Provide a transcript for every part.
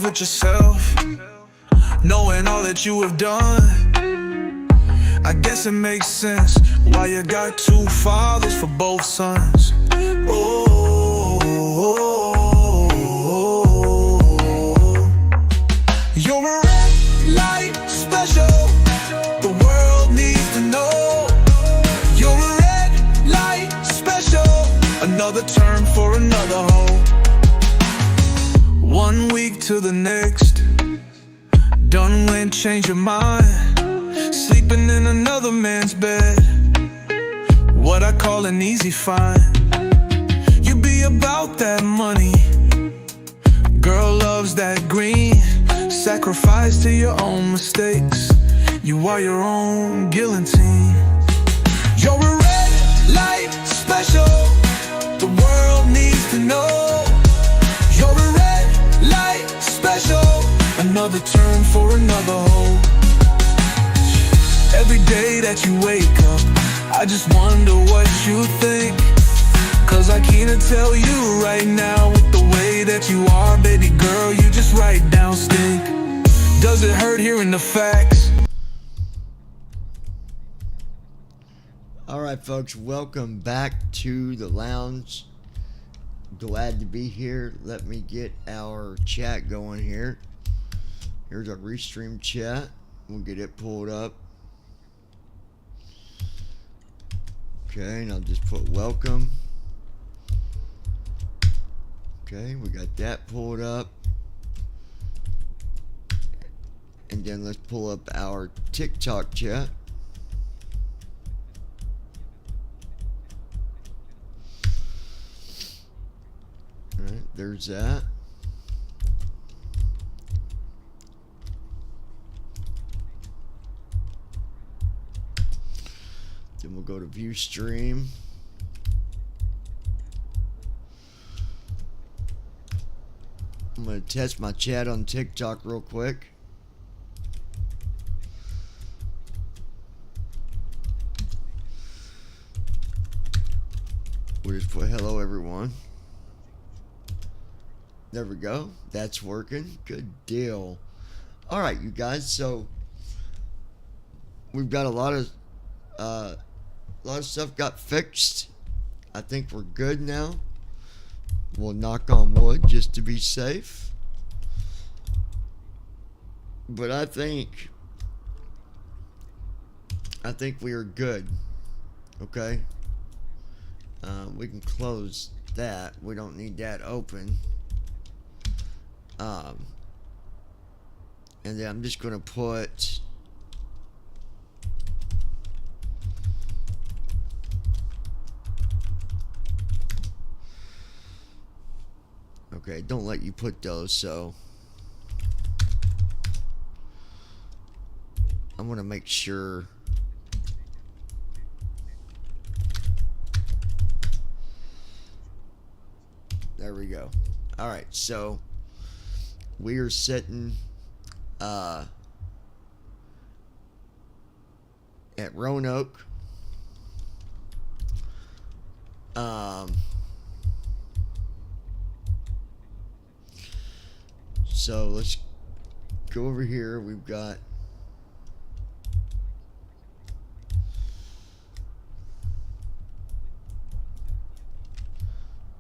with yourself, knowing all that you have done. I guess it makes sense why you got two fathers for both sons. Oh, you're a red light special. The world needs to know. You're a red light special. Another term for another hoe. 1 week to the next, done went, change your mind. Sleeping in another man's bed, what I call an easy find. You be about that money, girl loves that green. Sacrifice to your own mistakes, you are your own guillotine. You're a red light special. The world needs to know. You're a red light special. Another turn for another hoe. Every day that you wake up, I just wonder what you think. Cause I can't tell you right now, with the way that you are, baby girl, you just right down stink. Does it hurt hearing the facts? Alright folks, welcome back to the lounge. Glad to be here. Let me get our chat going here. Here's our restream chat. We'll get it pulled up. Okay, and I'll just put welcome. Okay, we got that pulled up. And then let's pull up our TikTok chat. Alright, there's that. Then we'll go to view stream. I'm going to test my chat on TikTok real quick. We'll just put hello everyone. There we go. That's working. Good deal. Alright, you guys, so we've got a lot of stuff got fixed. I think we're good now. We'll knock on wood just to be safe. But I think we are good. Okay. We can close that. We don't need that open. And then I'm just gonna put okay, don't let you put those, so I'm gonna make sure there we go. Alright, so we are sitting at RoanOak. So let's go over here. We've got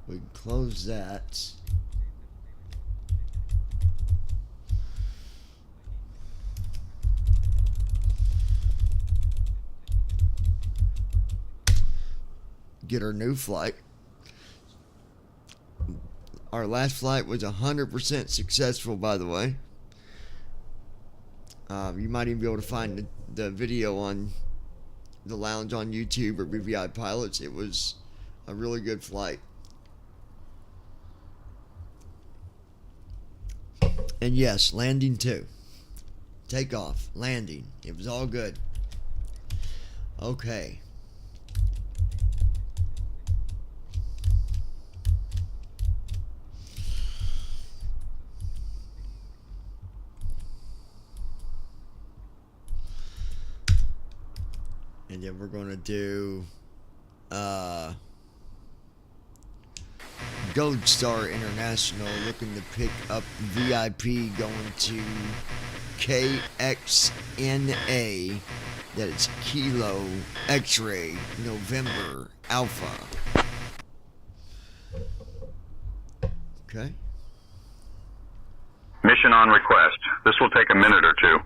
we can close that. Get our new flight. Our last flight was 100% successful, by the way. You might even be able to find the video on the lounge on YouTube or BVI Pilots. It was a really good flight. And yes, landing too. Takeoff, landing. It was all good. Okay. And then we're going to do go Gold Star International looking to pick up VIP going to KXNA. That is Kilo X-Ray November Alpha. Okay. Mission on request. This will take a minute or two.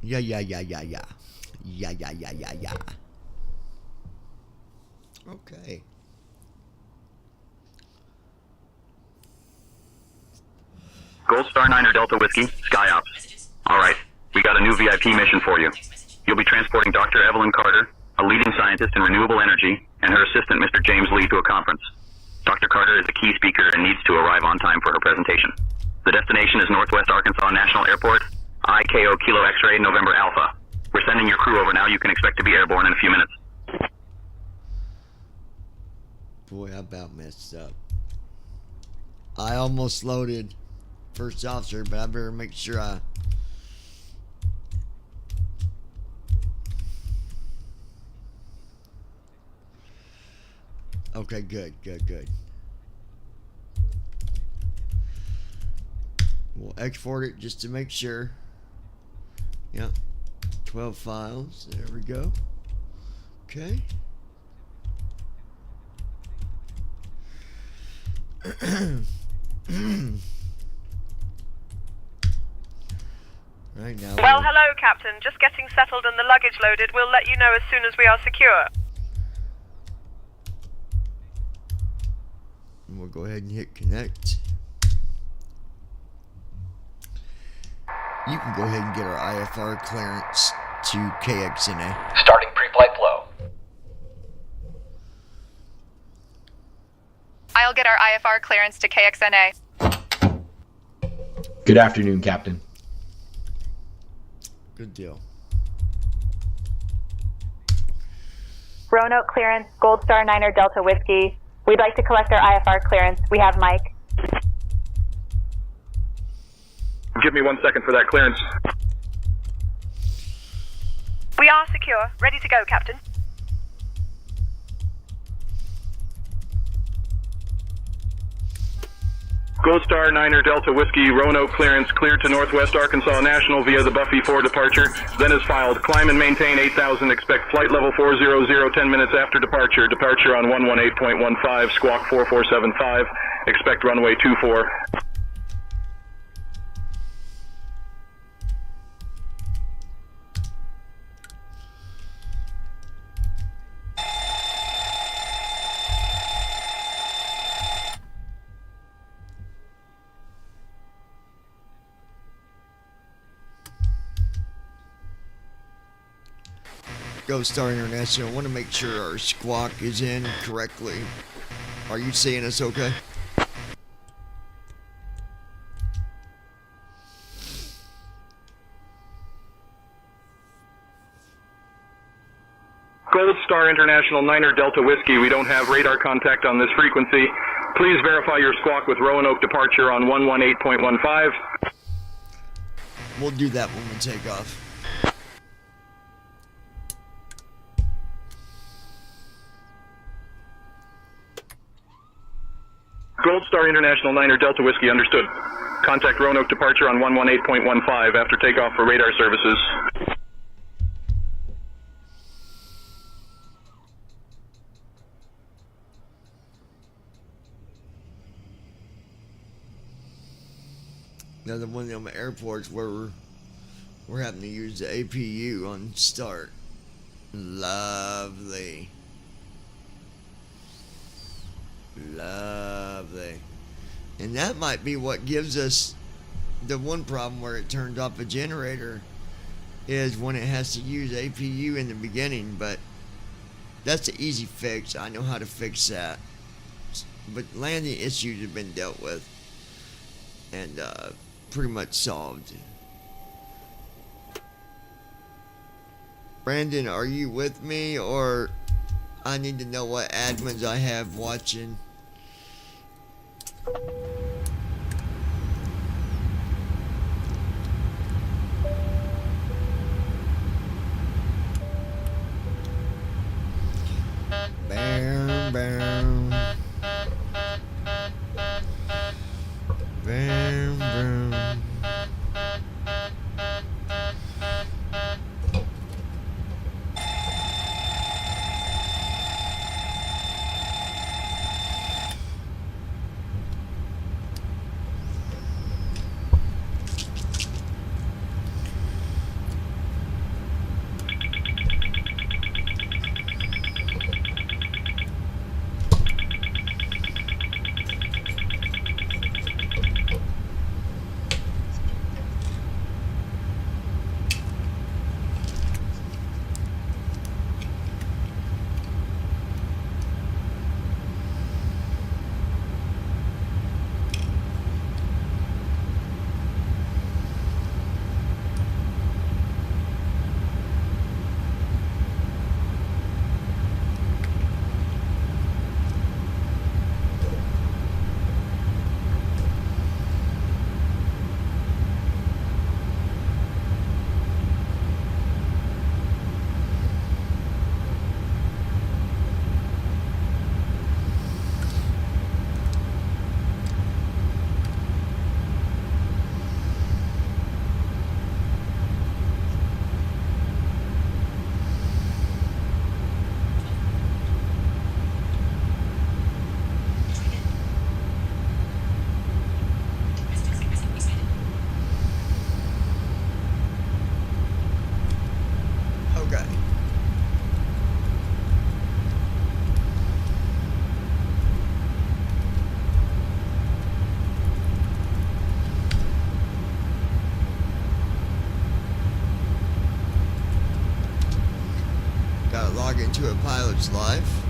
Yeah. Okay. Gold Star 9er Delta Whiskey, Sky Ops. Alright, we got a new VIP mission for you. You'll be transporting Dr. Evelyn Carter, a leading scientist in renewable energy, and her assistant Mr. James Lee to a conference. Dr. Carter is a key speaker and needs to arrive on time for her presentation. The destination is Northwest Arkansas National Airport, IKO Kilo X-Ray November Alpha. We're sending your crew over now. You can expect to be airborne in a few minutes. Boy, I about messed up. I almost loaded first officer, but I better make sure I... Okay, good. We'll export it just to make sure. Yep. 12 files. There we go. Okay. Right now. Well, hello, Captain. Just getting settled and the luggage loaded. We'll let you know as soon as we are secure. And we'll go ahead and hit connect. You can go ahead and get our IFR clearance to KXNA. Starting pre-flight flow. I'll get our IFR clearance to KXNA. Good afternoon, Captain. Good deal. RoanOak clearance, Gold Star 9er Delta Whiskey. We'd like to collect our IFR clearance. We have Mike. Give me 1 second for that clearance. We are secure. Ready to go, Captain. Gold Star 9er Delta Whiskey, RoanOak clearance, cleared to Northwest Arkansas National via the Buffy 4 departure. Then is filed. Climb and maintain 8,000. Expect flight level 400 10 minutes after departure. Departure on 118.15, squawk 4475. Expect runway 24. Gold Star International, I want to make sure our squawk is in correctly. Are you seeing us okay? Gold Star International 9er Delta Whiskey, we don't have radar contact on this frequency. Please verify your squawk with RoanOak departure on 118.15. We'll do that when we take off. Gold Star International 9er Delta Whiskey, understood. Contact RoanOak departure on 118.15 after takeoff for radar services. Another one of them airports where we're having to use the APU on start. Lovely. And that might be what gives us the one problem where it turns off a generator is when it has to use APU in the beginning, but that's an easy fix. I know how to fix that. But landing issues have been dealt with and pretty much solved. Brandon, are you with me, or I need to know what admins I have watching? Bam, bam. Vroom, vroom. Okay. Gotta log into a pilot's life.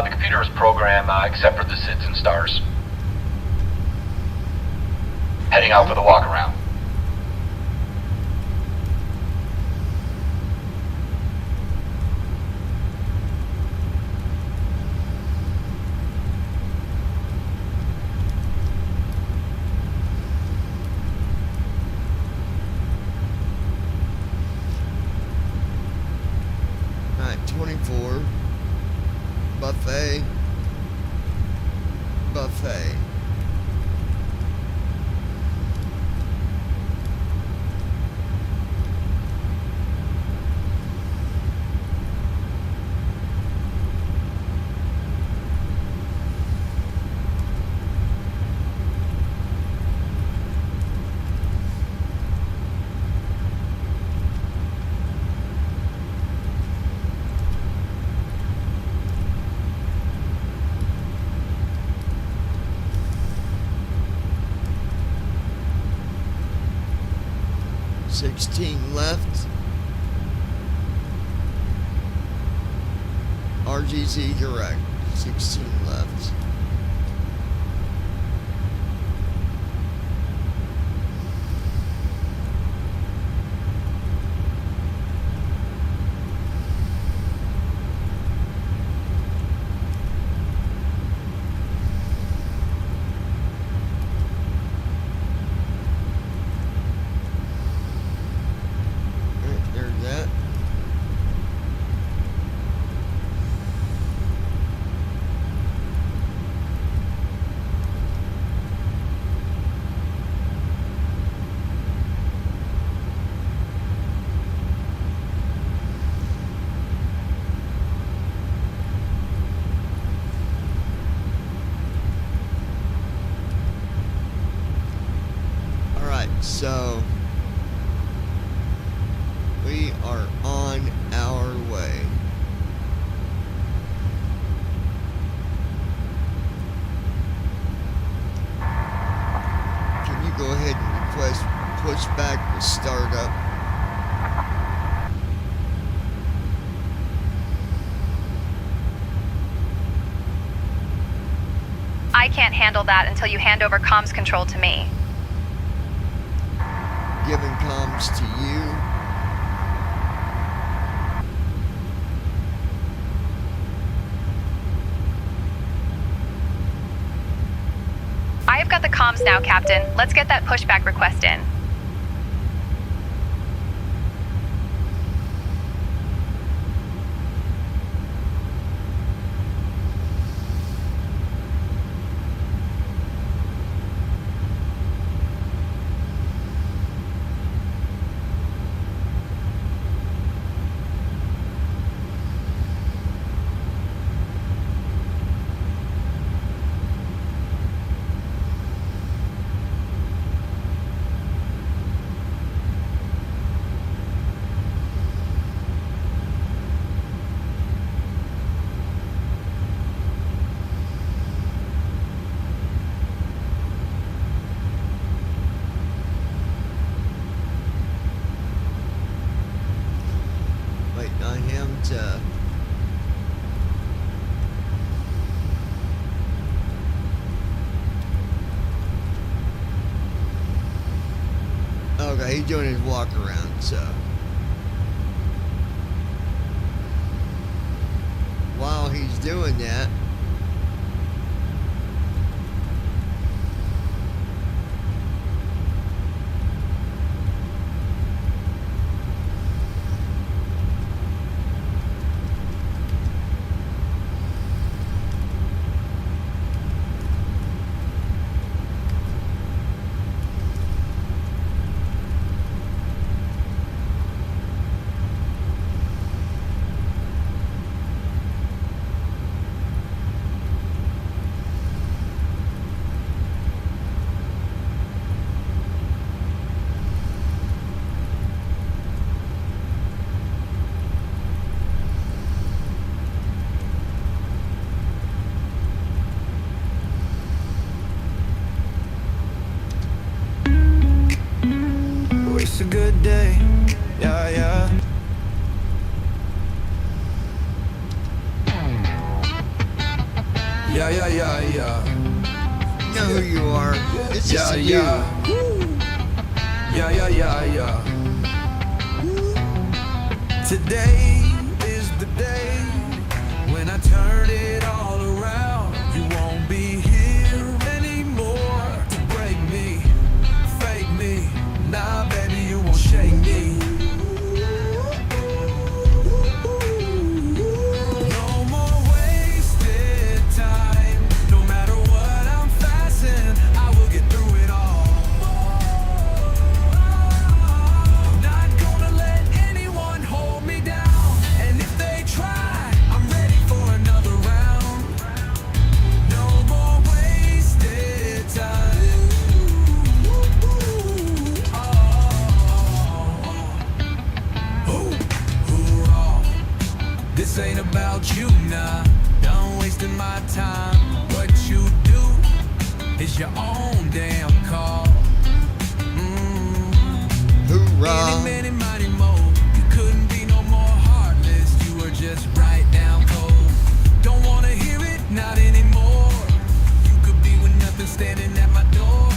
The computer is programmed except for the SIDS and stars. Heading out for the walk around. Alright, 24. Buffet. Buffet. Left. RGZ correct. 16 left. There's that. I can't handle that until you hand over comms control to me. Giving comms to you. I've got the comms now, Captain. Let's get that pushback request in. Waiting on him to okay, he's doing his walk around, so while he's doing that, It's a good day, yeah, yeah. Yeah, yeah, yeah, yeah. you know who you are. This Yeah, is you. yeah. Yeah, yeah, yeah, yeah. Today is the day when I turn it all around. You won't be here anymore to break me, fake me. Nah, baby, you won't shake me. No more wasted time. No matter what I'm facing, I will get through it all. Not gonna let anyone hold me down. And if they try, I'm ready for another round. No more wasted time. This ain't about you, nah. Done wasting my time. What you do is your own damn call. Hoorah. Many, many, many more. You couldn't be no more heartless. You were just right down cold. Don't wanna hear it, not anymore. You could be with nothing standing at my door.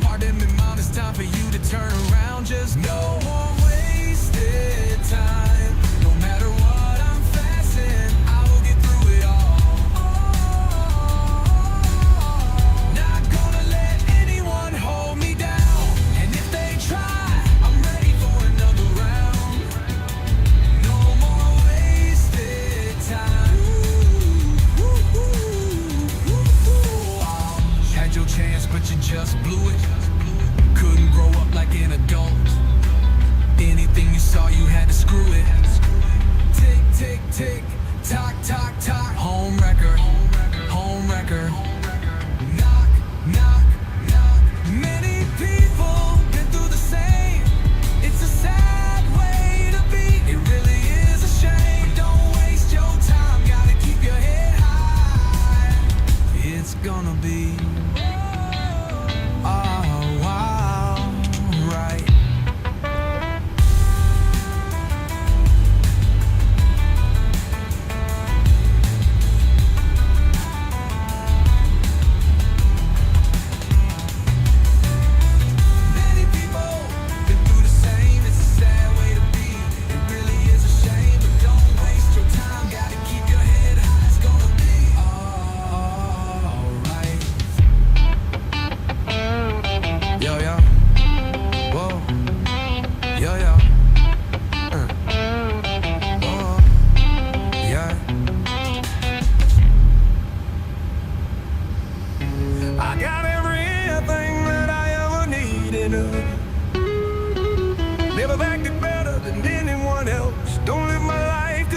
Pardon me, mom, it's time for you to turn around. Just no more wasted time. No matter what I'm facing, I will get through it all. Not gonna let anyone hold me down. And if they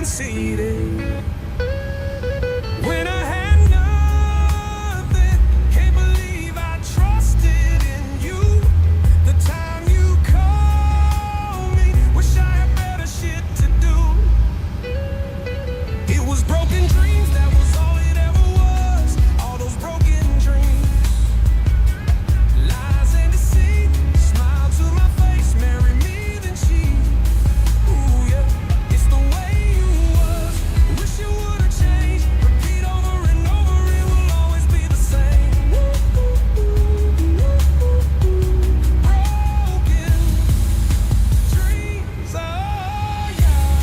conceded. When I had nothing, can't believe I trusted in you. The time you called me, wish I had better shit to do. It was broken dreams, that was all it ever was. All those broken dreams. Lies and deceit, smile to my face, marry me then cheat. Ooh yeah, it's the way you was. Wish you would've changed. Repeat over and over, it will always be the same. Broken dreams, oh yeah.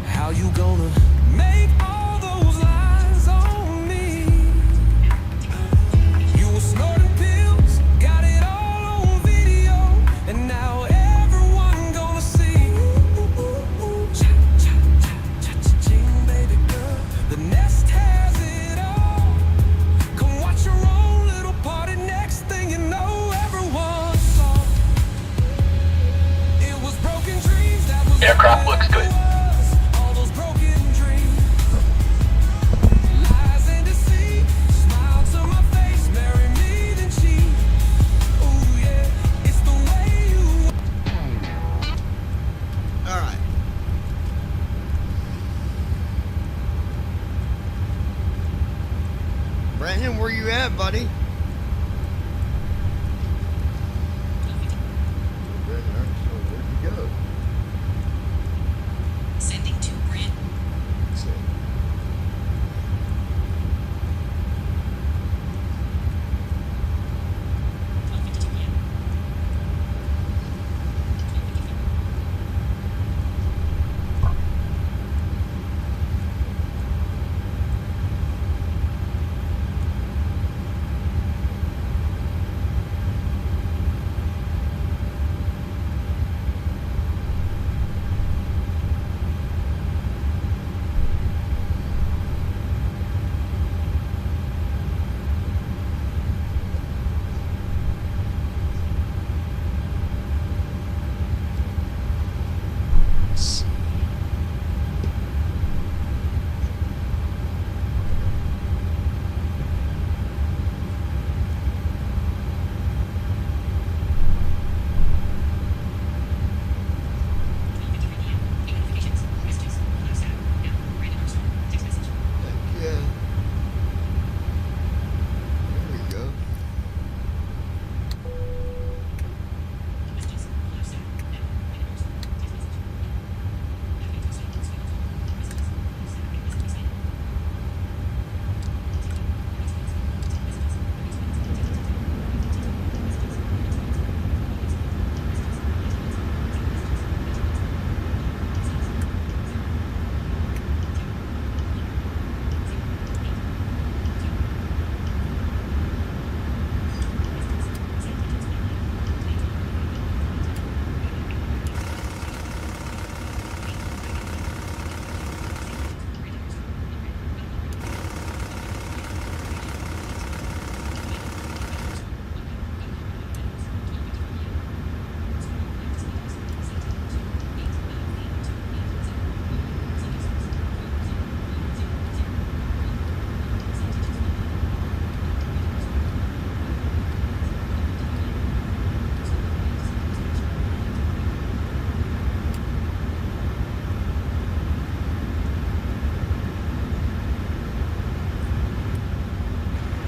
How you gonna make all those lies on me? You were snorting pills, got it all on video, and now everyone gonna see. Cha-cha-cha-cha-cha-ching, baby girl, the nest has it all. Come watch your own little party, next thing you know, everyone saw. It was broken dreams, that was Aircraft looks good. all those broken dreams. Lies and deceit, smile to my face, marry me then cheat. Ooh yeah, it's the way you. All right. Brandon, where you at, buddy? Brandon Arkansaw, where'd you go? Sending to Brand. Heck yeah. There we go.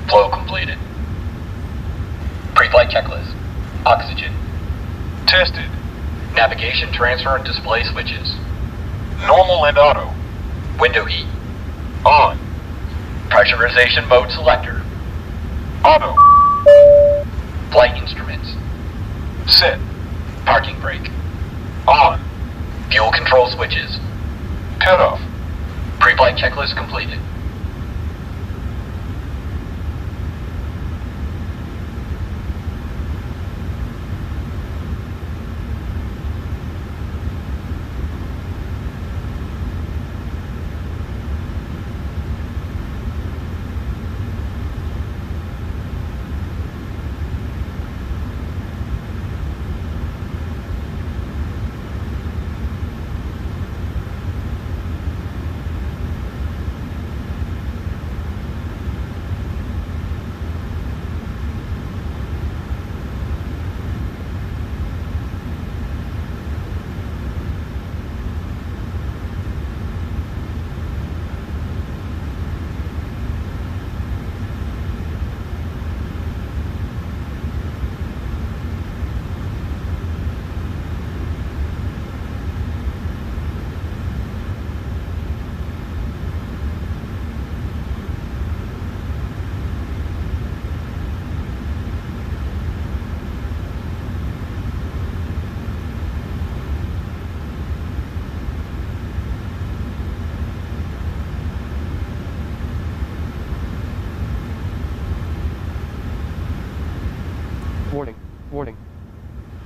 Flow completed. Pre-flight checklist. Oxygen. Tested. Navigation, transfer, and display switches. Normal and auto. Window heat. On. Pressurization mode selector. Auto. Flight instruments. Set. Parking brake. On. Fuel control switches. Cut off. Pre-flight checklist completed.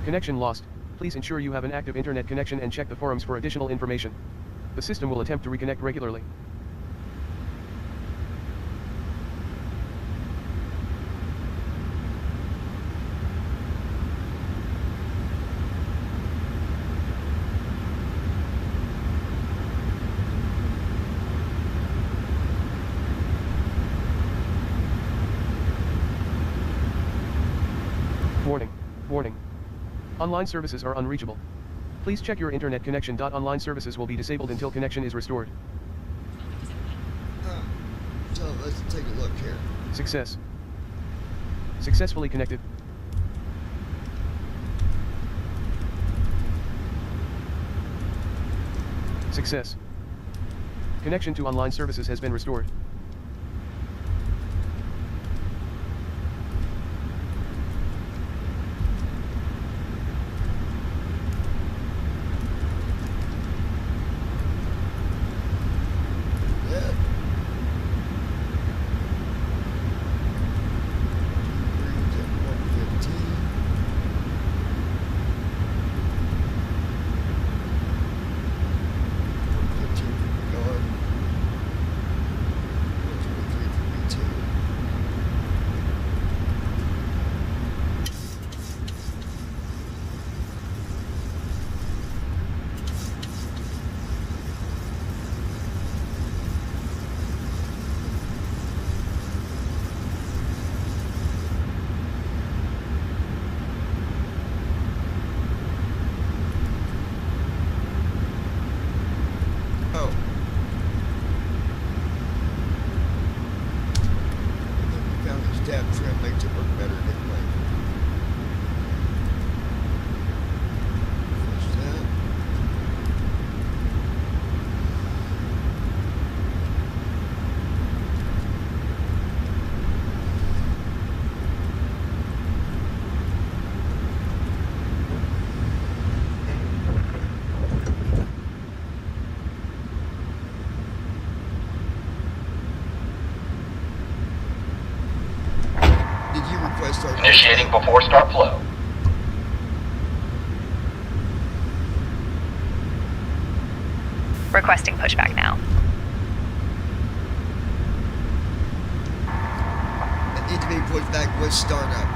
Connection lost. Please ensure you have an active internet connection and check the forums for additional information. The system will attempt to reconnect regularly. Warning. Warning. Online services are unreachable. Please check your internet connection. Online services will be disabled until connection is restored. So let's take a look here. Success. Successfully connected. Success. Connection to online services has been restored. Yeah. Green's at 115. Yard. 123.42. Oh. And then we found this tab trim makes it work better, didn't we? Finish that. Did you request our Initiating before start flow. Requesting pushback now. It needs to be pushed back with startup.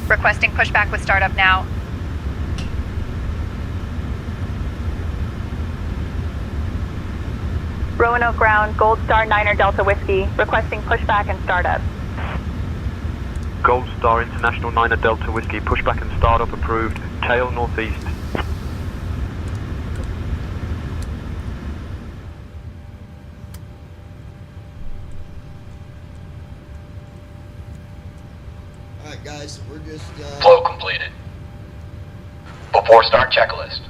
Requesting pushback with startup now. RoanOak ground, Gold Star 9er Delta Whiskey, requesting pushback and startup. Gold Star International 9er Delta Whiskey, pushback and startup approved, tail northeast. Alright guys, we're just Flow completed. Before start checklist.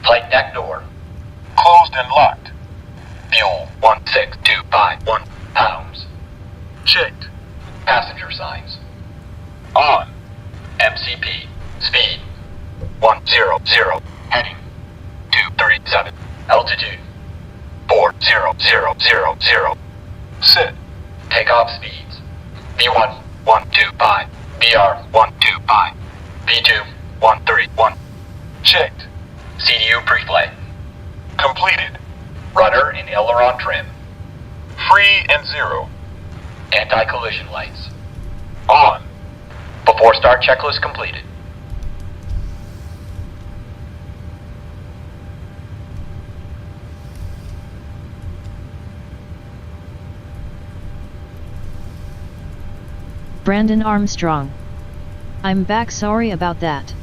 Flight deck door. Closed and locked. Fuel 16251 pounds. Checked. Passenger signs. On. MCP. Speed 100. Heading 237. Altitude 40000. Sit. Takeoff speeds. B1 125. BR 125. B2 131. Checked. CDU pre-flight. Completed. Rudder and aileron trim. Free and zero. Anti-collision lights. On. Before start checklist completed. Brandon Armstrong. I'm back, sorry about that.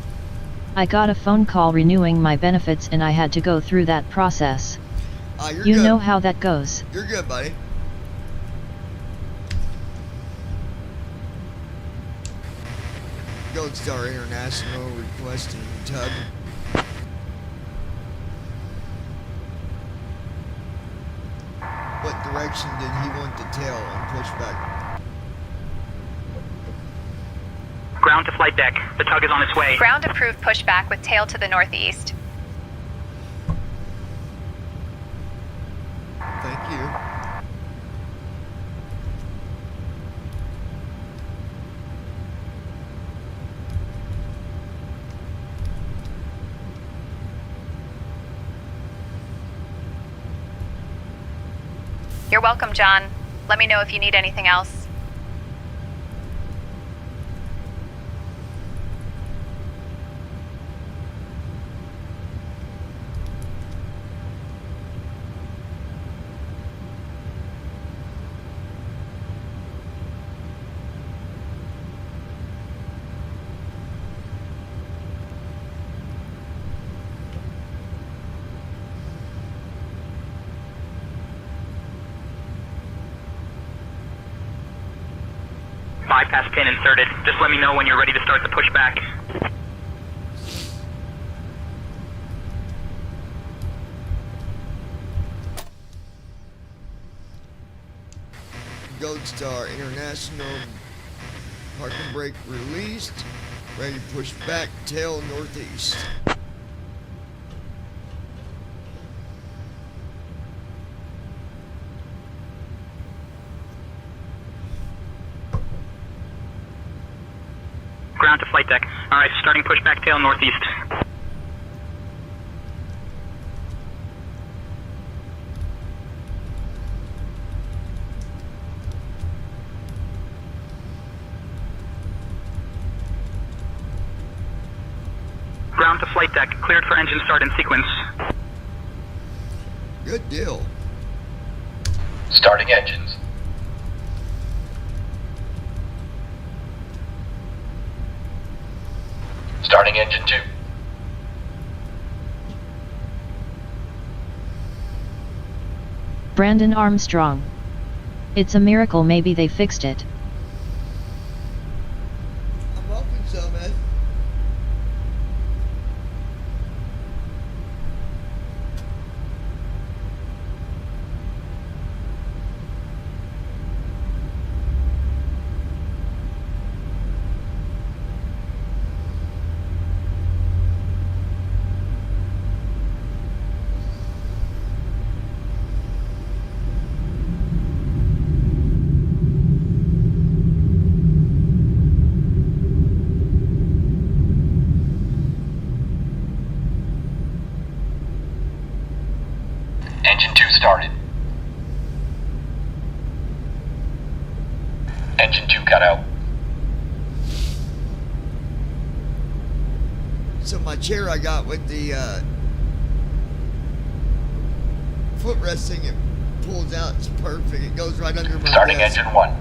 I got a phone call renewing my benefits and I had to go through that process. you're You good. know how that goes. You're good, buddy. Gold Star International requesting tug. What direction did he want the tail and pushback? Ground to flight deck. The tug is on its way. Ground approved pushback with tail to the northeast. Thank you. You're welcome, John. Let me know if you need anything else. Bypass pin inserted. Just let me know when you're ready to start the pushback. Gold Star International. Parking brake released. Ready to push back. Tail northeast. Ground to flight deck. Alright, starting pushback tail northeast. Ground to flight deck. Cleared for engine start in sequence. Good deal. Starting engines. Starting engine 2. Brandon Armstrong. It's a miracle maybe they fixed it. I'm hoping so, man. Engine 2 started. Engine 2 cut out. So my chair I got with the footrest, it pulls out. It's perfect. It goes right under my Starting desk. engine 1.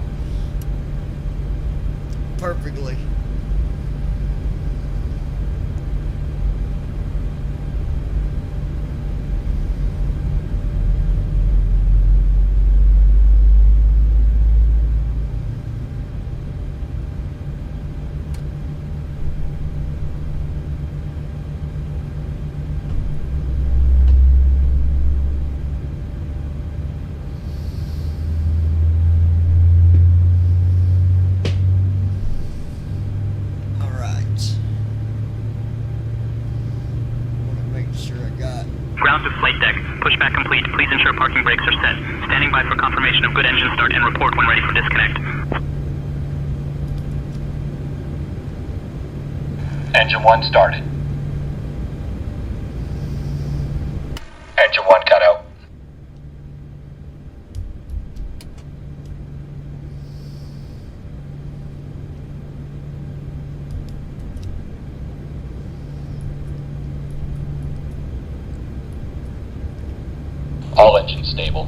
Perfectly. Ground to flight deck. Pushback complete. Please ensure parking brakes are set. Standing by for confirmation of good engine start and report when ready for disconnect. Engine 1 started. Engine 1 cut out. All engines stable.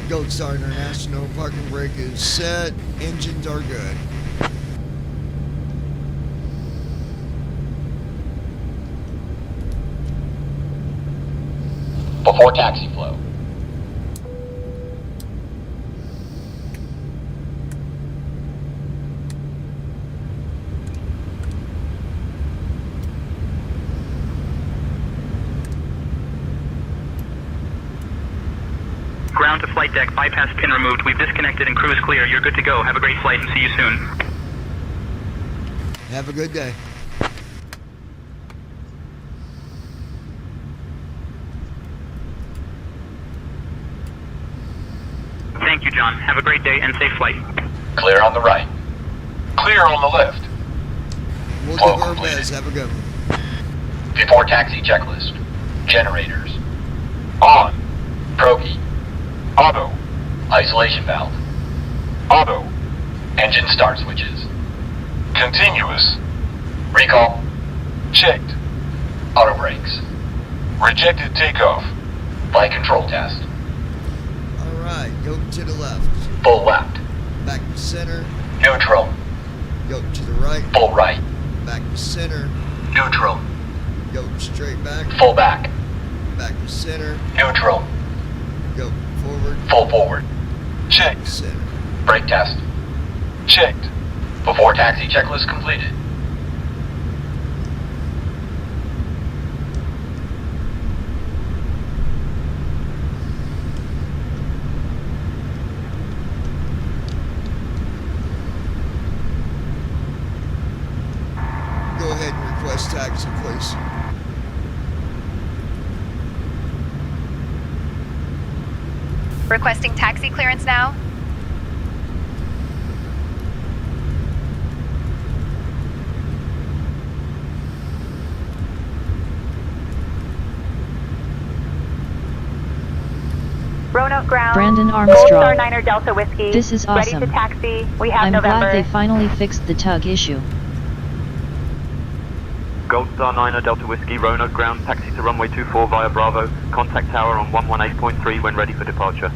Gold Star International, parking brake is set, engines are good. Before taxi flow. Ground to flight deck. Bypass pin removed. We've disconnected and crew is clear. You're good to go. Have a great flight and see you soon. Have a good day. Thank you, John. Have a great day and safe flight. Clear on the right. Clear on the left. We'll Flow give our completed. best. Have a good one. Before taxi checklist. Generators. On. Progi. Auto. Isolation valve. Auto. Engine start switches. Continuous. Recall. Checked. Auto brakes. Rejected takeoff. Flight control test. Alright, go to the left. Full left. Back to center. Neutral. Go to the right. Full right. Back to center. Neutral. Go straight back. Full back. Back to center. Neutral. Go forward. Full forward. Checked. Center. Brake test. Checked. Before taxi checklist completed. Go ahead and request taxi, please. Requesting taxi clearance now. RoanOak ground. Brandon Gold Armstrong. Star 9er Delta Whiskey. This is awesome. Ready to taxi. We have I'm November. glad they finally fixed the tug issue. Gold Star 9er Delta Whiskey, RoanOak ground, taxi to runway 24 via Bravo. Contact tower on 118.3 when ready for departure.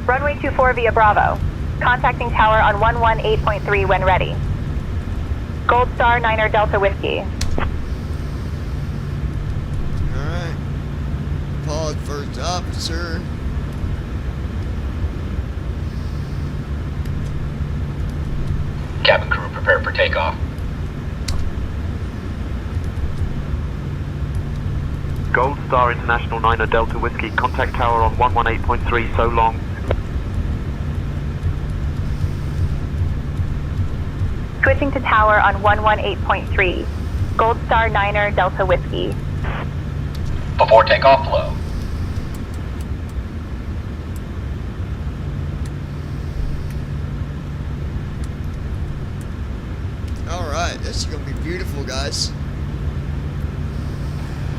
Runway 24 via Bravo. Contacting tower on 118.3 when ready. Gold Star 9er Delta Whiskey. Alright. Pause first officer. Cabin crew prepare for takeoff. Gold Star International 9er Delta Whiskey, contact tower on 118.3, so long. Switching to tower on 118.3. Gold Star 9er Delta Whiskey. Before takeoff flow. Alright, this is gonna be beautiful, guys.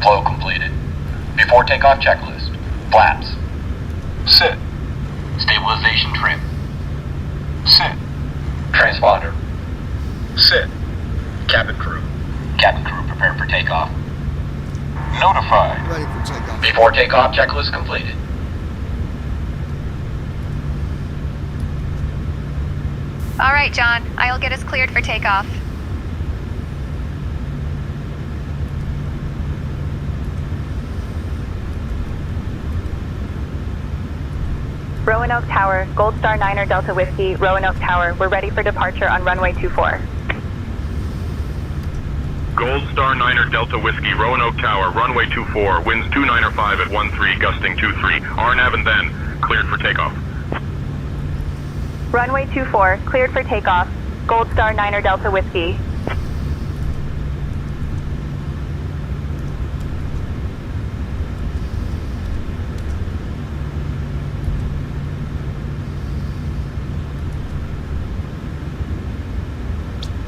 Flow completed. Before takeoff checklist. Flaps. Sit. Stabilization trim. Sit. Transponder. Sit. Cabin crew. Cabin crew prepare for takeoff. Notify. Ready for takeoff. Before takeoff checklist completed. All right, John. I'll get us cleared for takeoff. RoanOak Tower, Gold Star 9er Delta Whiskey, RoanOak Tower. We're ready for departure on runway 24. Gold Star 9er Delta Whiskey, Roanoke Tower, runway 24, winds 295 at 13, gusting 23. RNAV and then, cleared for takeoff. Runway 24, cleared for takeoff. Gold Star 9er Delta Whiskey.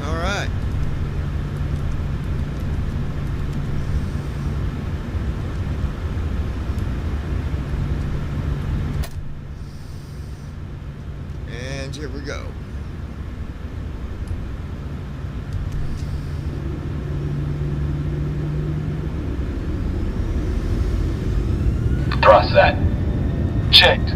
Alright. And here we go. Thrust set. Checked.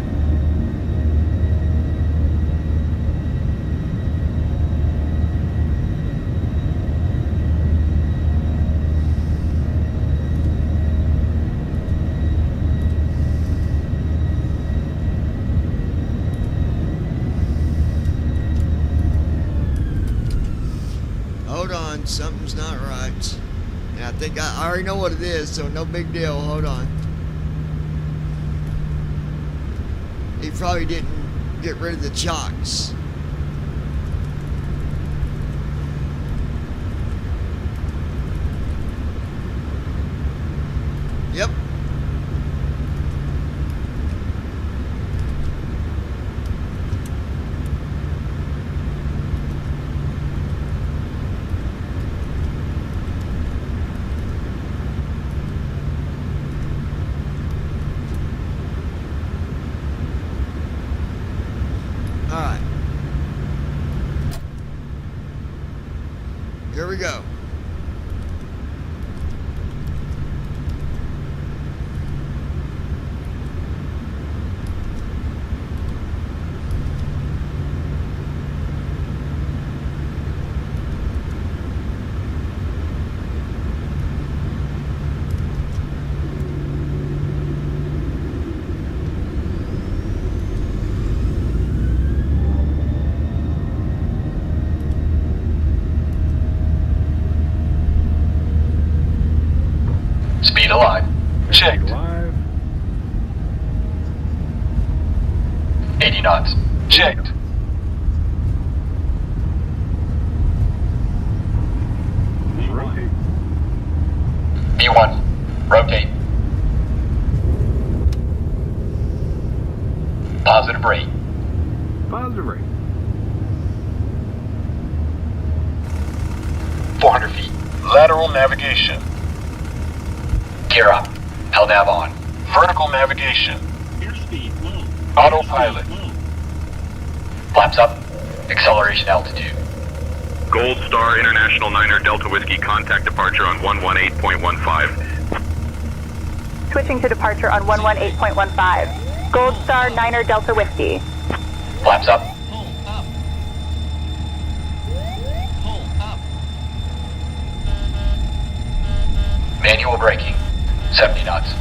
Hold on, something's not right. And I think I already know what it is, so no big deal. Hold on. He probably didn't get rid of the chocks. Yep. alive. Checked. 80 knots. Checked. B1. Rotate. Positive rate. 400 feet. Lateral navigation. Gear up. LNAV on. Vertical navigation. Autopilot. Flaps up. Acceleration altitude. Gold Star International Niner Delta Whiskey, contact departure on 118.15. Switching to departure on 118.15. Gold Star Niner Delta Whiskey. Flaps up. Manual braking. 70 knots.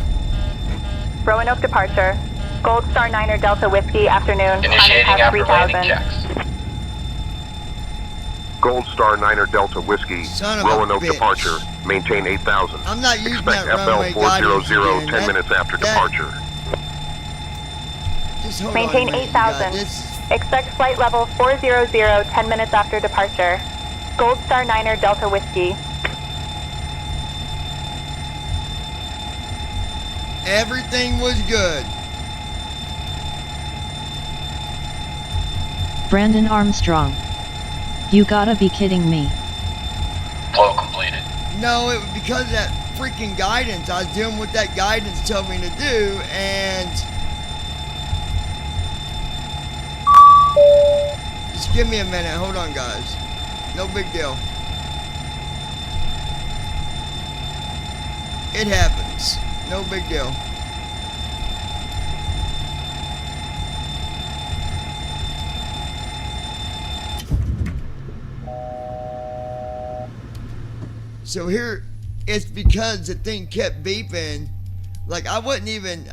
RoanOak departure. Gold Star Niner Delta Whiskey, afternoon. Initiating Climbing after past landing 3000. checks. Gold Star Niner Delta Whiskey. Son of a Roanoke bitch. departure. Maintain 8,000. I'm not using Expect that FL runway 400 guidance 10 again. minutes after That- departure. Just hold Maintain on a minute, you 8,000. guys. This- Expect flight level 400, 10 minutes after departure. Gold Star Niner Delta Whiskey. Everything was good. Brandon Armstrong. You gotta be kidding me. Flow completed. No, it was because of that freaking guidance. I was doing what that guidance told me to do, and just give me a minute. Hold on, guys. No big deal. It happens. No big deal. So here, it's because the thing kept beeping. Like I wasn't even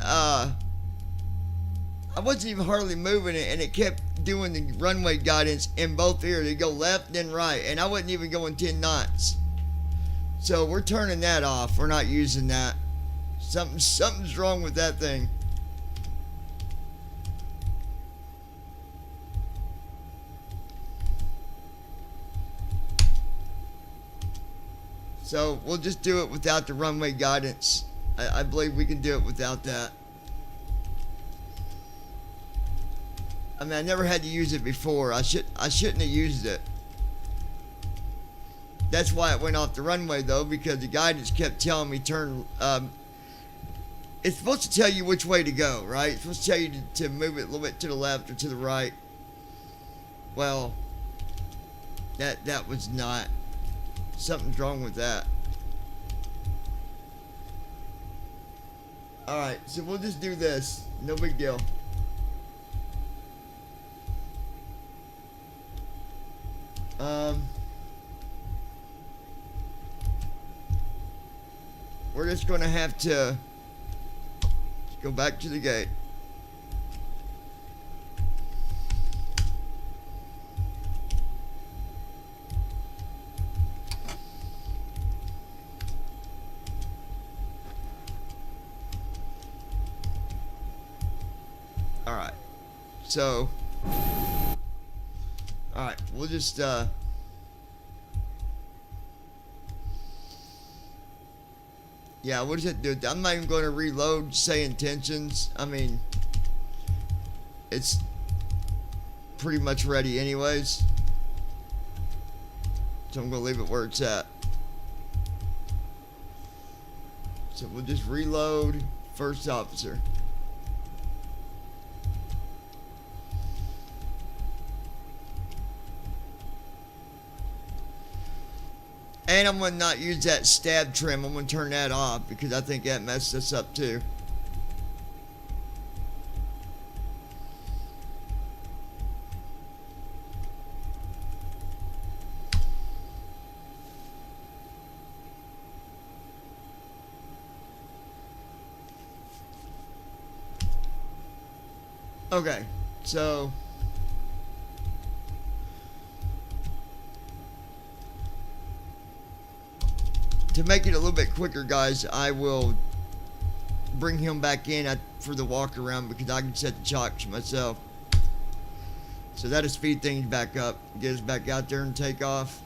hardly moving it, and it kept doing the runway guidance in both ears. It go left then right, and I wasn't even going 10 knots. So we're turning that off. We're not using that. Something's wrong with that thing. So we'll just do it without the runway guidance. I believe we can do it without that. I mean, I never had to use it before. I shouldn't have used it. That's why it went off the runway though, because the guidance kept telling me turn. It's supposed to tell you which way to go, right? It's supposed to tell you to move it a little bit to the left or to the right. Well, that was not. Something's wrong with that. Alright, so we'll just do this. No big deal. We're just going to have to go back to the gate. Alright, so, alright, we'll just, yeah, what does it do? I'm not even going to reload, say intentions. I mean, it's pretty much ready anyways. So I'm going to leave it where it's at. So we'll just reload first officer. And I'm going to not use that stab trim. I'm going to turn that off because I think that messed us up too. Okay, so to make it a little bit quicker, guys, I will bring him back in for the walk around because I can set the chocks myself. So that'll speed things back up. Get us back out there and take off.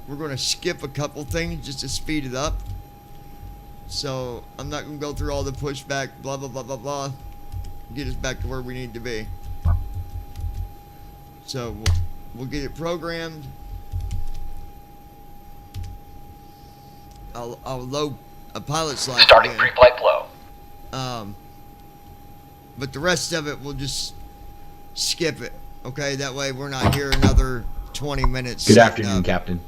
We're going to skip a couple things just to speed it up. So I'm not going to go through all the pushback, blah, blah, blah, blah, blah. Get us back to where we need to be. So we'll get it programmed. I'll load a pilot slide. Starting pre-flight flow. But the rest of it, we'll just skip it. Okay, that way we're not here another 20 minutes. Good afternoon, Captain.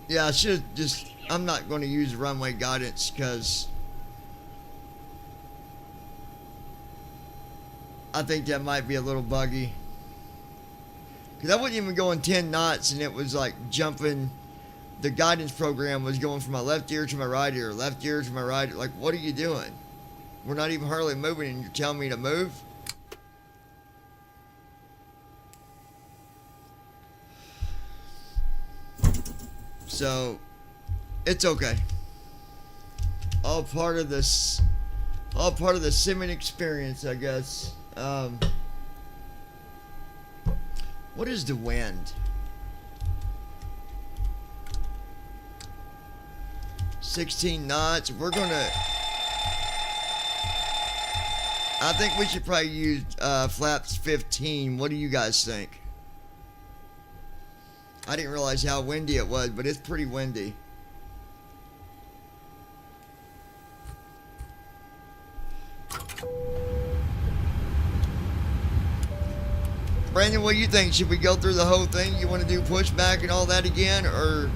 Yeah, I should just... I'm not going to use runway guidance because I think that might be a little buggy. Because I wasn't even going 10 knots and it was like jumping. The guidance program was going from my left ear to my right ear, left ear to my right ear. Like, what are you doing? We're not even hardly moving and you're telling me to move? So, it's okay. All part of this, all part of the simming experience, I guess. What is the wind? 16 knots. We're gonna... I think we should probably use flaps 15. What do you guys think? I didn't realize how windy it was, but it's pretty windy. Brandon, what do you think? Should we go through the whole thing? You want to do pushback and all that again, or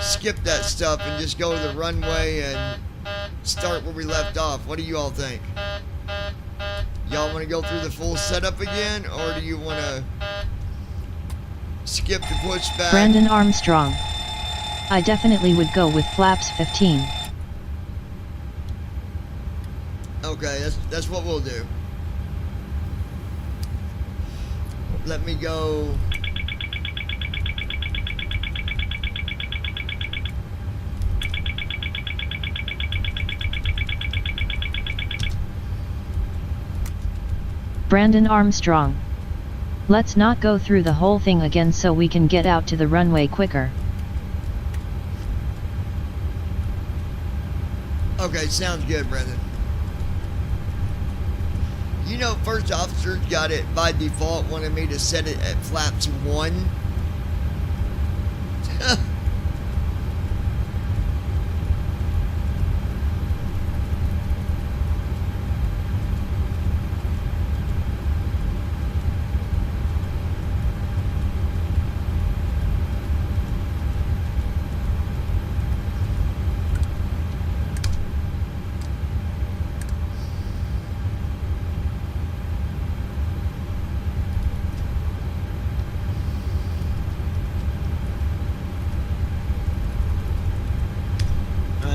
skip that stuff and just go to the runway and start where we left off? What do you all think? Y'all want to go through the full setup again, or do you want to skip the pushback? Brandon Armstrong. I definitely would go with flaps 15. Okay, that's what we'll do. Let me go. Brandon Armstrong. Let's not go through the whole thing again so we can get out to the runway quicker. Okay, sounds good, Brandon. You know, first officer's got it by default, wanted me to set it at flaps 1.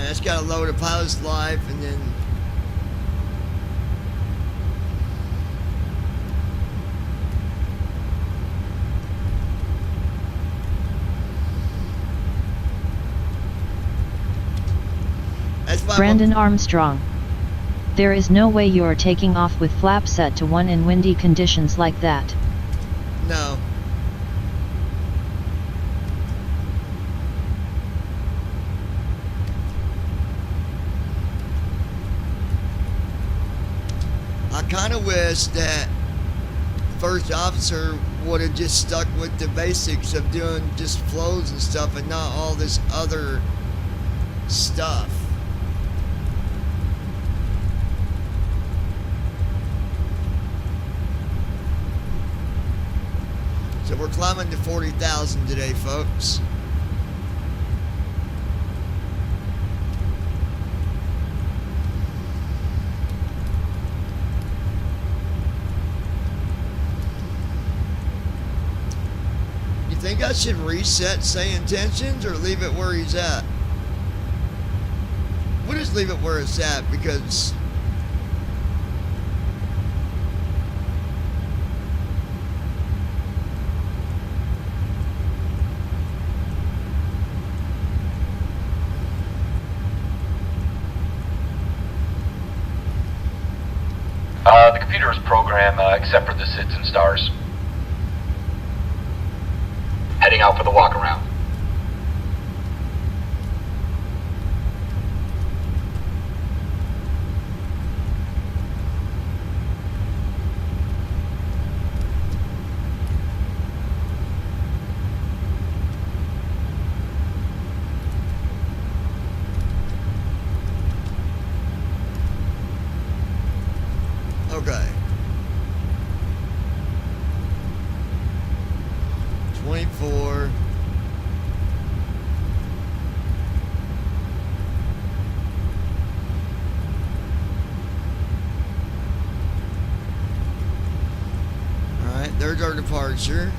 That's got to load a pilot's life and then Brandon Armstrong. There is no way you are taking off with flap set to 1 in windy conditions like that. No. I kind of wish that first officer would have just stuck with the basics of doing just flows and stuff and not all this other stuff. So we're climbing to 40,000 today, folks. You think I should reset say intentions or leave it where he's at? We'll just leave it where it's at because clear as program, except for the SIDS and stars. Heading out for the walk around. Okay. 24. Alright, there's our departure.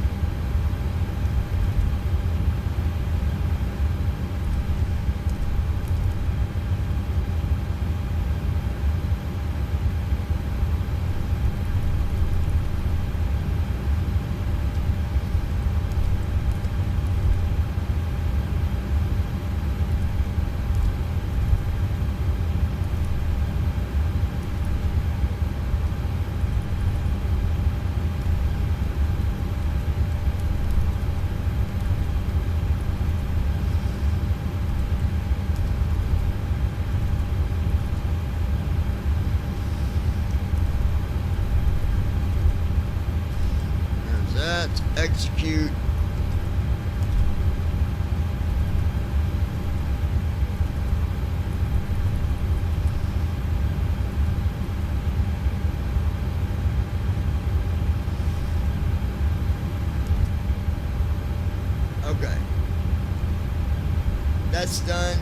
There's that. Execute. Okay. That's done.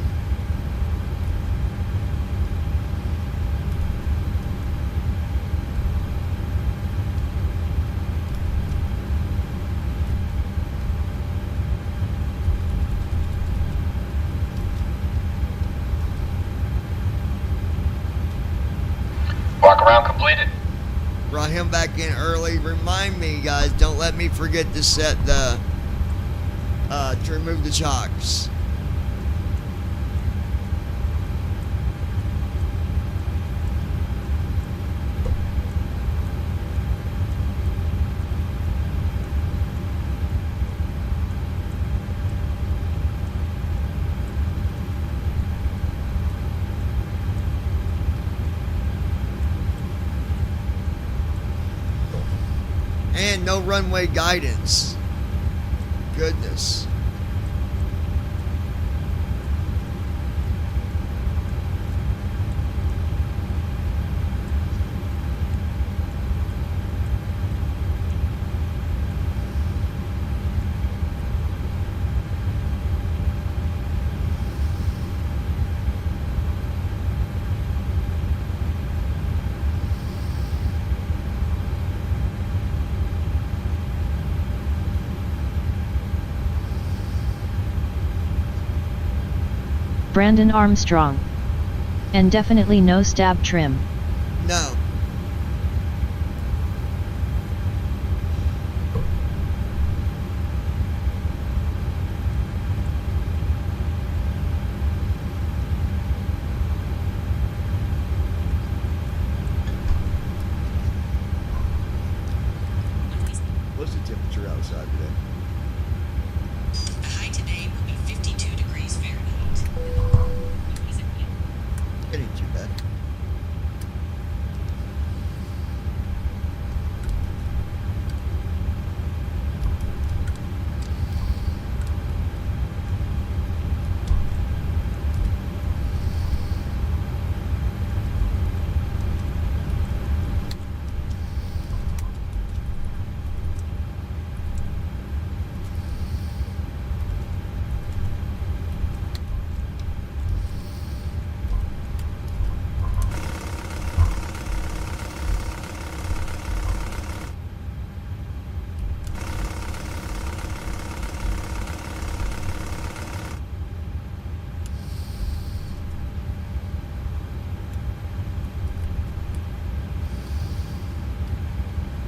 Walk around completed. Brought him back in early. Remind me, guys, don't let me forget to set the to remove the chocks. And no runway guidance. Goodness. Brandon Armstrong. And definitely no stab trim. No. What's the temperature outside today? The high today will be 52 degrees Fahrenheit. It ain't too bad.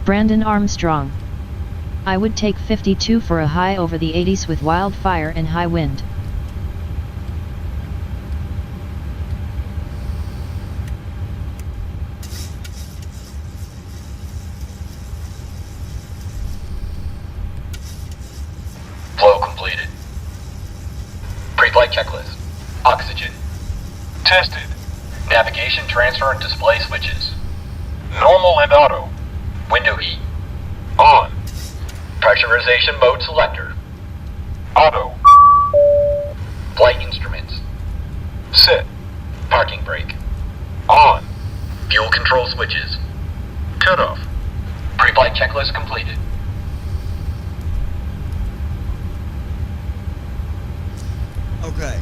Brandon Armstrong. I would take 52 for a high over the 80s with wildfire and high wind. checklist. Oxygen. Tested. Navigation, transfer, and display switches. Normal and auto. Window heat. On. Pressurization mode selector. Auto. Flight instruments. Set. Parking brake. On. Fuel control switches. Cut off. Pre-flight checklist completed. Okay.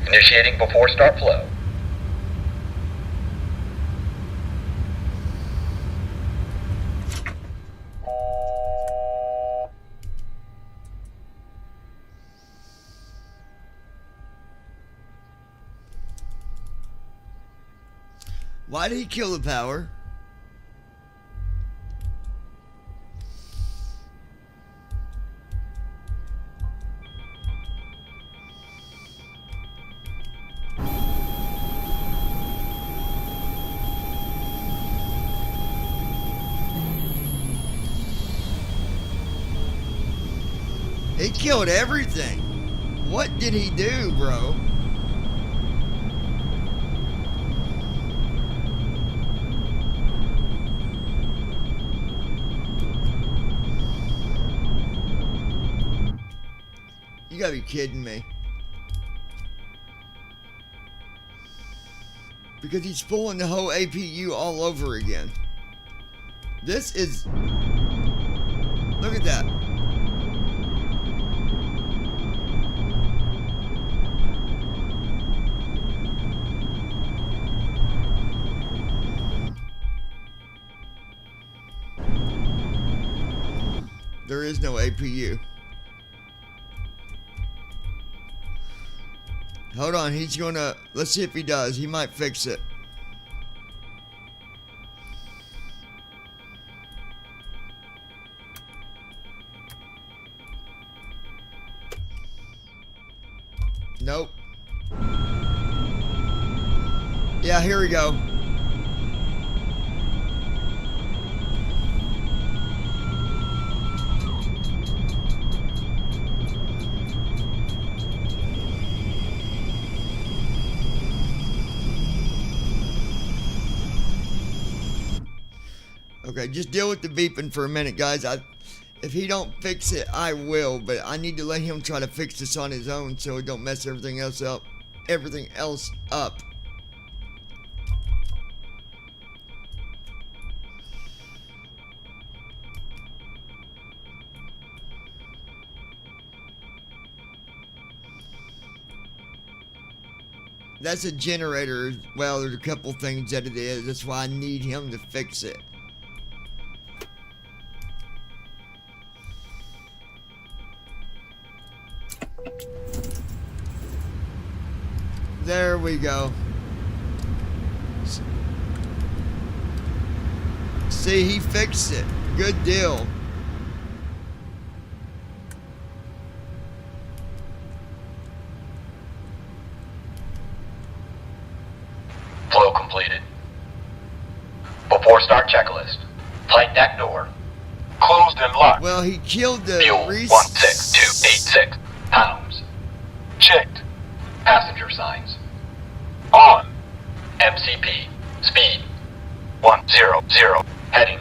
Initiating before start flow. Why did he kill the power? He killed everything. What did he do, bro? You gotta be kidding me. Because he's pulling the whole APU all over again. This is... Look at that. There is no APU. Hold on, he's gonna... Let's see if he does. He might fix it. Nope. Yeah, here we go. Okay, just deal with the beeping for a minute, guys. If he don't fix it, I will, but I need to let him try to fix this on his own so he don't mess everything else up. That's a generator. Well, there's a couple things that it is. That's why I need him to fix it. There we go. See, he fixed it. Good deal. Flow completed. Before start checklist. Flight deck door. Closed and locked. Well, he killed the Fuel 16286 pounds. Checked. Passenger signs. On. MCP. Speed. 100. Heading.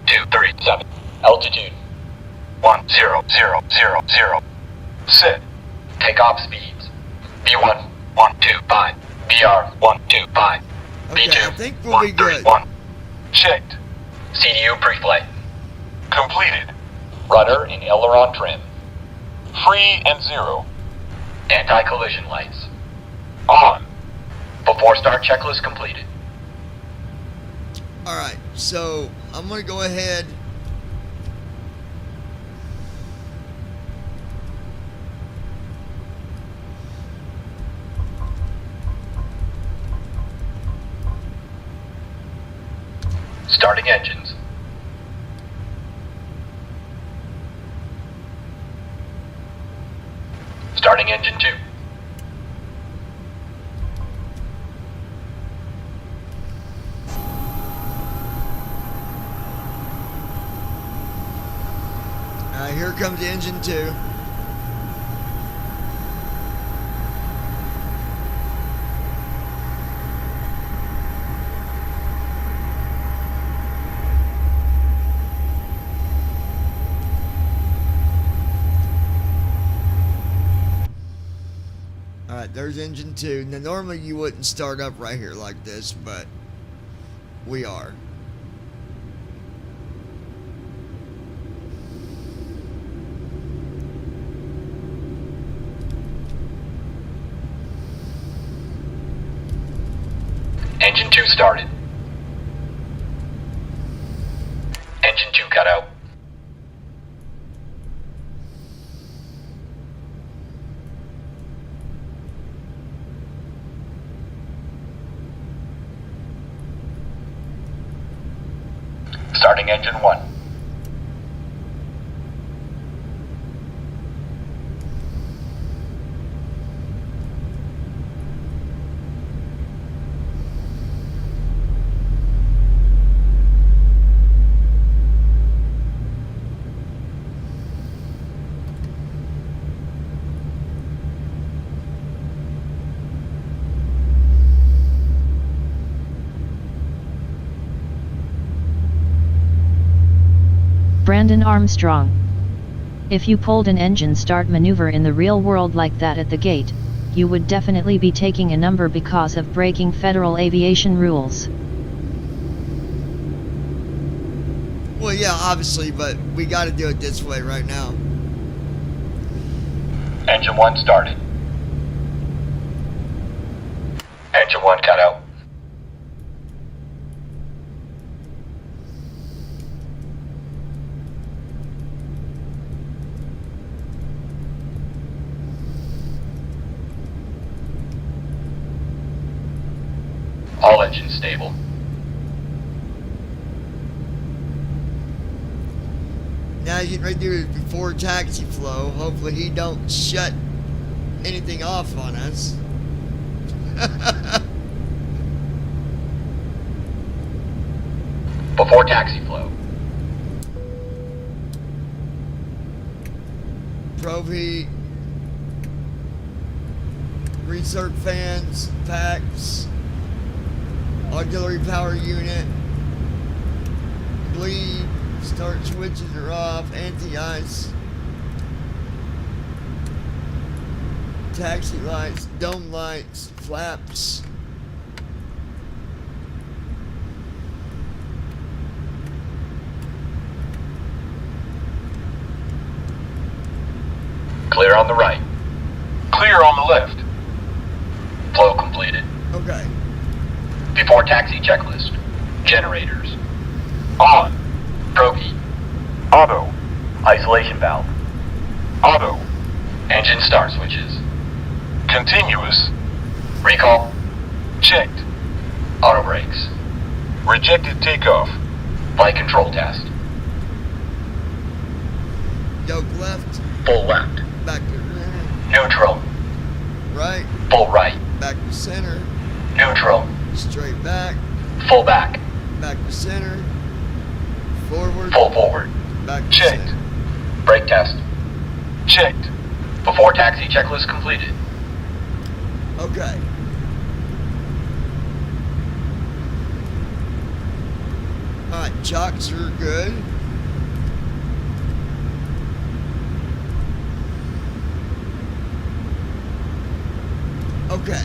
237. Altitude. 10000. Set. Takeoff speeds. B1 125. BR 125. Okay, B2 I think we'll be good. 131. Checked. CDU pre-flight. Completed. Rudder and aileron trim. Free and zero. Anti-collision lights. On. Before start checklist completed. Alright, so I'm going to go ahead. Starting engines. Starting engine 2. Here comes engine 2. Alright, there's engine 2. Now normally you wouldn't start up right here like this, but we are. Engine 2 started. Engine 2 cut out. Starting engine 1. Brandon Armstrong. If you pulled an engine start maneuver in the real world like that at the gate, you would definitely be taking a number because of breaking federal aviation rules. Well, yeah, obviously, but we got to do it this way right now. Engine 1 started. Engine 1 cut out. All engines stable. Now you get ready to do it before taxi flow. Hopefully he don't shut anything off on us. Before taxi flow. Probe heat. Recirc fans, packs. Auxiliary power unit. Bleed. Start switches are off. Anti-ice. Taxi lights. Dome lights. Flaps. Clear on the right. Clear on the left. Flow completed. Okay. Before taxi checklist. Generators. On. Probe heat. Auto. Isolation valve. Auto. Engine start switches. Continuous. Recall. Checked. Auto brakes. Rejected takeoff. Flight control test. Yoke left. Full left. Back to Neutral. right. Full right. Back to center. Neutral. Straight back. Full back. Back to center. Forward. Full forward. Back to Checked. center. Brake test. Checked. Before taxi checklist completed. Okay. Alright, chocks are good. Okay.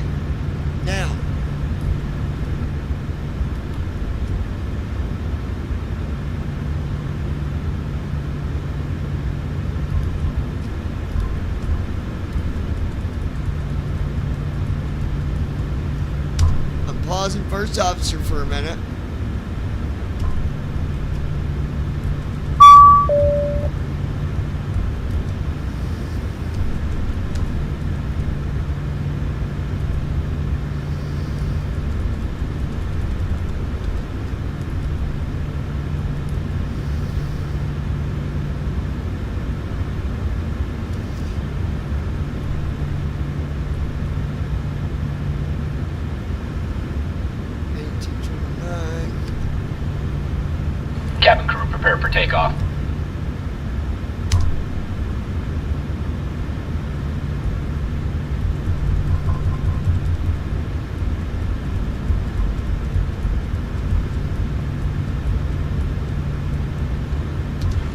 Now. I'm pausing first officer for a minute. takeoff.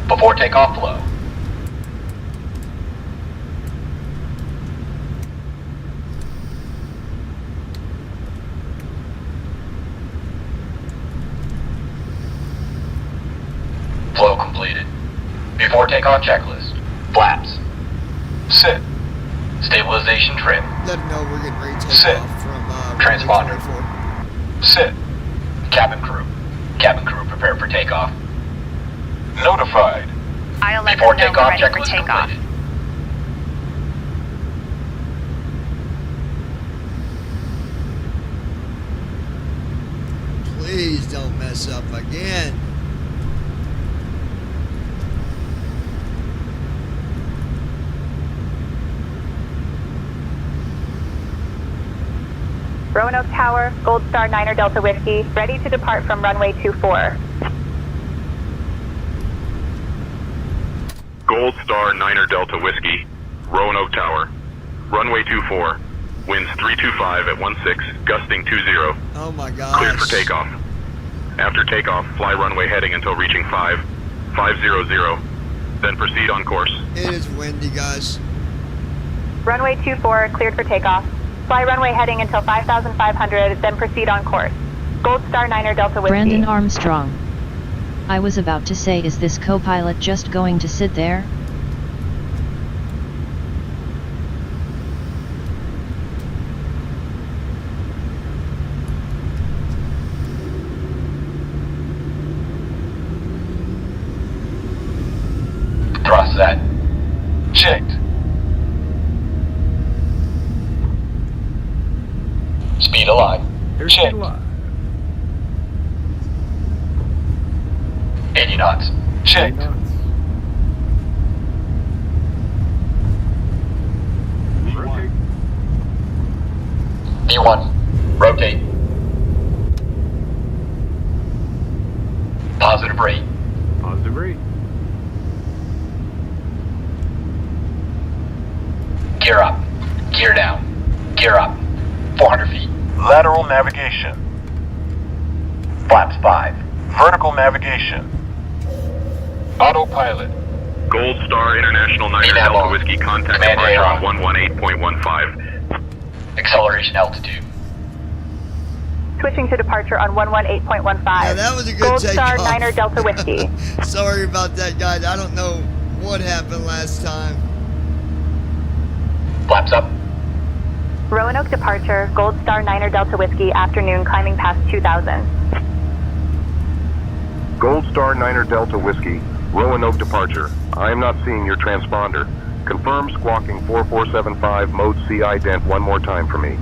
Before takeoff, flow. Flow completed. Before takeoff checklist. Flaps. Sit. Stabilization trim. Let them know we're getting ready to take Sit. off from Transponder. runway 24. Sit. Cabin crew. Cabin crew prepare for takeoff. Notified. I'll let Before them know we're takeoff ready for checklist takeoff. completed. Please don't mess up again. RoanOak Tower, Gold Star 9er Delta Whiskey, ready to depart from runway 24. Gold Star 9er Delta Whiskey, RoanOak Tower, runway 24, winds 325 at 16, gusting 20, Oh my gosh. cleared for takeoff. After takeoff, fly runway heading until reaching 500, then proceed on course. It is windy, guys. Runway 24, cleared for takeoff. Fly runway heading until 5,500, then proceed on course. Gold Star 9er Delta Whiskey. Brandon Armstrong. I was about to say, is this co-pilot just going to sit there? Thrust set. Checked. Speed alive. Checked. 80 knots. Checked. V1. Rotate. Positive rate. Positive rate. Gear up. Gear down. Gear up. 400 feet. Lateral navigation. Flaps 5. Vertical navigation. Autopilot. Gold Star International 9er Nav Delta on. Whiskey, contact Command departure air on on. 118.15. Acceleration altitude. Switching to departure on 118.15. Yeah, that was a good Gold Star takeoff. 9er Delta Whiskey. Sorry about that, guys. I don't know what happened last time. Flaps up. RoanOak departure, Gold Star 9er Delta Whiskey, afternoon climbing past 2,000. Gold Star 9er Delta Whiskey, RoanOak departure. I am not seeing your transponder. Confirm squawking 4475 mode CI dent one more time for me.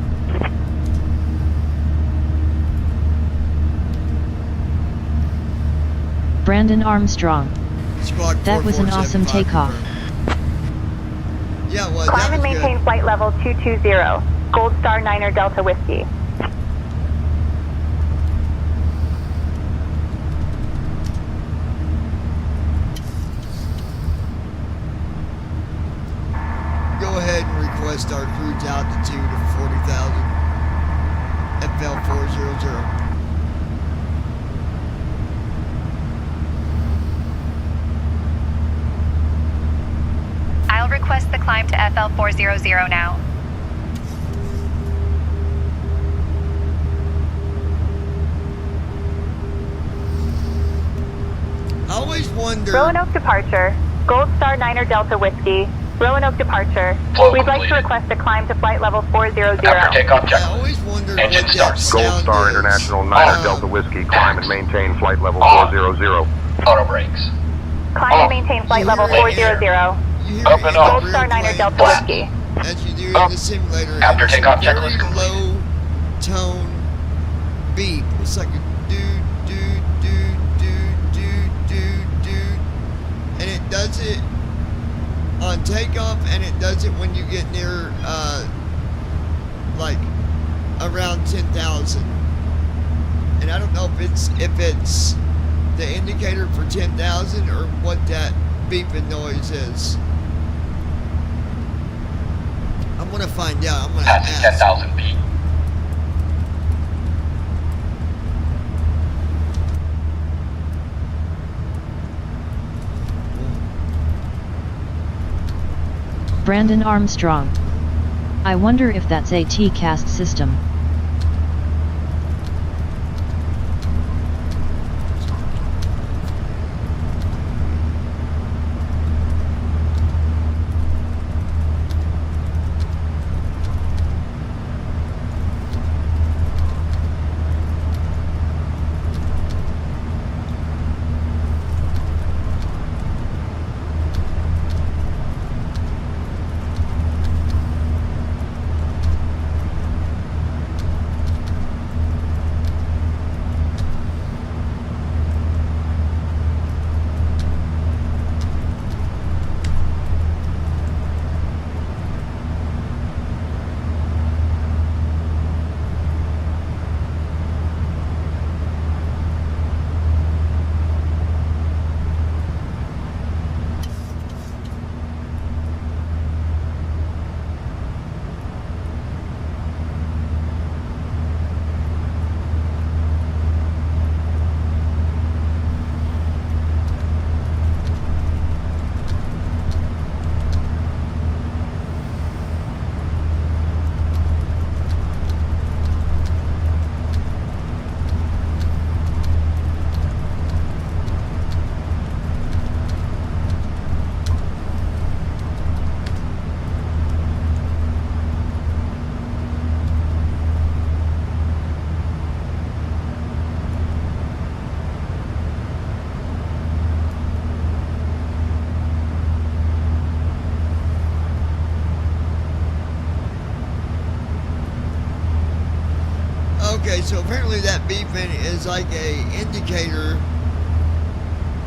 Brandon Armstrong. Squawk That was an awesome 4475. takeoff. Yeah, it was. Climb That and was maintain good. flight level 220. Gold Star 9er Delta Whiskey. Go ahead and request our cruise altitude of 40,000. FL 400. I'll request the climb to FL 400 now. I always wonder. RoanOak departure, Gold Star 9er Delta Whiskey. RoanOak departure. Flow We'd like to completed. request a climb to flight level 400. After takeoff I checklist. always wondered Engine what start. that sound Gold Star is. International 9er Delta Whiskey, climb and maintain flight level On. 400. Auto brakes. Climb Oh. and maintain flight level Landing gear. 400. You hear Up it and in up. the Gold rear Star 9er plane Delta Flaps. Whiskey. as you do Up. in the simulator. After It's a takeoff very checklist complete. low tone beep. It's like a dude, dude, dude, dude, dude, dude, dude. And it does it on takeoff, and it does it when you get near, like, around 10,000. And I don't know if it's the indicator for 10,000 or what that beeping noise is? I'm gonna find out. I'm gonna Taxi ask. 10,000 feet. Brandon Armstrong. I wonder if that's a T-cast system. Okay, so apparently that beeping is like a indicator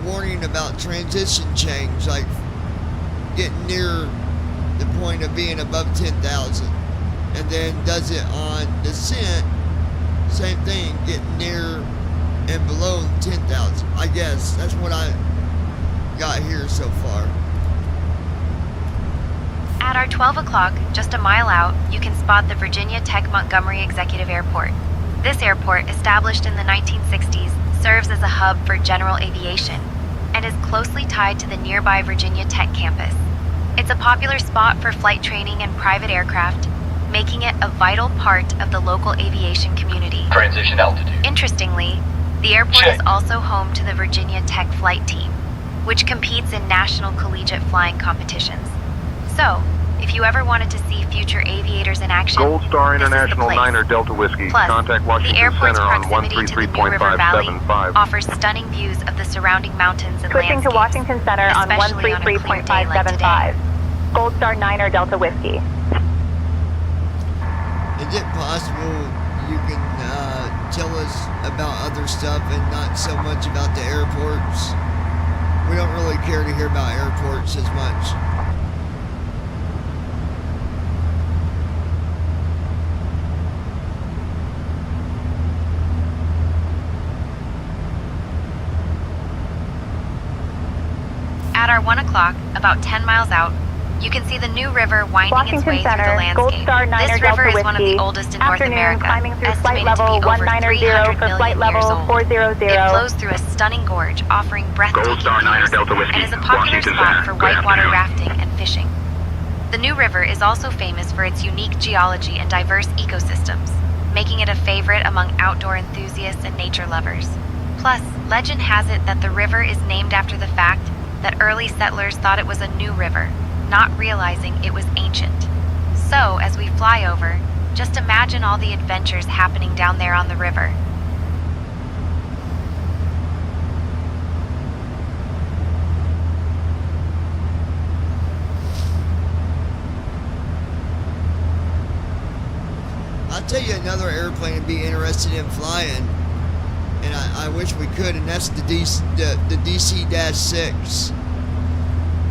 warning about transition change, like getting near the point of being above 10,000, and then does it on descent, same thing, getting near and below 10,000. I guess that's what I got here so far. At our 12 o'clock, just a mile out, you can spot the Virginia Tech Montgomery Executive Airport. This airport, established in the 1960s, serves as a hub for general aviation and is closely tied to the nearby Virginia Tech campus. It's a popular spot for flight training and private aircraft, making it a vital part of the local aviation community. Transition altitude. Interestingly, the airport is also home to the Virginia Tech flight team, which competes in national collegiate flying competitions. So, if you ever wanted to see future aviators in action, Gold Star this is the International place. 9er Delta Whiskey. Plus, Contact the Washington airport's Center on proximity to the New River Valley 133.575. offers stunning views of the surrounding mountains and Switching to landscapes, Washington Center on especially on a clear day like today. 133.575. Gold Star 9er Delta Whiskey. Is it possible you can tell us about other stuff and not so much about the airports? We don't really care to hear about airports as much. At our 1 o'clock, about 10 miles out, you can see the New River winding its way Washington through the Center, Gold landscape. Star 9er This Delta river is one of Whiskey. the oldest in North Afternoon, America, climbing through flight estimated to level be over 190 300 for flight million years level old. 400. It flows through a stunning gorge, offering breathtaking Gold Star 9er views, Delta Whiskey, and is a popular Washington spot Center. for Good whitewater afternoon. rafting and fishing. The New River is also famous for its unique geology and diverse ecosystems, making it a favorite among outdoor enthusiasts and nature lovers. Plus, legend has it that the river is named after the fact that early settlers thought it was a new river, not realizing it was ancient. So, as we fly over, just imagine all the adventures happening down there on the river. I'll tell you another airplane to be interested in flying, and I wish we could, and that's the DC-6.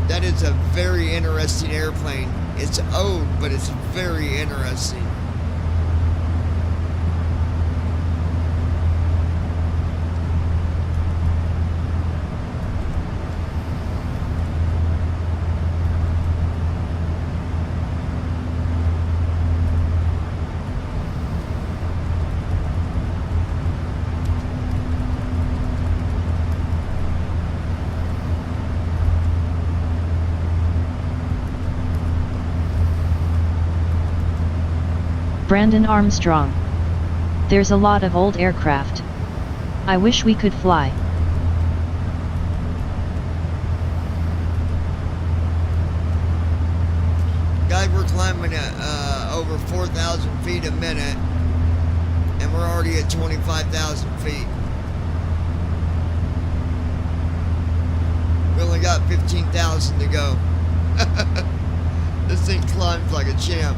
That is a very interesting airplane. It's old, but it's very interesting. Brandon Armstrong. There's a lot of old aircraft. I wish we could fly. Guys, we're climbing at over 4,000 feet a minute, and we're already at 25,000 feet. We only got 15,000 to go. This thing climbs like a champ.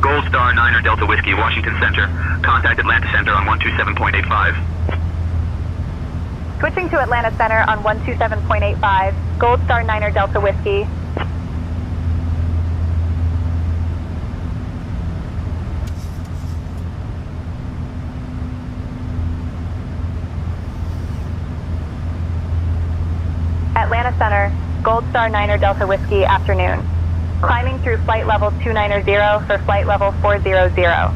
Gold Star 9er Delta Whiskey, Washington Center. Contact Atlanta Center on 127.85. Switching to Atlanta Center on 127.85. Gold Star 9er Delta Whiskey. Atlanta Center, Gold Star 9er Delta Whiskey, afternoon. Climbing through flight level 290 for flight level 400.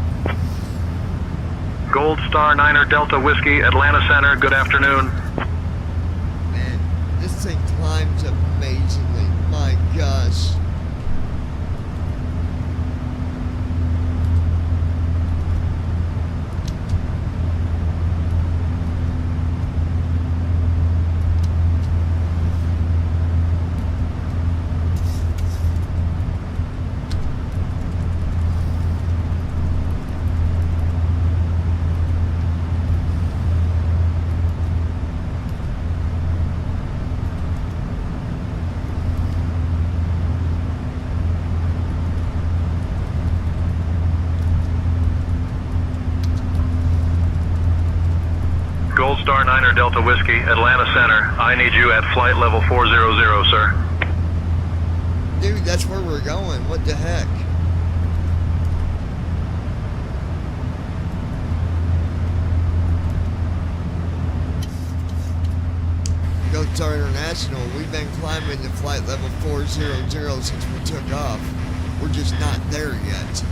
Gold Star 9er Delta Whiskey, Atlanta Center, good afternoon. Man, this thing climbs amazingly. My gosh. Gold Star 9er Delta Whiskey, Atlanta Center. I need you at flight level 400, sir. Dude, that's where we're going. What the heck? Gold Star International, we've been climbing to flight level 400 since we took off. We're just not there yet.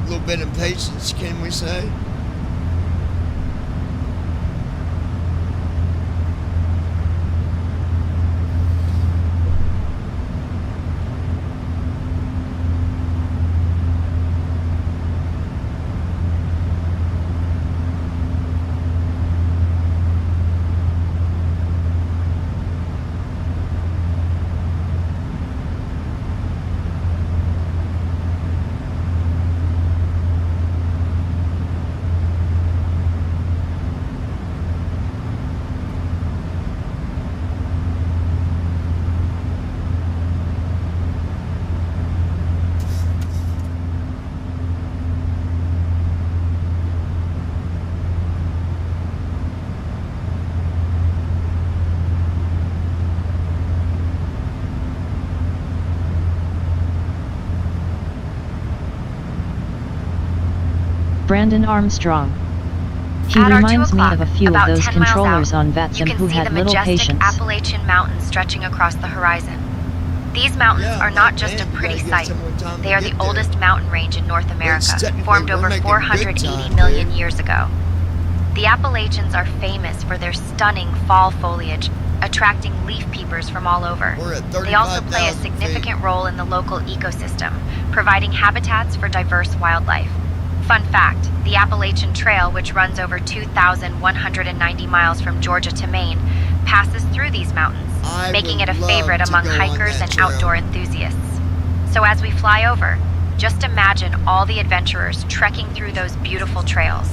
A little bit of patience, can we say? Brandon Armstrong. He At our 2 reminds me o'clock, of a few of about those 10 miles controllers out, on you Vatsum can who see had the little majestic patience. Appalachian Mountains stretching across the horizon. These mountains are not just a pretty sight. They are the oldest mountain range in North America, formed over 480 million years ago. The Appalachians are famous for their stunning fall foliage, attracting leaf peepers from all over. They also play a significant role in the local ecosystem, providing habitats for diverse wildlife. Fun fact, the Appalachian Trail, which runs over 2,190 miles from Georgia to Maine, passes through these mountains, making it a favorite among hikers and outdoor enthusiasts. So as we fly over, just imagine all the adventurers trekking through those beautiful trails.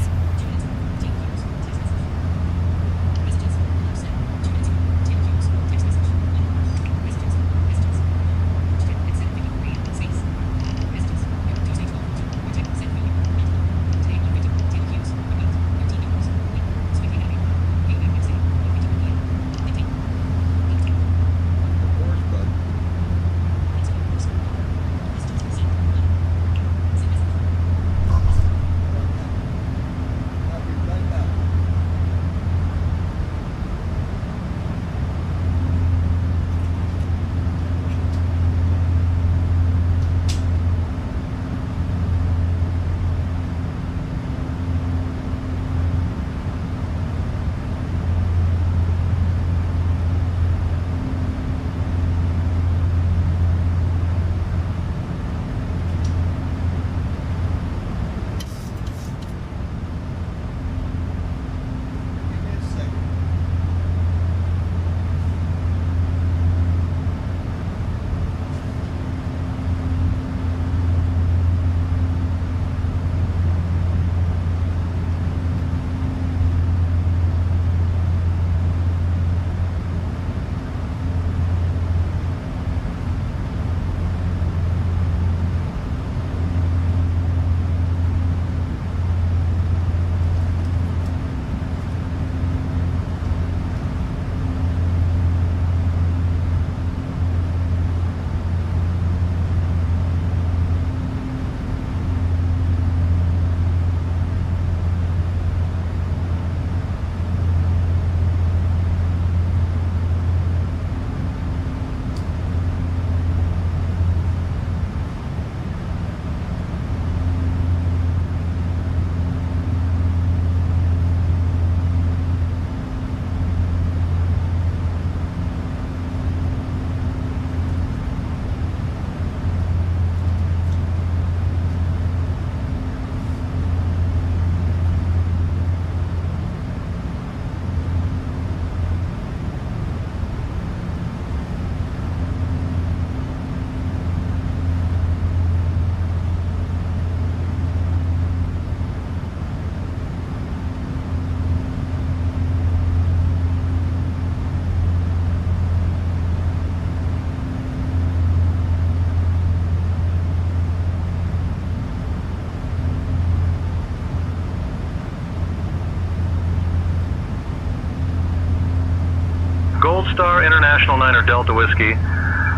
Star International 9er Delta Whiskey.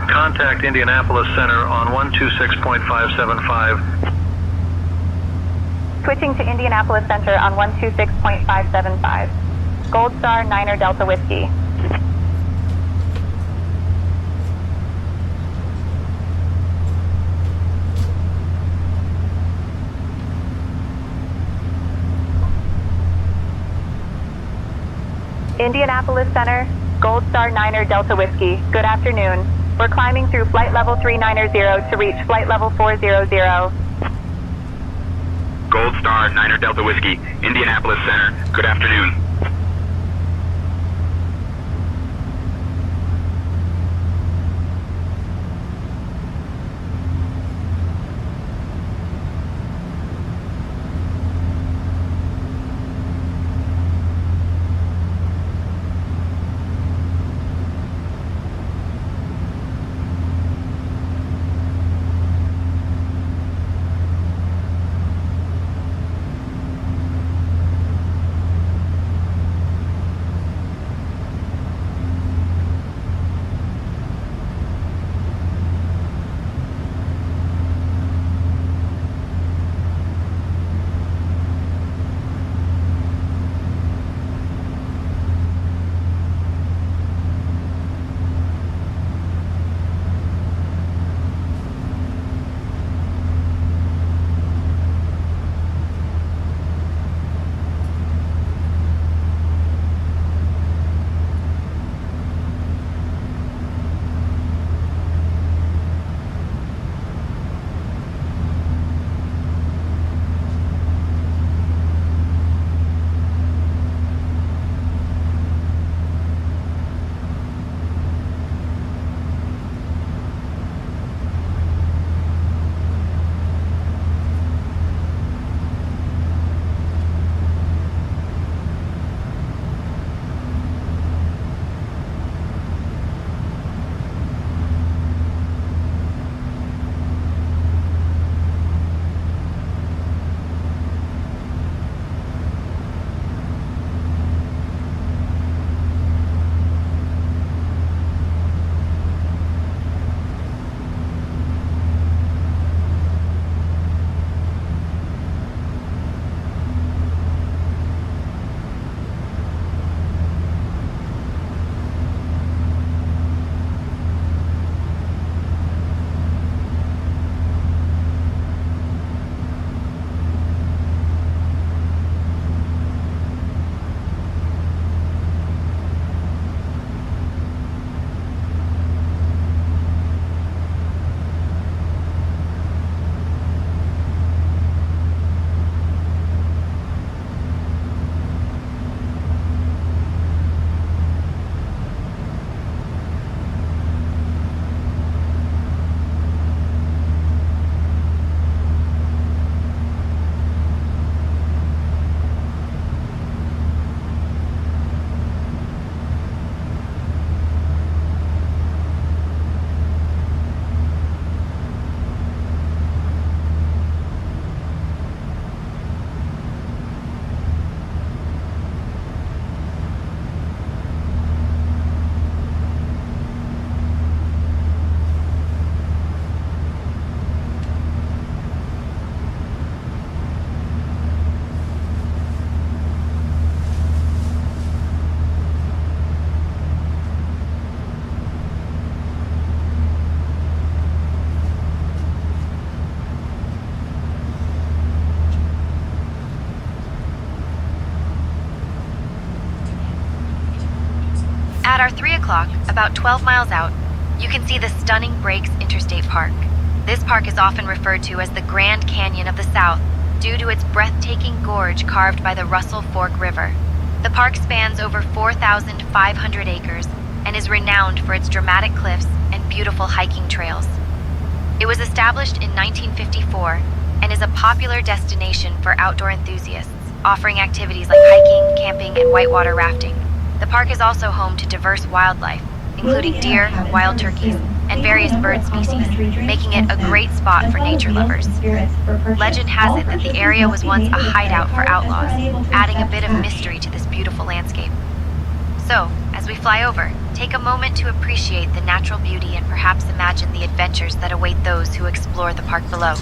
Contact Indianapolis Center on 126.575. Switching to Indianapolis Center on 126.575. Gold Star 9er Delta Whiskey. Indianapolis Center, Gold Star 9er Delta Whiskey. Good afternoon. We're climbing through flight level 390 to reach flight level 400. Gold Star 9er Delta Whiskey, Indianapolis Center. Good afternoon. At our 3 o'clock, about 12 miles out, you can see the stunning Breaks Interstate Park. This park is often referred to as the Grand Canyon of the South due to its breathtaking gorge carved by the Russell Fork River. The park spans over 4,500 acres and is renowned for its dramatic cliffs and beautiful hiking trails. It was established in 1954 and is a popular destination for outdoor enthusiasts, offering activities like hiking, camping, and whitewater rafting. The park is also home to diverse wildlife, including deer, wild turkeys, and various bird species, making it a great spot for nature lovers. Legend has it that the area was once a hideout for outlaws, adding a bit of mystery to this beautiful landscape. So, as we fly over, Take a moment to appreciate the natural beauty and perhaps imagine the adventures that await those who explore the park below.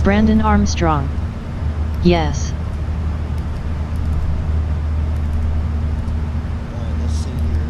Brandon Armstrong. Yes. Alright, let's see here.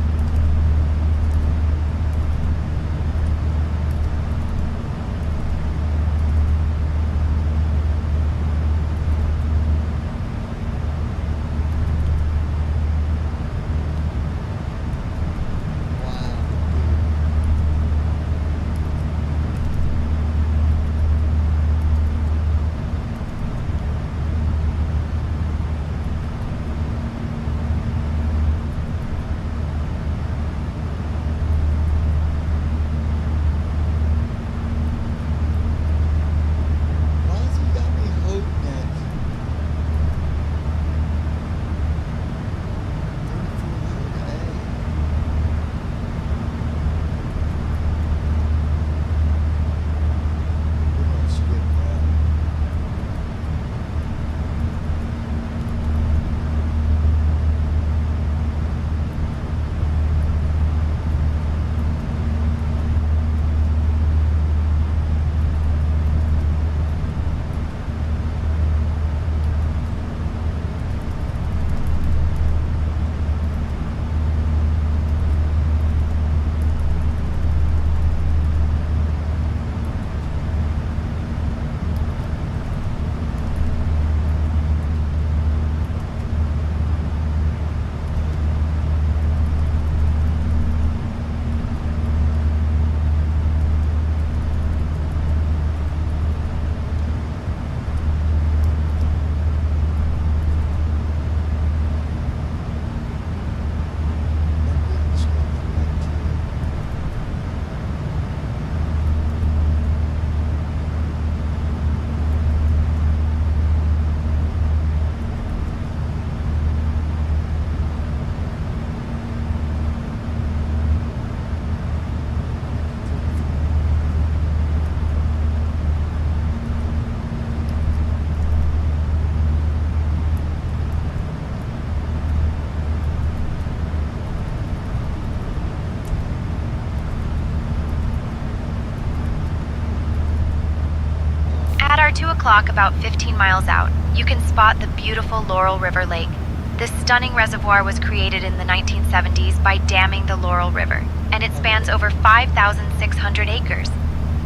At our 2 o'clock, about 15 miles out, you can spot the beautiful Laurel River Lake. This stunning reservoir was created in the 1970s by damming the Laurel River, and it spans over 5,600 acres.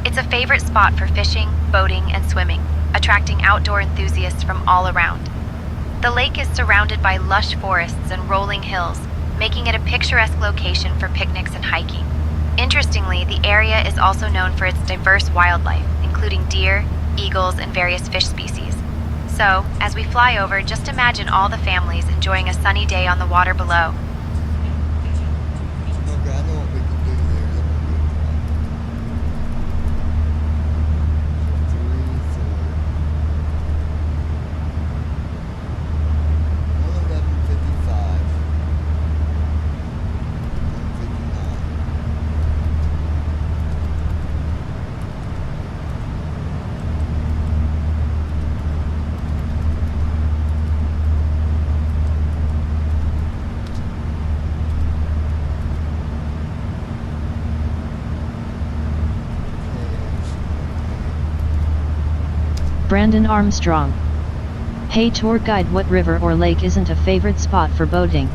It's a favorite spot for fishing, boating, and swimming, attracting outdoor enthusiasts from all around. The lake is surrounded by lush forests and rolling hills, making it a picturesque location for picnics and hiking. Interestingly, the area is also known for its diverse wildlife, including deer, eagles, and various fish species. So, as we fly over, just imagine all the families enjoying a sunny day on the water below. Okay, I know what we can do there. That won't be a problem. 3, 4. 11:55. 1:59. Brandon Armstrong. Hey tour guide, what river or lake isn't a favorite spot for boating?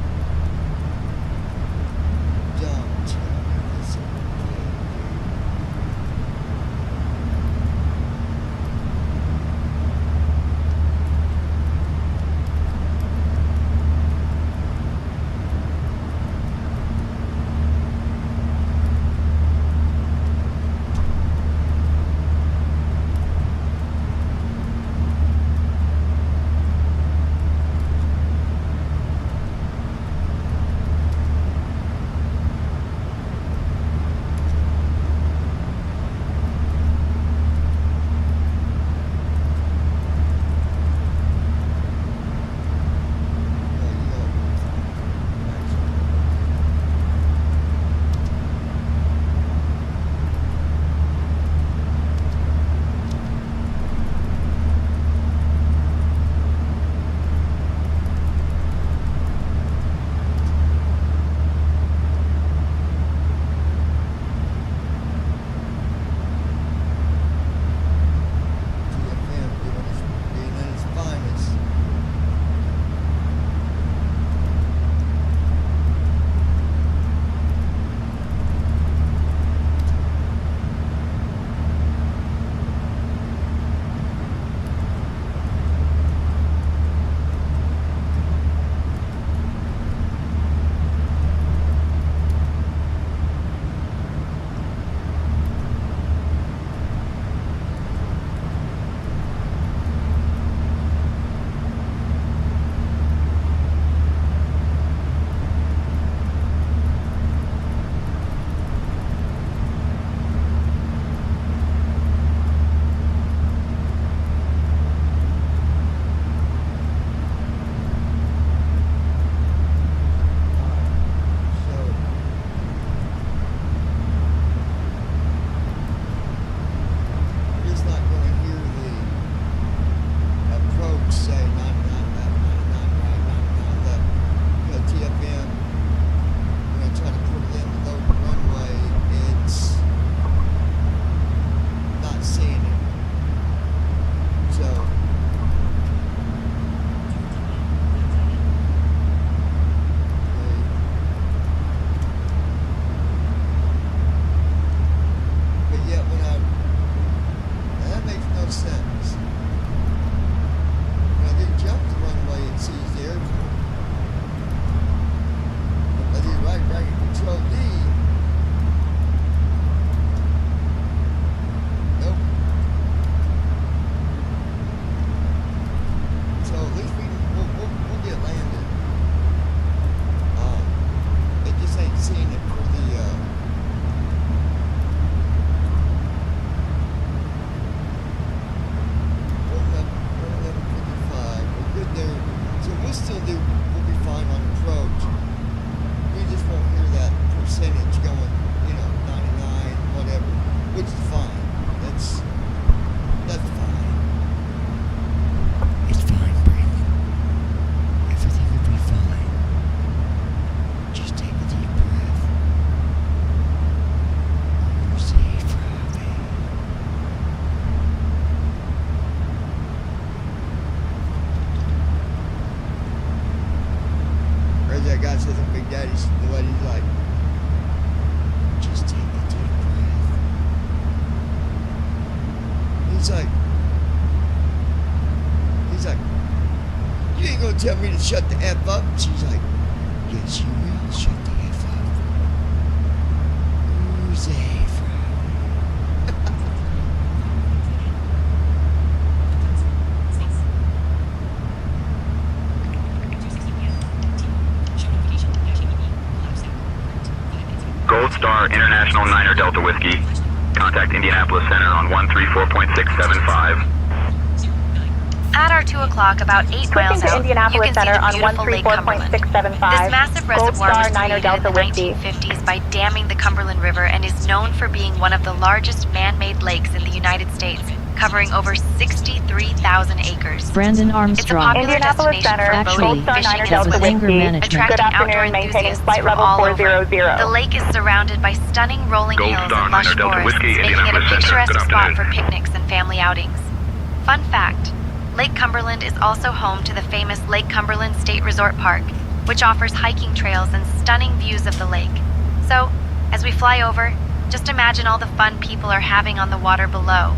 gonna tell me to shut the F up? And she's like, yes, you will shut the F up. Who's that? Gold Star International Niner Delta Whiskey. Contact Indianapolis Center on 134.675. At our 2 o'clock, about 8 miles to out, Indianapolis you can Center see the on beautiful Lake Cumberland. This 134.675. massive Gold reservoir Star was Niner created in Delta the Whiskey. 1950s by damming the Cumberland River and is known for being one of the largest man-made lakes in the United States, covering over 63,000 acres. Brandon It's a Armstrong. popular Indianapolis destination Center, for Actually, Gold boating, Star fishing, Niner and that Delta was swimming, anger Whiskey. management. attracting Good outdoor afternoon, maintaining enthusiasts flight from level all over. 400. The lake is surrounded by stunning rolling Gold hills Star and lush Niner Delta forests, Whiskey, making it a Indianapolis Center. picturesque Good spot afternoon. for picnics and family outings. Fun fact, Lake Cumberland is also home to the famous Lake Cumberland State Resort Park, which offers hiking trails and stunning views of the lake. So, as we fly over, just imagine all the fun people are having on the water below.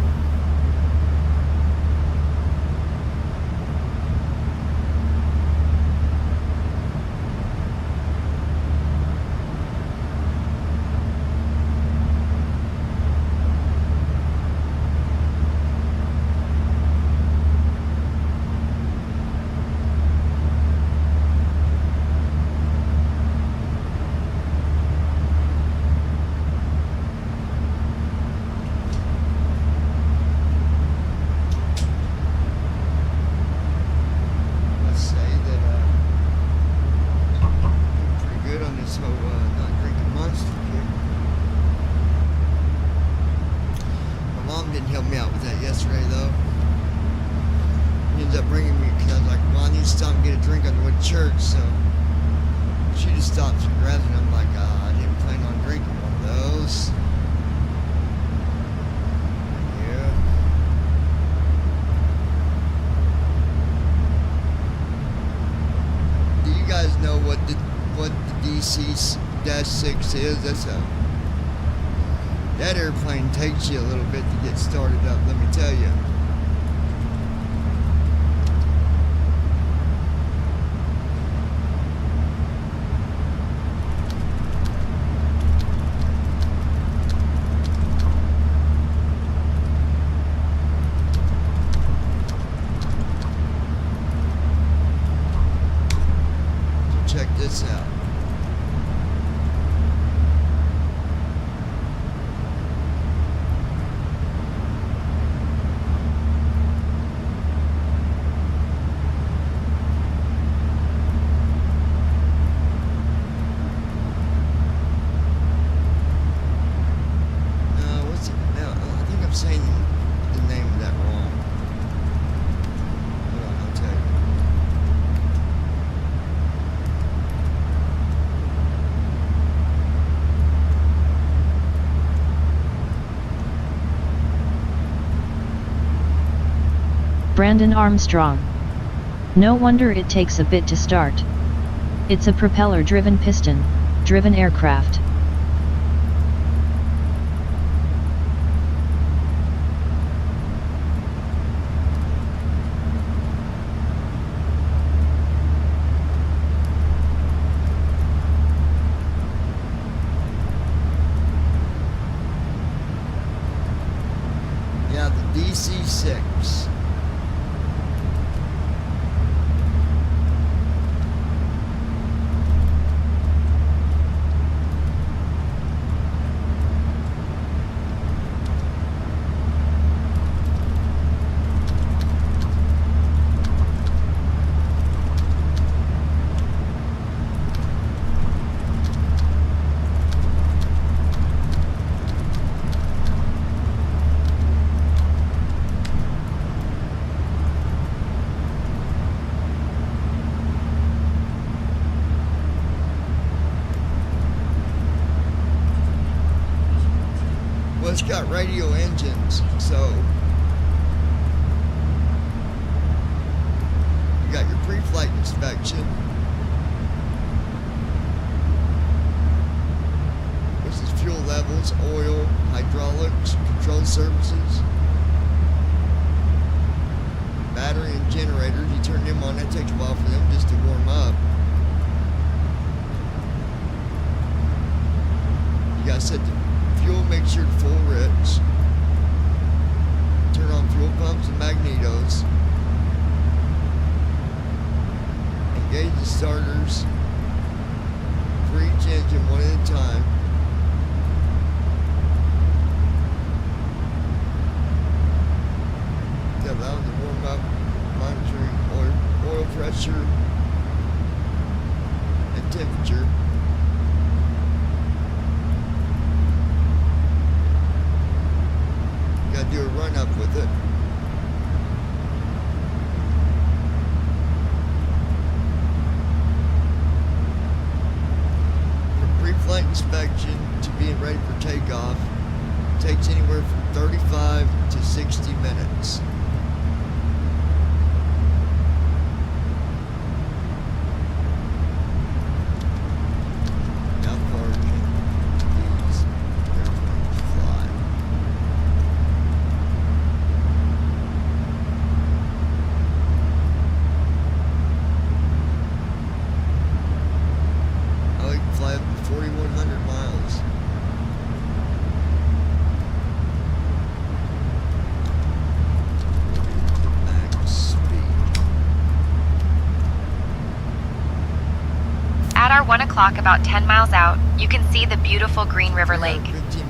Let's say that I'm pretty good on this whole not drinking monster here. My mom didn't help me out with that yesterday though. She ended up bringing me because I was like, well, I need to stop and get a drink on the way to church, so she just stops and grabs it. I'm like, I didn't plan on drinking one of those. Yeah. Do you guys know what the DC-6 is? That airplane takes you a little bit to get started up, let me tell you. Check this out. What's it? No, I think I'm saying the name of that wrong. Hold on, I'll tell you. Brandon Armstrong. No wonder it takes a bit to start. It's a propeller-driven piston-driven aircraft. Yeah, the DC-6. Well, it's got radio engines, so you got your pre-flight inspection. This is fuel levels, oil, hydraulics, control services, battery and generators. You turn them on. That takes a while for them just to warm up. You gotta set the fuel, make sure it's full rich. Turn on fuel pumps and magnetos. Engage the starters for each engine one at a time. To allow them to warm up, monitoring oil pressure and temperature. Got to do a run up with it. From pre-flight inspection to being ready for takeoff takes anywhere from 35 to 60 minutes. How far can these airplanes fly? Oh, you can fly up to 4,100 miles. Max speed. At our 1 o'clock, about 10 miles out, you can see the beautiful Green River Lake.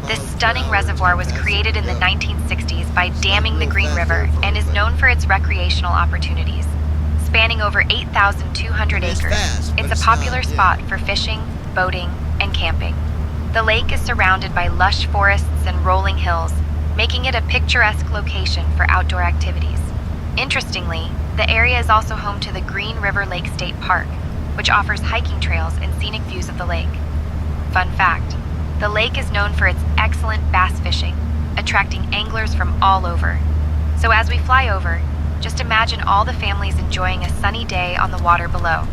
This stunning reservoir was created in the 1960s by damming the Green River and is known for its recreational opportunities. Spanning over 8,200 acres, it's a popular spot for fishing, boating, and camping. The lake is surrounded by lush forests and rolling hills, making it a picturesque location for outdoor activities. Interestingly, the area is also home to the Green River Lake State Park, which offers hiking trails and scenic views of the lake. Fun fact, the lake is known for its excellent bass fishing, attracting anglers from all over. So as we fly over, just imagine all the families enjoying a sunny day on the water below.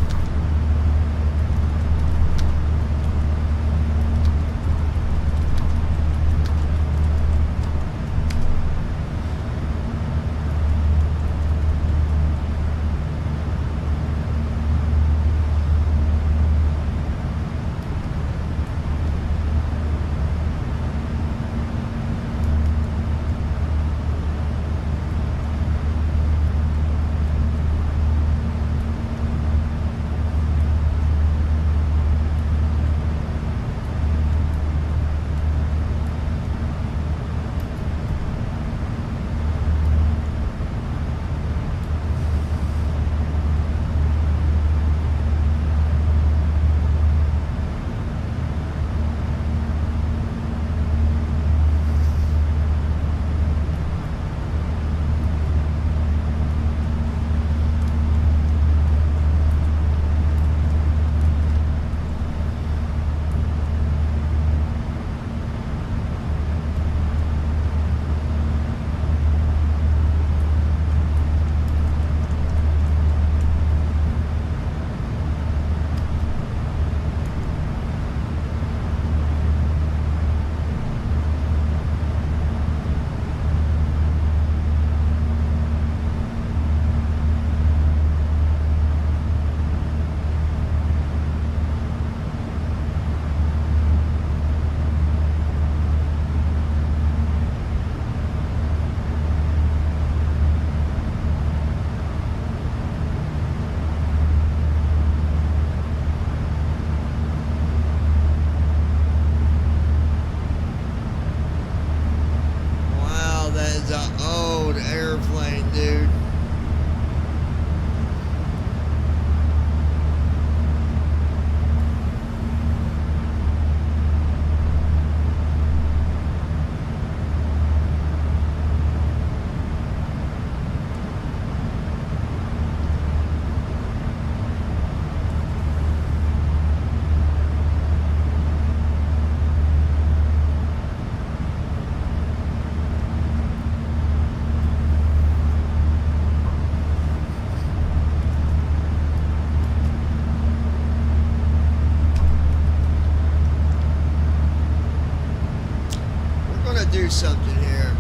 do something here.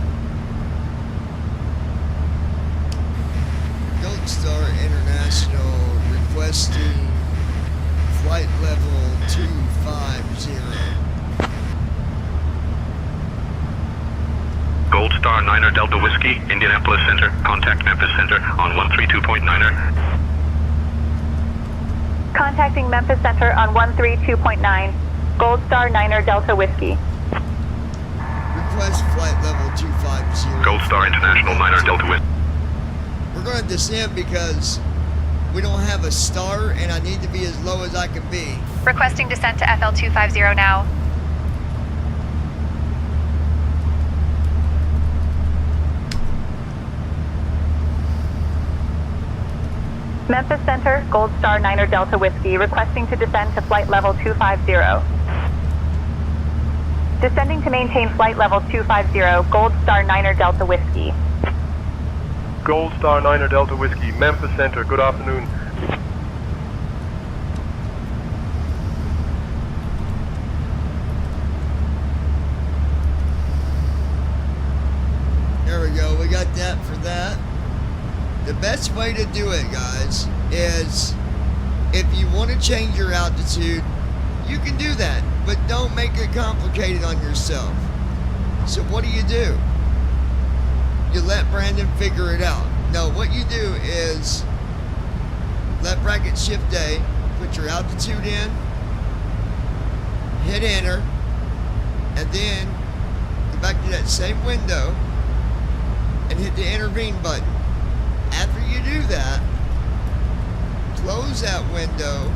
Gold Star International requesting flight level 250. Gold Star 9er Delta Whiskey, Indianapolis Center. Contact Memphis Center on 132.9er. Contacting Memphis Center on 132.9. Gold Star 9er Delta Whiskey. Request flight level 250. Gold Star International 9er Delta Whiskey. We're going to descend because we don't have a star and I need to be as low as I can be. Requesting descent to FL 250 now. Memphis Center, Gold Star 9er Delta Whiskey, requesting to descend to flight level 250. Descending to maintain flight level 250, Gold Star 9er Delta Whiskey. Gold Star 9er Delta Whiskey, Memphis Center, good afternoon. There we go, we got that for that. The best way to do it, guys, is if you want to change your altitude, you can do that, but don't make it complicated on yourself. So what do? You let Brandon figure it out. No, what you do is let bracket shift A, put your altitude in, hit enter, and then go back to that same window and hit the intervene button. After you do that, close that window,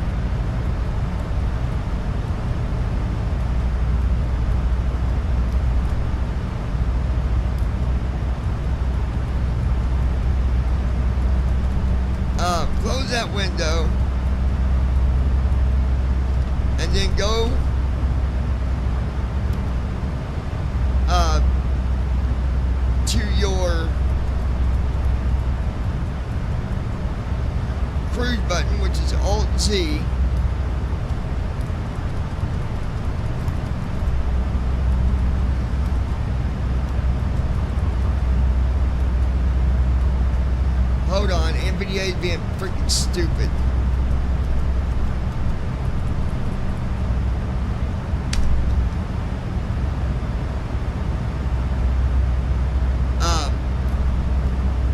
and then go to your cruise button, which is Alt-Z. Hold on, NVDA is being freaking stupid.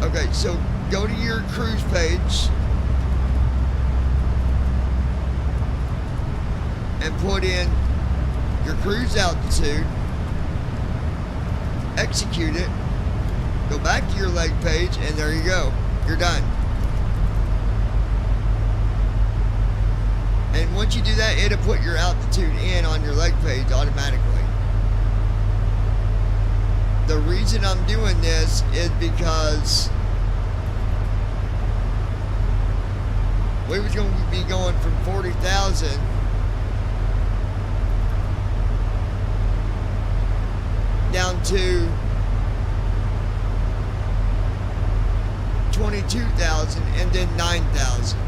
Okay, so go to your cruise page and put in your cruise altitude, execute it, go back to your leg page, and there you go. You're done. And once you do that, it'll put your altitude in on your leg page automatically. The reason I'm doing this is because we was going to be going from 40,000 down to 22,000 and then 9,000.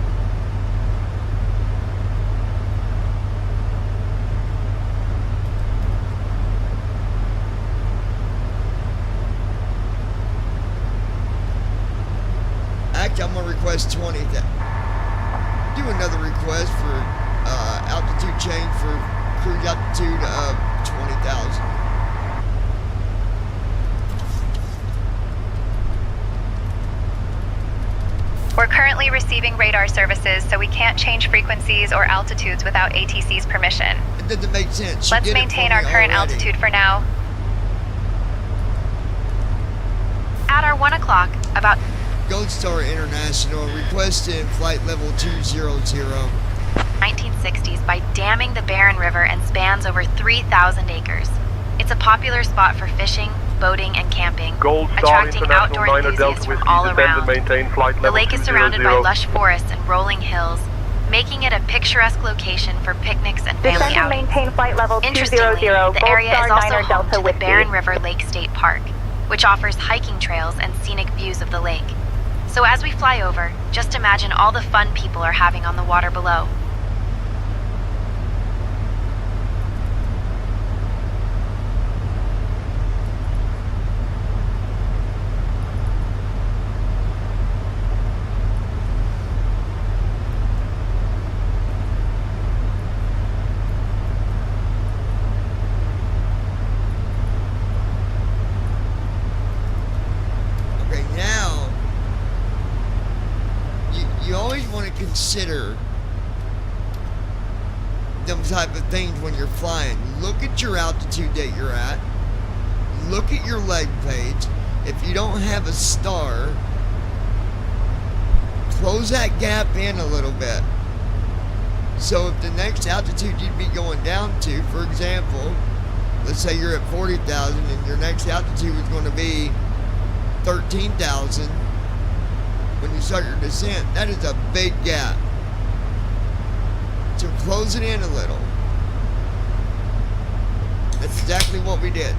Actually, I'm going to request 20,000. Do another request for altitude change for cruise altitude of 20,000. We're currently receiving radar services, so we can't change frequencies or altitudes without ATC's permission. It doesn't make sense. Let's maintain our current altitude for now. At our 1 o'clock, about Gold Star International requesting flight level 200. 1960s by damming the Barren River and spans over 3,000 acres. It's a popular spot for fishing, boating, and camping, Gold Star attracting International outdoor 9er Delta enthusiasts from Whiskey, all descend around. and maintain flight The level lake is 200. surrounded by lush forests and rolling hills, making it a picturesque location for picnics and family Descend and outings. maintain flight level 200, Interestingly, Gold the area Star is also 9er home Delta to the Whiskey. Barren River Lake State Park, which offers hiking trails and scenic views of the lake. So as we fly over, just imagine all the fun people are having on the water below. consider them type of things when you're flying. Look at your altitude that you're at. Look at your leg page. If you don't have a star, close that gap in a little bit. So if the next altitude you'd be going down to, for example, let's say you're at 40,000 and your next altitude is going to be 13,000 when you start your descent, that is a big gap. So close it in a little. That's exactly what we did.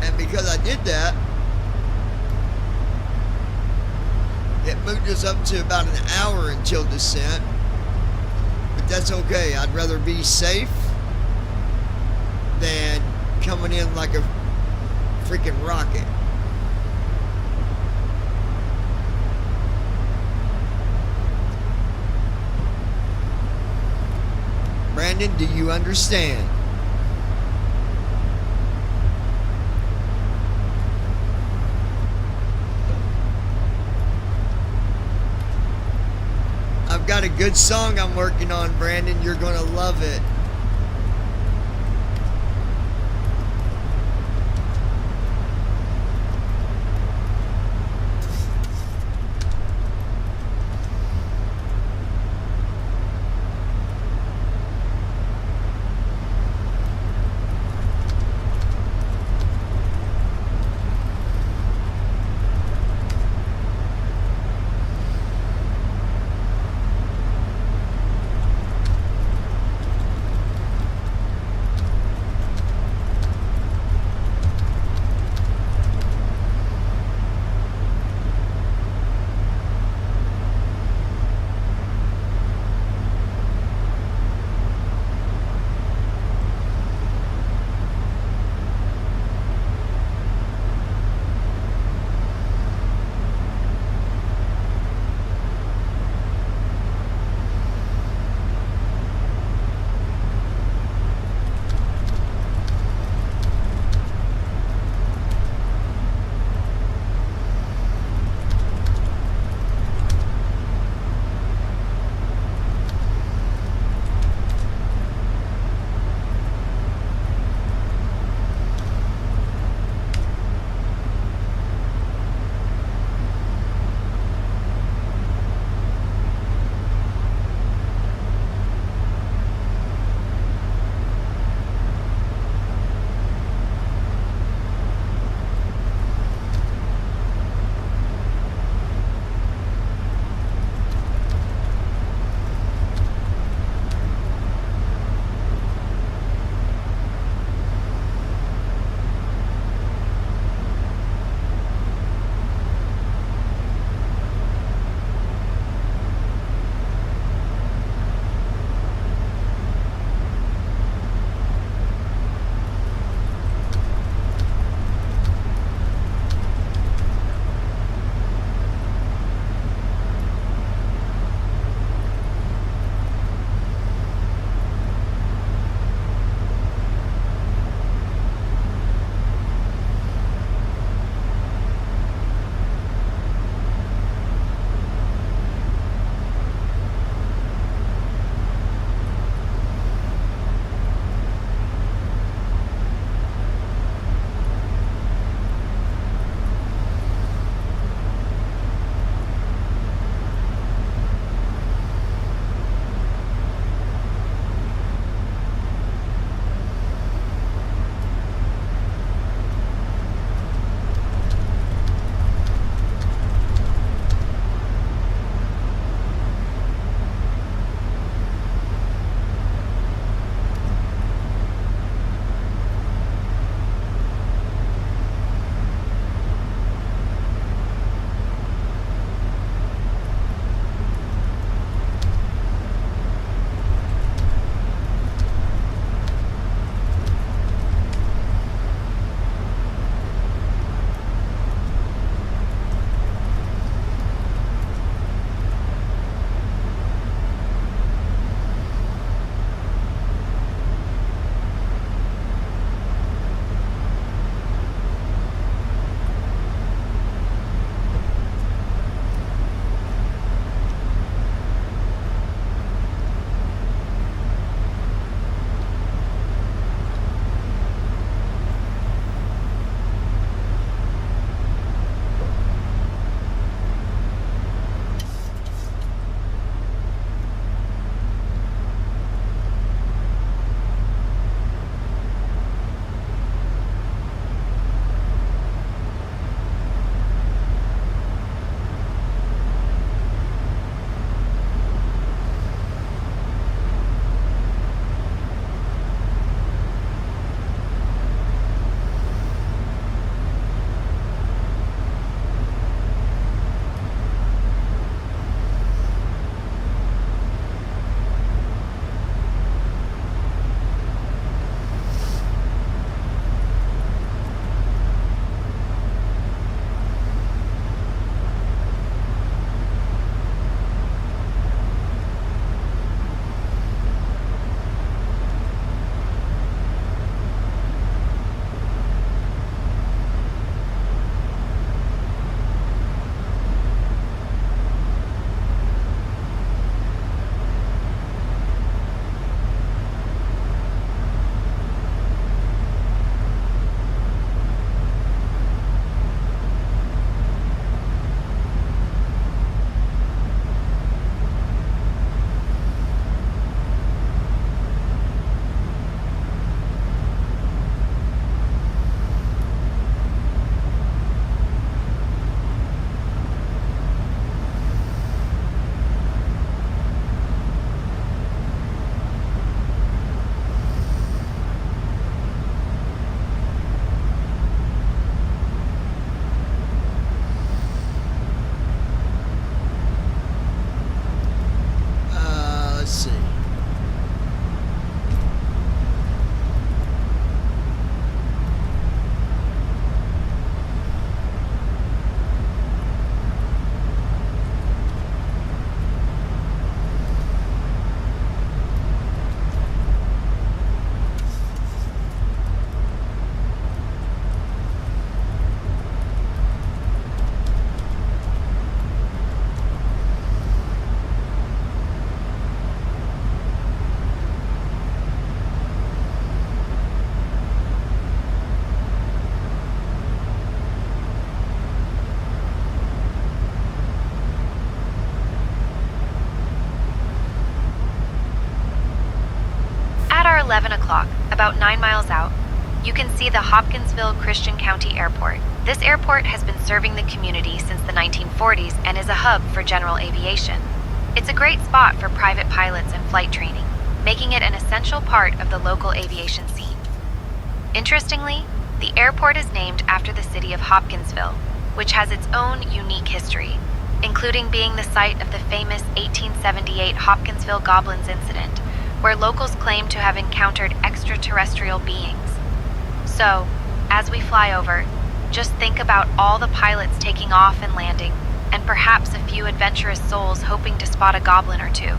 And because I did that, it moved us up to about an hour until descent. But that's okay. I'd rather be safe than coming in like a freaking rocket. Brandon, do you understand? I've got a good song I'm working on, Brandon. You're gonna love it. About 9 miles out, you can see the Hopkinsville Christian County Airport. This airport has been serving the community since the 1940s and is a hub for general aviation. It's a great spot for private pilots and flight training, making it an essential part of the local aviation scene. Interestingly, the airport is named after the city of Hopkinsville, which has its own unique history, including being the site of the famous 1878 Hopkinsville Goblins incident, where locals claim to have encountered extraterrestrial beings. So, as we fly over, just think about all the pilots taking off and landing, and perhaps a few adventurous souls hoping to spot a goblin or two.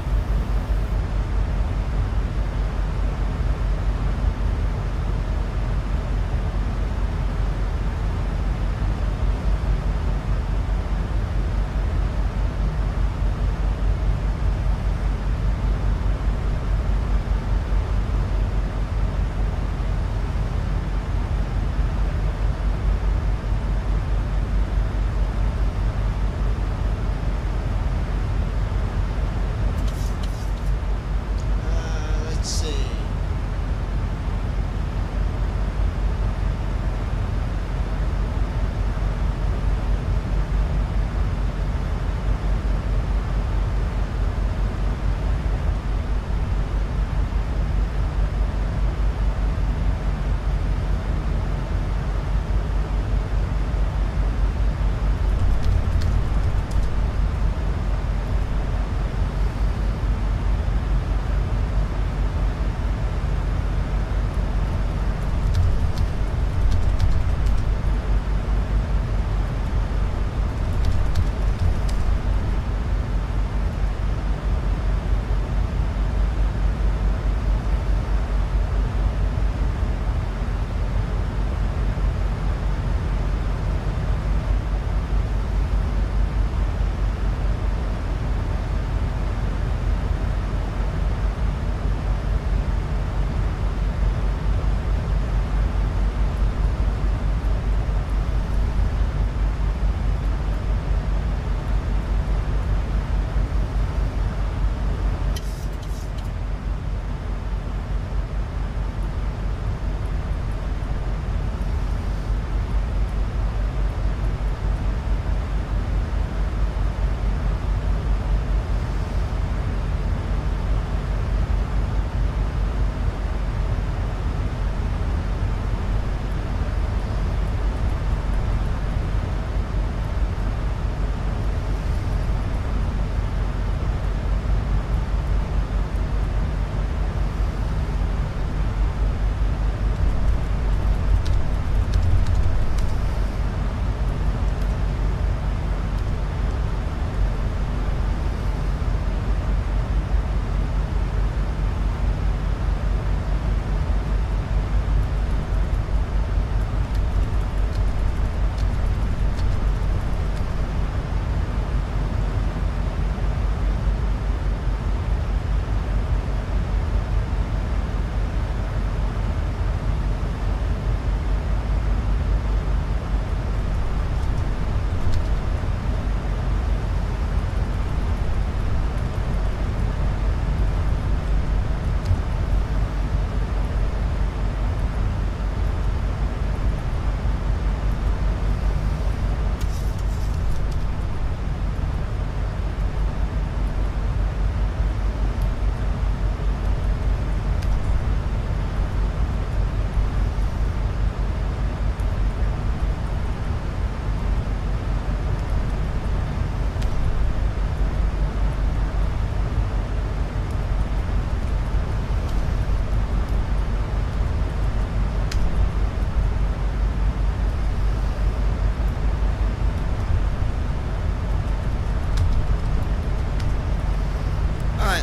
Let's see.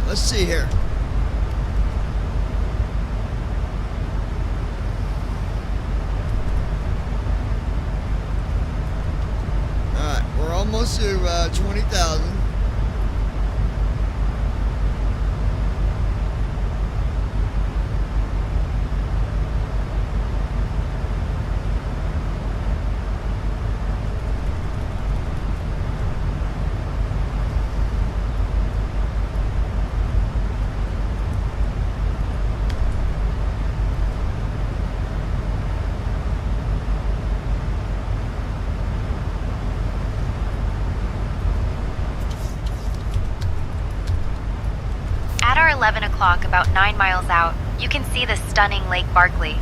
Let's see here. Alright, we're almost to 20,000. 11 o'clock, about 9 miles out, you can see the stunning Lake Barkley.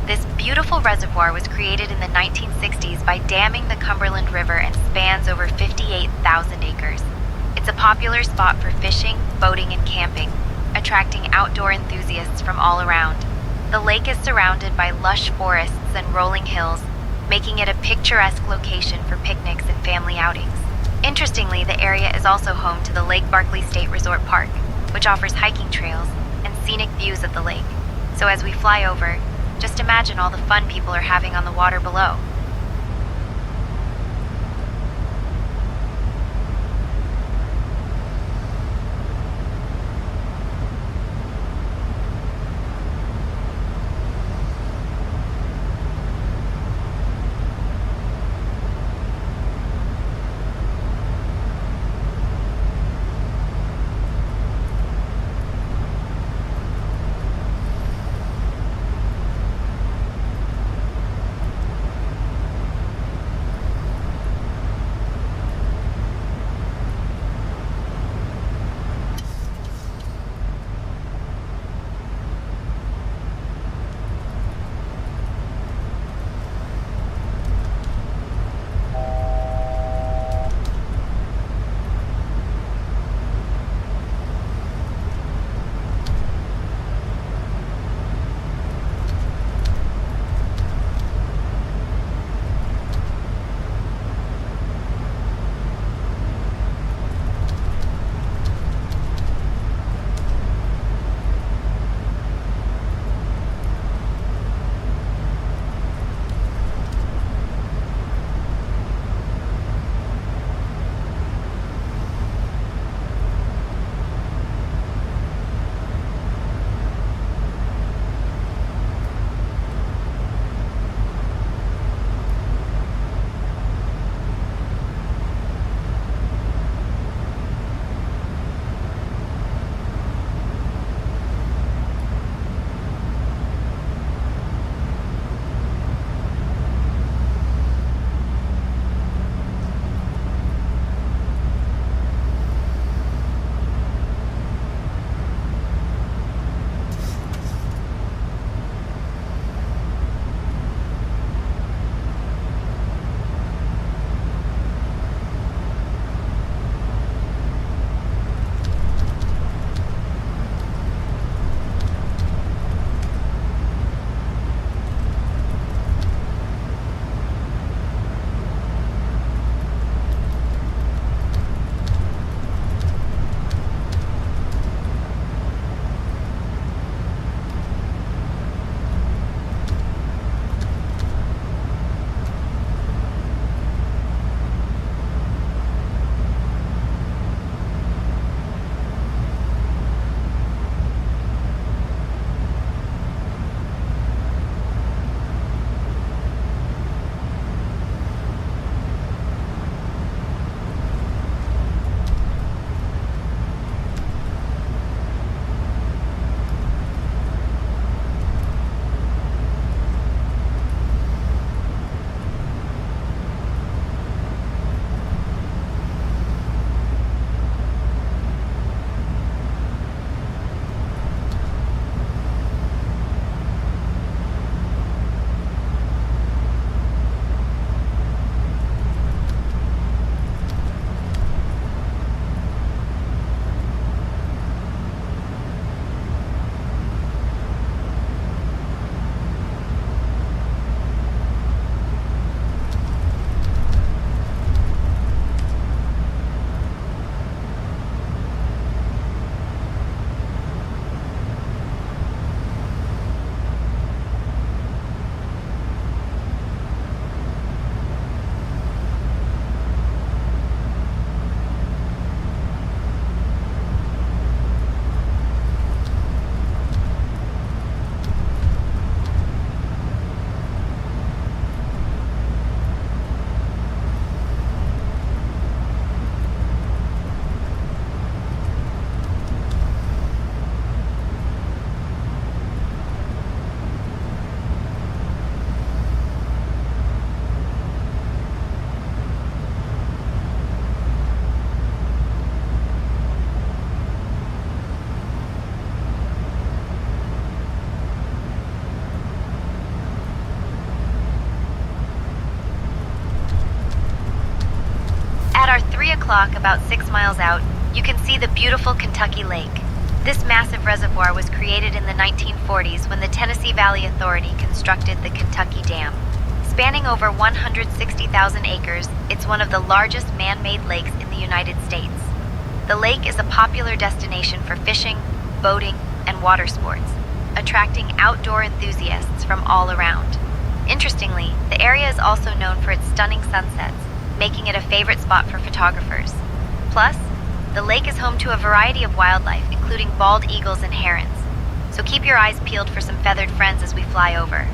This beautiful reservoir was created in the 1960s by damming the Cumberland River and spans over 58,000 acres. It's a popular spot for fishing, boating, and camping, attracting outdoor enthusiasts from all around. The lake is surrounded by lush forests and rolling hills, making it a picturesque location for picnics and family outings. Interestingly, the area is also home to the Lake Barkley State Resort Park, which offers hiking trails and scenic views of the lake. So as we fly over, just imagine all the fun people are having on the water below. 3 o'clock, about 6 miles out, you can see the beautiful Kentucky Lake. This massive reservoir was created in the 1940s when the Tennessee Valley Authority constructed the Kentucky Dam. Spanning over 160,000 acres, it's one of the largest man-made lakes in the United States. The lake is a popular destination for fishing, boating, and water sports, attracting outdoor enthusiasts from all around. Interestingly, the area is also known for its stunning sunsets, making it a favorite spot for photographers. Plus, the lake is home to a variety of wildlife, including bald eagles and herons. So keep your eyes peeled for some feathered friends as we fly over.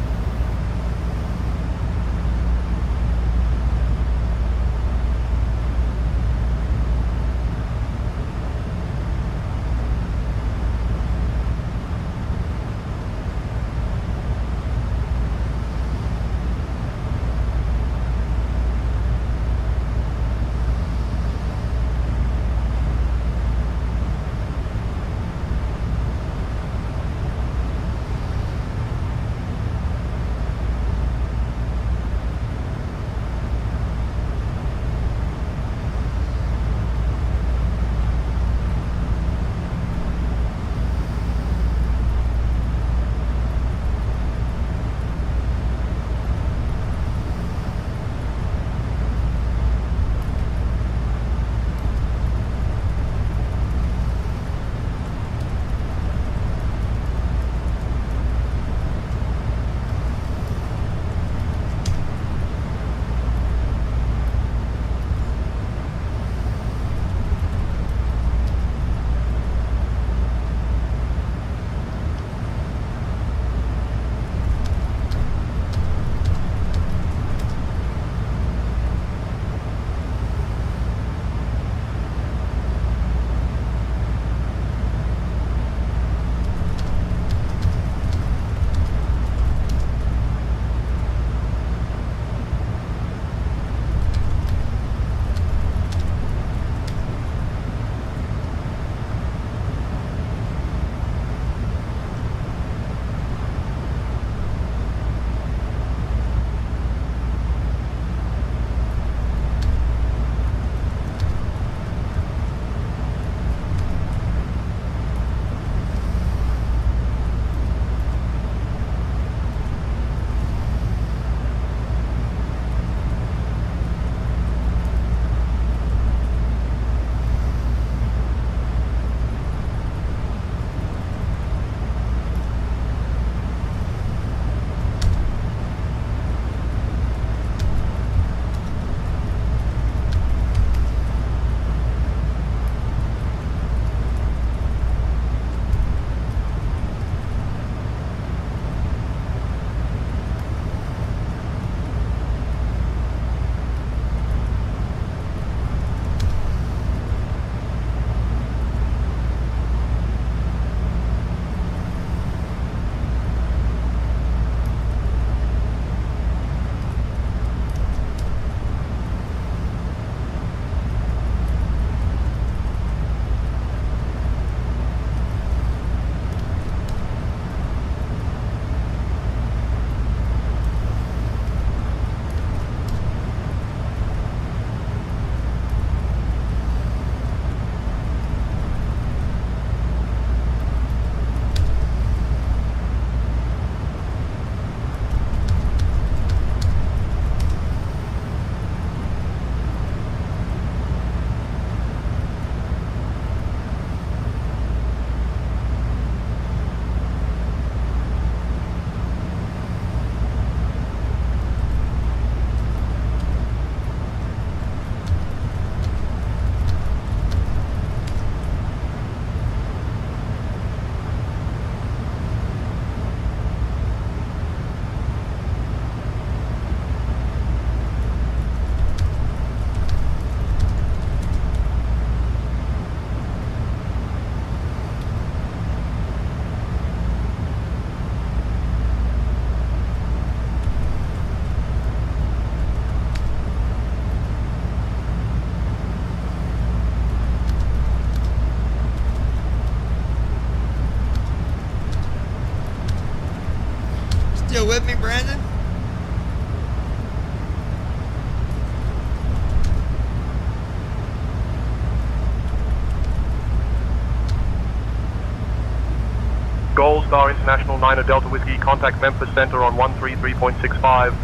Gold Star International 9 Delta Whiskey, contact Memphis Center on 133.65.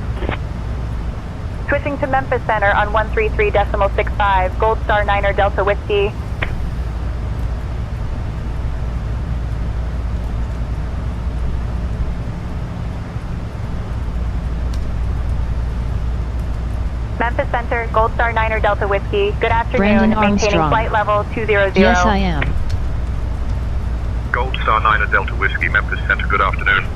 Switching to Memphis Center on 133.65. Gold Star 9 Delta Whiskey. Memphis Center, Gold Star 9 Delta Whiskey. Good afternoon. Brandon Maintaining Armstrong. flight level 200. Yes, I am. Gold Star 9 Delta Whiskey, Memphis Center, good afternoon.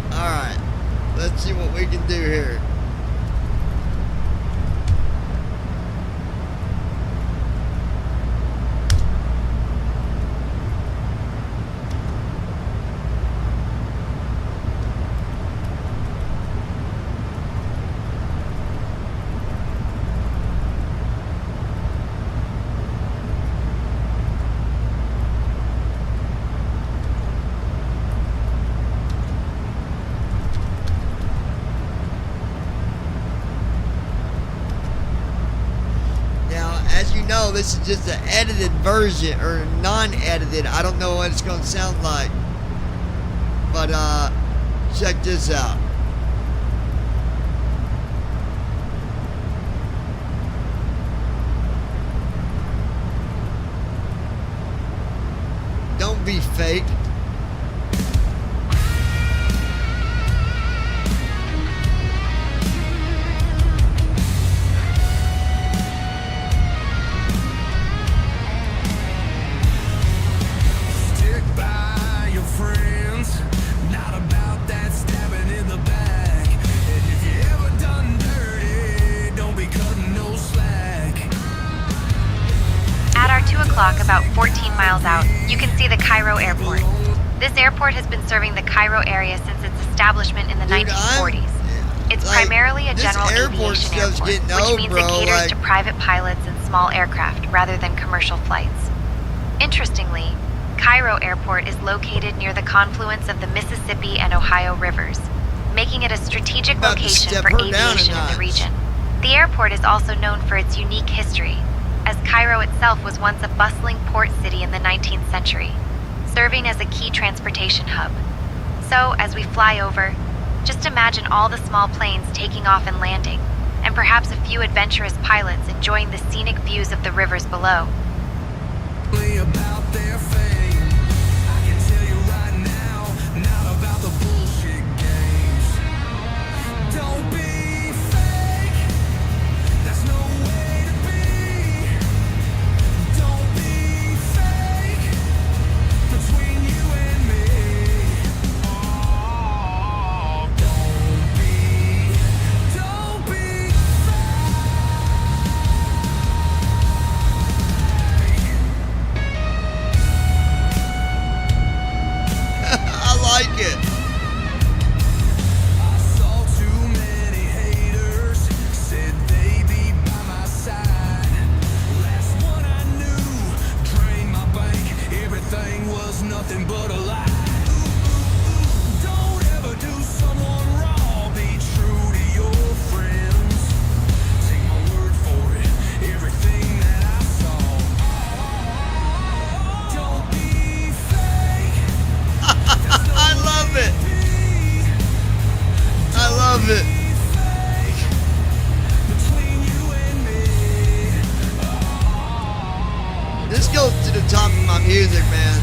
Alright, let's see what we can do here. As you know, this is just an edited version, or non-edited. I don't know what it's going to sound like. But, check this out. Don't be fake. At our 2 o'clock, about 14 miles out, you can see the Cairo airport. This airport has been serving the Cairo area since its establishment in the 1940s. It's primarily a general aviation airport, which means it caters to private pilots and small aircraft rather than commercial flights. Interestingly, Cairo Airport is located near the confluence of the Mississippi and Ohio rivers, making it a strategic location for aviation in the region. The airport is also known for its unique history, as Cairo itself was once a bustling port city in the 19th century, serving as a key transportation hub. So, as we fly over, just imagine all the small planes taking off and landing, and perhaps a few adventurous pilots enjoying the scenic views of the rivers below. About their fame, I can tell you right now, not about the bullshit games. Don't be fake, that's no way to be. Don't be fake, between you and me. Oh, don't be I like it. I saw too many haters, said they be by my side. Last one I knew, drained my bank, everything was nothing but a lie. Don't ever do someone wrong, be true to your friends. Take my word for it, everything that I saw. Don't be fake. I love it. I love it. This goes to the top of my music, man.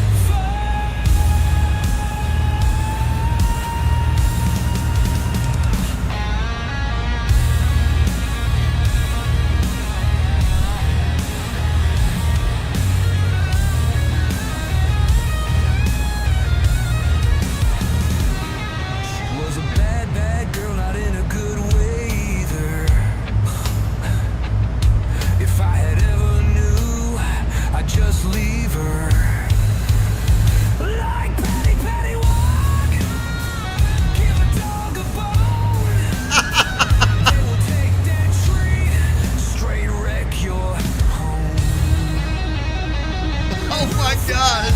Was a bad, bad girl, not in a good way either. If I had ever knew, I'd just leave her. Oh my gosh.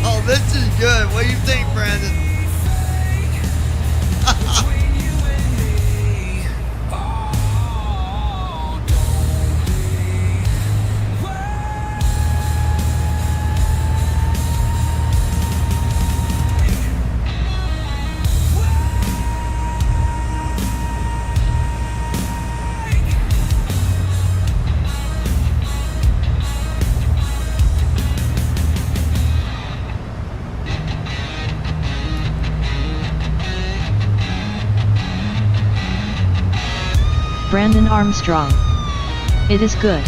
Oh, this is good. What do you think, Brandon? Brandon Armstrong. It is good.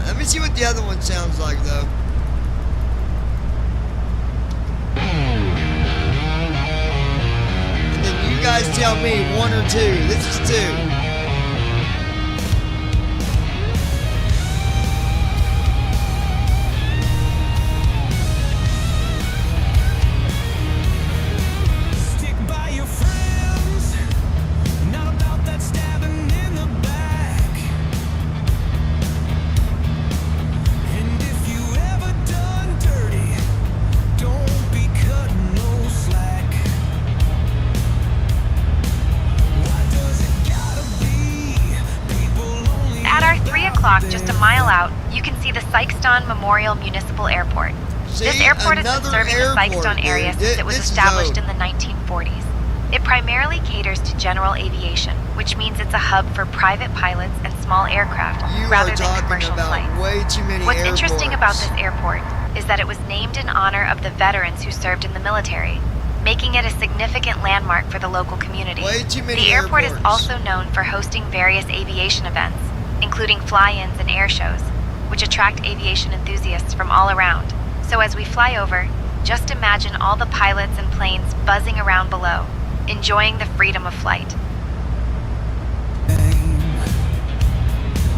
Let me see what the other one sounds like, though. And then you guys tell me 1 or 2. This is 2. Just a mile out, you can see the Sykeston Memorial Municipal Airport. This airport has been serving the Sykeston area since it was established in the 1940s. It primarily caters to general aviation, which means it's a hub for private pilots and small aircraft rather than commercial flights. What's interesting about this airport is that it was named in honor of the veterans who served in the military, making it a significant landmark for the local community. The airport is also known for hosting various aviation events, including fly-ins and air shows, which attract aviation enthusiasts from all around. So as we fly over, just imagine all the pilots and planes buzzing around below, enjoying the freedom of flight.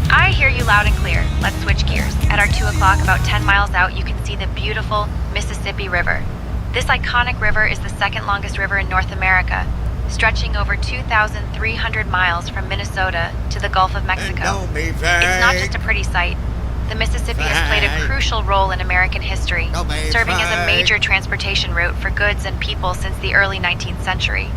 I hear you loud and clear. Let's switch gears. At our 2 o'clock, about 10 miles out, you can see the beautiful Mississippi River. This iconic river is the second longest river in North America, stretching over 2,300 miles from Minnesota to the Gulf of Mexico. It's not just a pretty sight. The Mississippi has played a crucial role in American history, serving as a major transportation route for goods and people since the early 19th century.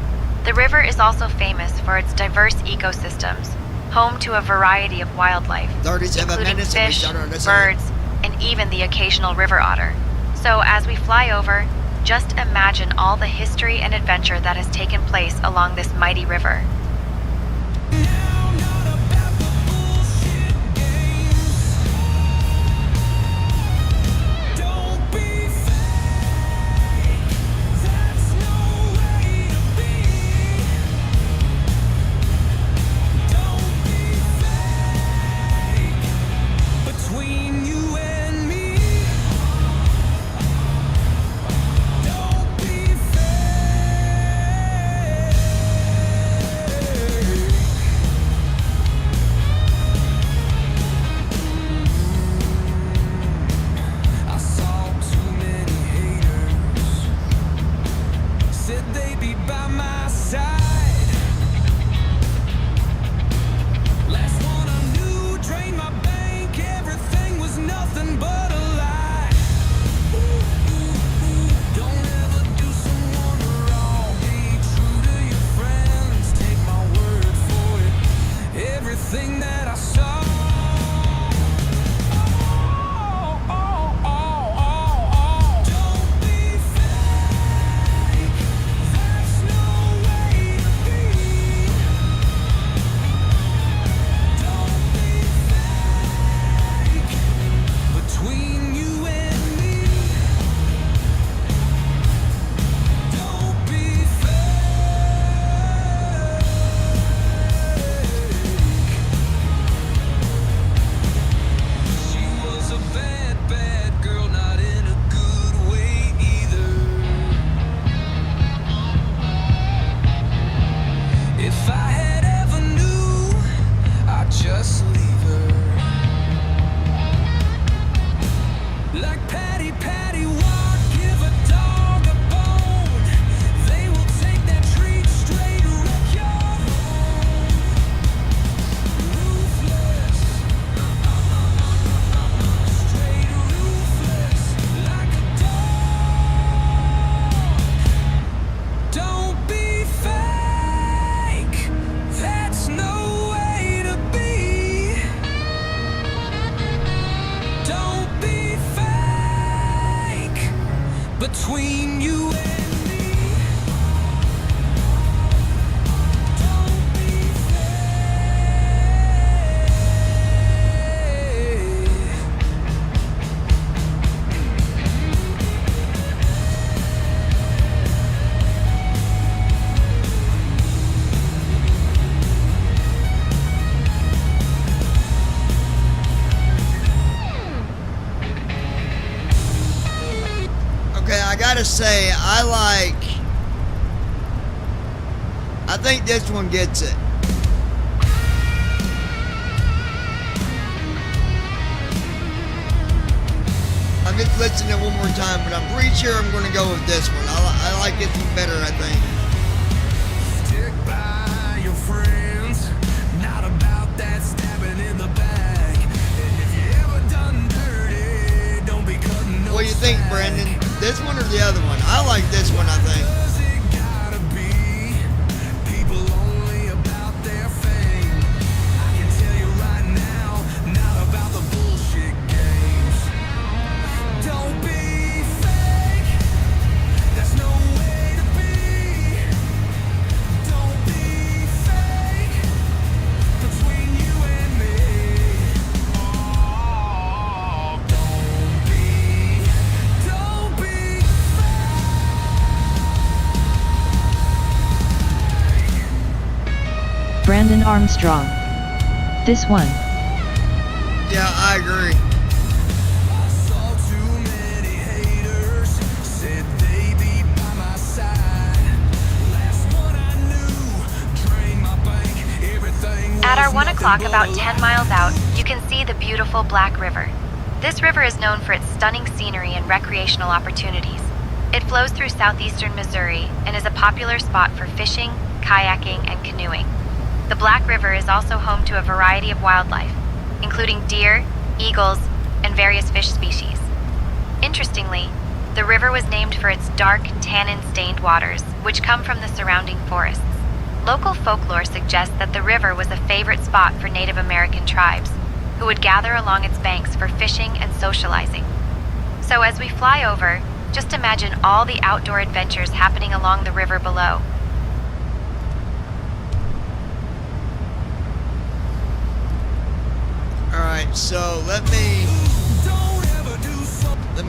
The river is also famous for its diverse ecosystems, home to a variety of wildlife, including fish, birds, and even the occasional river otter. So as we fly over, just imagine all the history and adventure that has taken place along this mighty river. between you and me. Don't be Okay, I gotta say, I think this one gets it. I'm just listening one more time, but I'm pretty sure I'm gonna go with this one. I like this one better, I think. stick by your friends, not about that stabbing in the back. And if you ever done dirty, don't be cutting no What do you think, slack. Brandon? This one or the other one? I like this one, I think. Does it gotta be people only about their fame? I can tell you right now, not about the bullshit games. Don't be fake, there's no way to be. Don't be fake, between you and me. Oh, don't be Brandon Armstrong. This one. Yeah, I agree. I saw too many haters, said they'd be by my side. Last one I knew, drained my bank, everything At our was 1 nothing o'clock, but about a 10 lie. miles out, you can see the beautiful Black River. This river is known for its stunning scenery and recreational opportunities. It flows through southeastern Missouri and is a popular spot for fishing, kayaking, and canoeing. The Black River is also home to a variety of wildlife, including deer, eagles, and various fish species. Interestingly, the river was named for its dark, tannin-stained waters, which come from the surrounding forests. Local folklore suggests that the river was a favorite spot for Native American tribes, who would gather along its banks for fishing and socializing. So as we fly over, just imagine all the outdoor adventures happening along the river below. Alright, so let me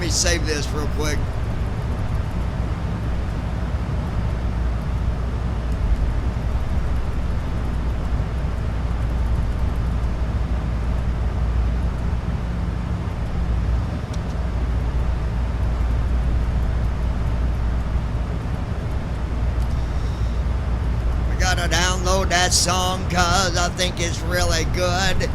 save this real quick. We gotta download that song cause I think it's really good.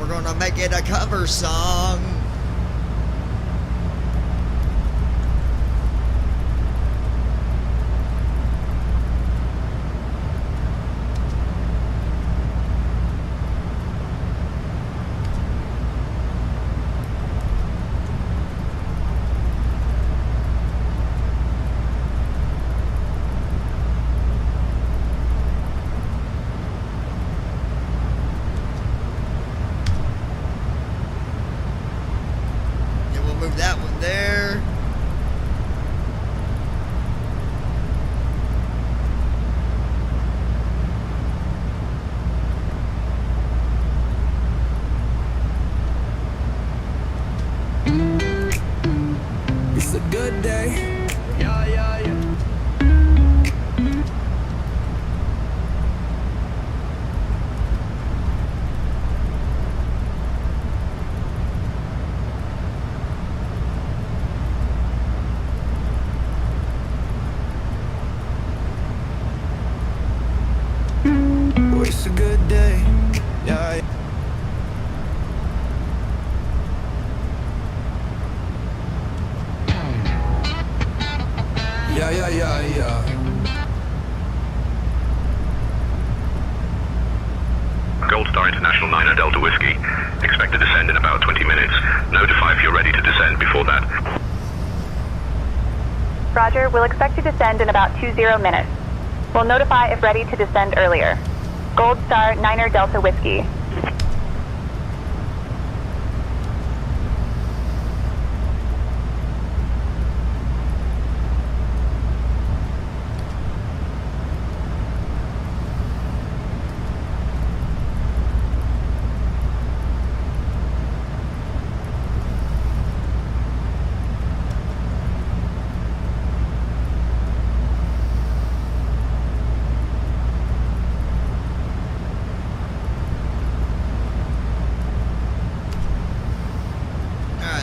We're gonna make it a cover song. Gold Star International 9 Delta Whiskey. Expect to descend in about 20 minutes. Notify if you're ready to descend before that. Roger, we'll expect to descend in about 20 minutes. We'll notify if ready to descend earlier. Gold Star 9 Delta Whiskey.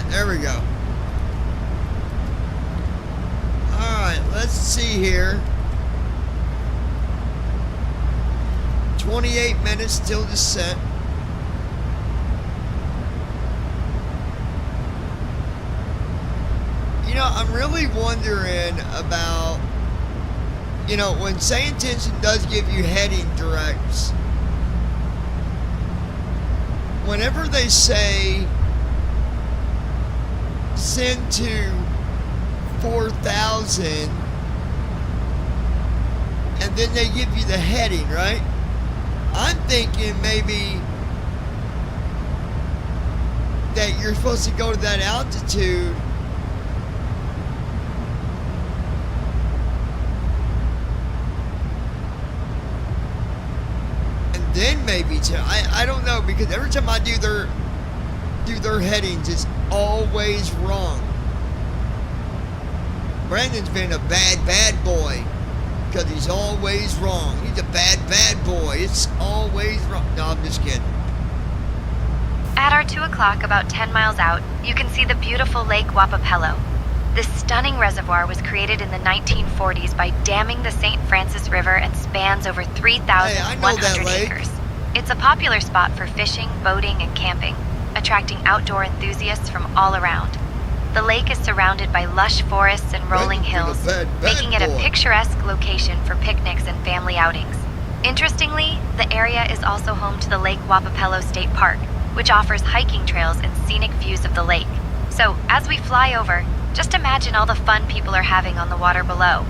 There we go. Alright, let's see here. 28 minutes till descent. You know, I'm really wondering about, you know, when Say Intention does give you heading directs, whenever they say send to 4,000 and then they give you the heading, right? I'm thinking maybe that you're supposed to go to that altitude and then maybe to, I don't know, because every time I do their headings, it's always wrong. Brandon's been a bad boy because he's always wrong. He's a bad boy. It's always wrong. No, I'm just kidding. At our 2 o'clock, about 10 miles out, you can see the beautiful Lake Wapapello. This stunning reservoir was created in the 1940s by damming the St. Francis River and spans over 3,100 acres. It's a popular spot for fishing, boating, and camping, attracting outdoor enthusiasts from all around. The lake is surrounded by lush forests and rolling hills, making it a picturesque location for picnics and family outings. Interestingly, the area is also home to the Lake Wapapello State Park, which offers hiking trails and scenic views of the lake. So, as we fly over, just imagine all the fun people are having on the water below.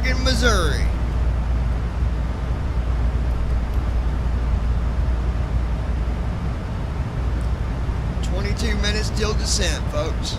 friggin' Missouri. Minutes till descent, folks.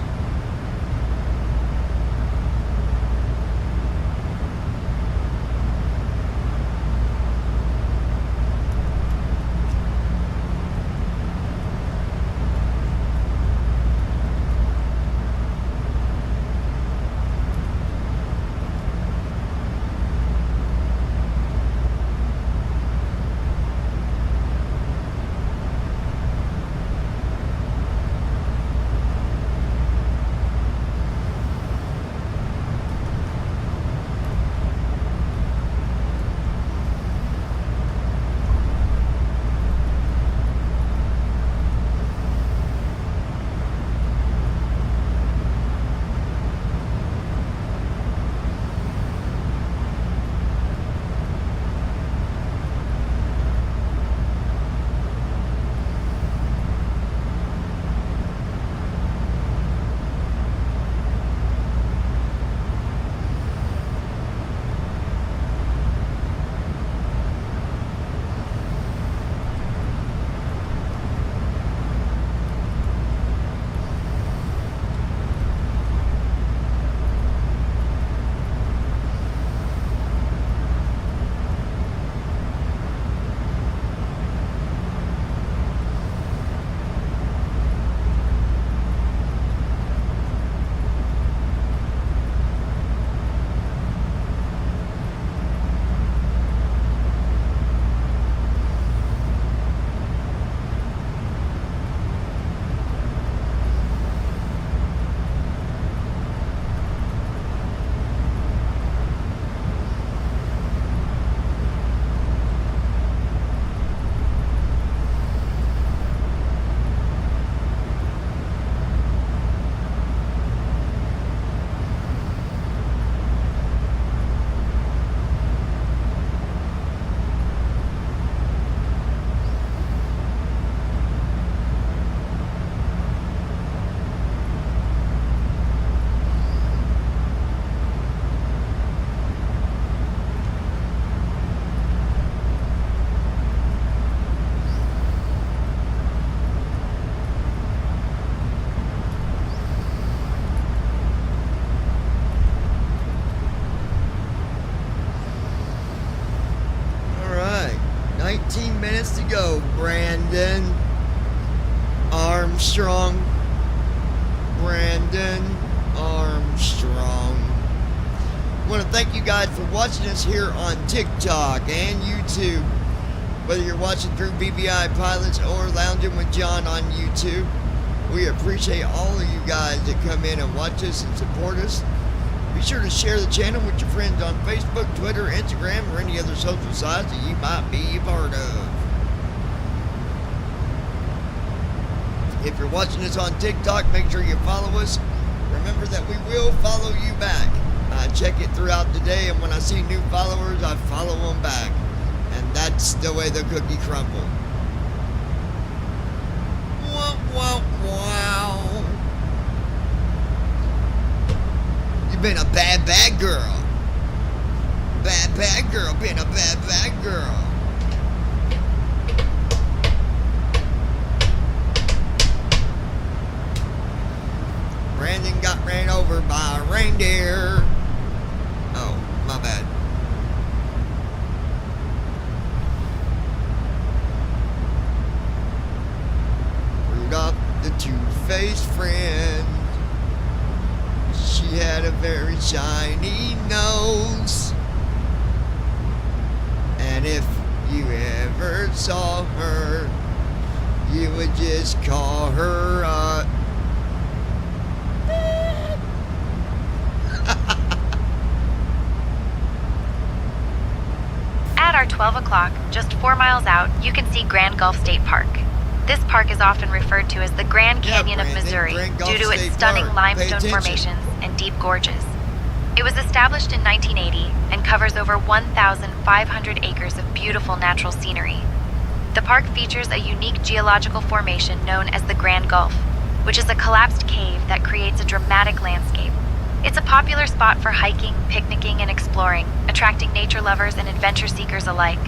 To go, Brandon Armstrong. Brandon Armstrong. I want to thank you guys for watching us here on TikTok and YouTube. Whether you're watching through BBI Pilots or Lounging with John on YouTube, we appreciate all of you guys that come in and watch us and support us. Be sure to share the channel with your friends on Facebook, Twitter, Instagram, or any other social sites that you might be a part of. If you're watching us on TikTok, make sure you follow us. Remember that we will follow you back. I check it throughout the day, and when I see new followers, I follow them back. And that's the way the cookie crumbles. Wow, wow, wow. You've been a bad, bad girl. Bad, bad girl. Been a bad, bad girl. Brandon got ran over by a reindeer. Oh, my bad. Rudolph, the two-faced friend. She had a very shiny nose. And if you ever saw her, you would just call her a... At our 12 o'clock, just 4 miles out, you can see Grand Gulf State Park. This park is often referred to as the Grand Canyon of Missouri due to its stunning limestone formations and deep gorges. It was established in 1980 and covers over 1,500 acres of beautiful natural scenery. The park features a unique geological formation known as the Grand Gulf, which is a collapsed cave that creates a dramatic landscape. It's a popular spot for hiking, picnicking, and exploring. exploring, attracting nature lovers and adventure seekers alike.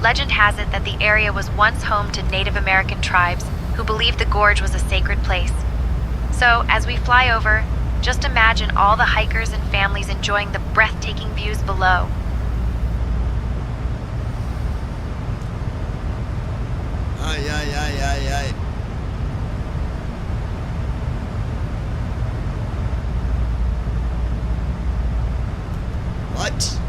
Legend has it that the area was once home to Native American tribes who believed the gorge was a sacred place. So, as we fly over, just imagine all the hikers and families enjoying the breathtaking views below. Ay, ay, ay, ay, ay. What?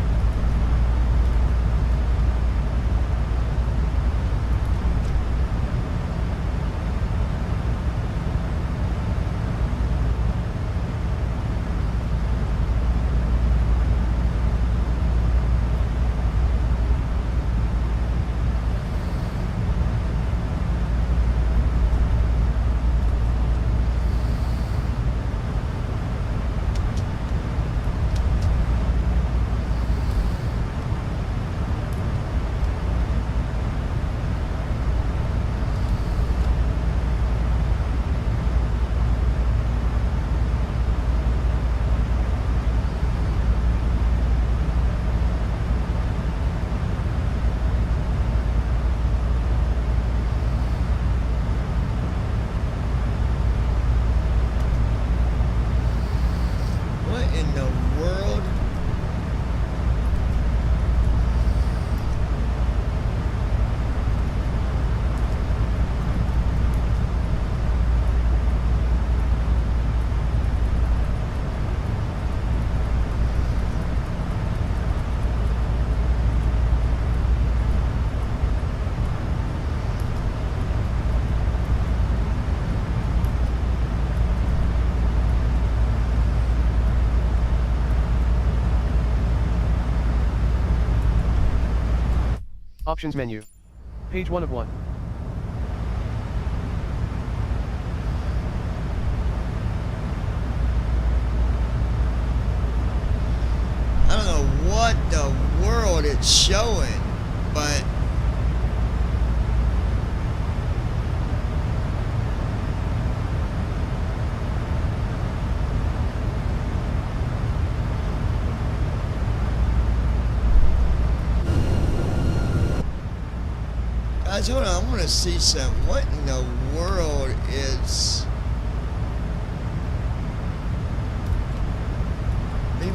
Options menu. Page 1 of 1. I don't know what the world it's showing, but guys, hold on, I want to see something. What in the world is...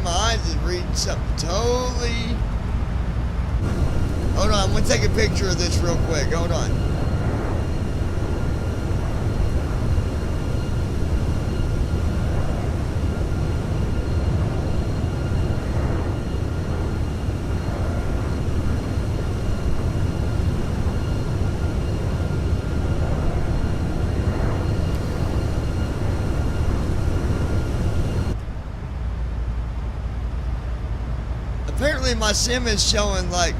My eyes is reading something totally... Hold on, I'm going to take a picture of this real quick. Hold on. Apparently my sim is showing like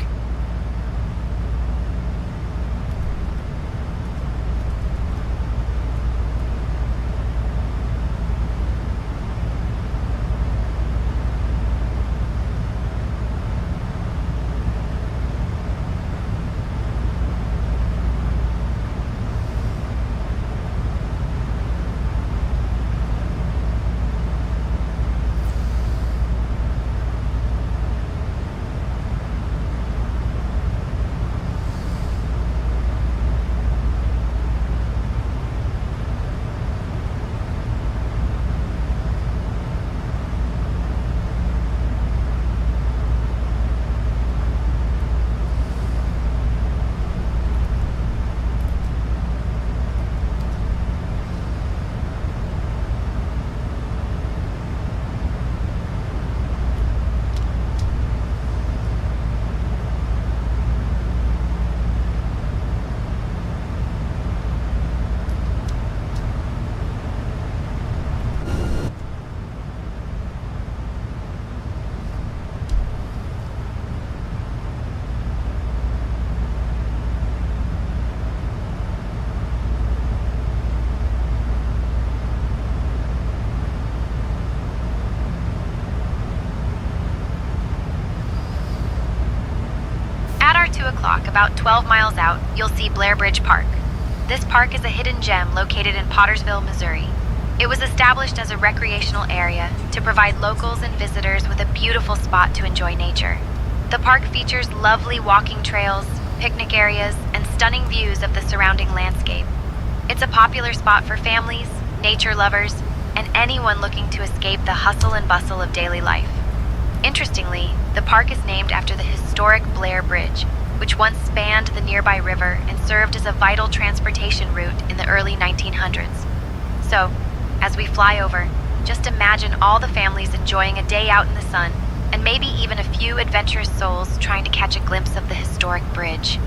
About 12 miles out, you'll see Blair Bridge Park. This park is a hidden gem located in Pottersville, Missouri. It was established as a recreational area to provide locals and visitors with a beautiful spot to enjoy nature. The park features lovely walking trails, picnic areas, and stunning views of the surrounding landscape. It's a popular spot for families, nature lovers, and anyone looking to escape the hustle and bustle of daily life. Interestingly, the park is named after the historic Blair Bridge, which once spanned the nearby river and served as a vital transportation route in the early 1900s. So, as we fly over, just imagine all the families enjoying a day out in the sun, and maybe even a few adventurous souls trying to catch a glimpse of the historic bridge.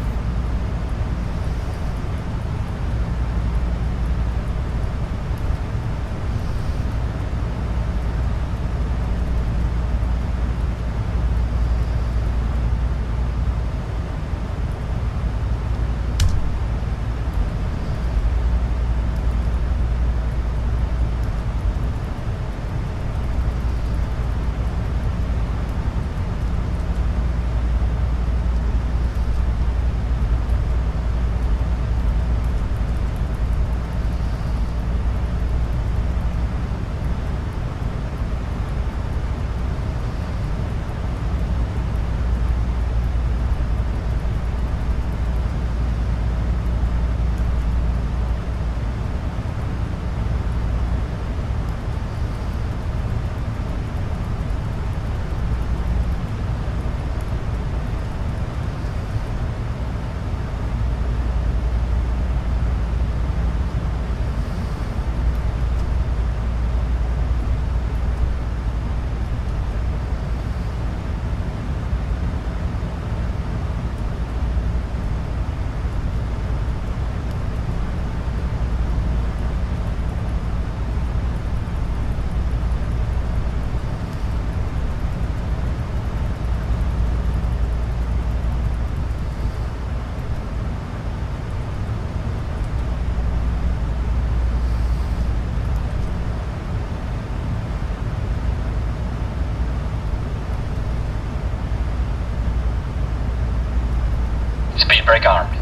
Speed brake armed.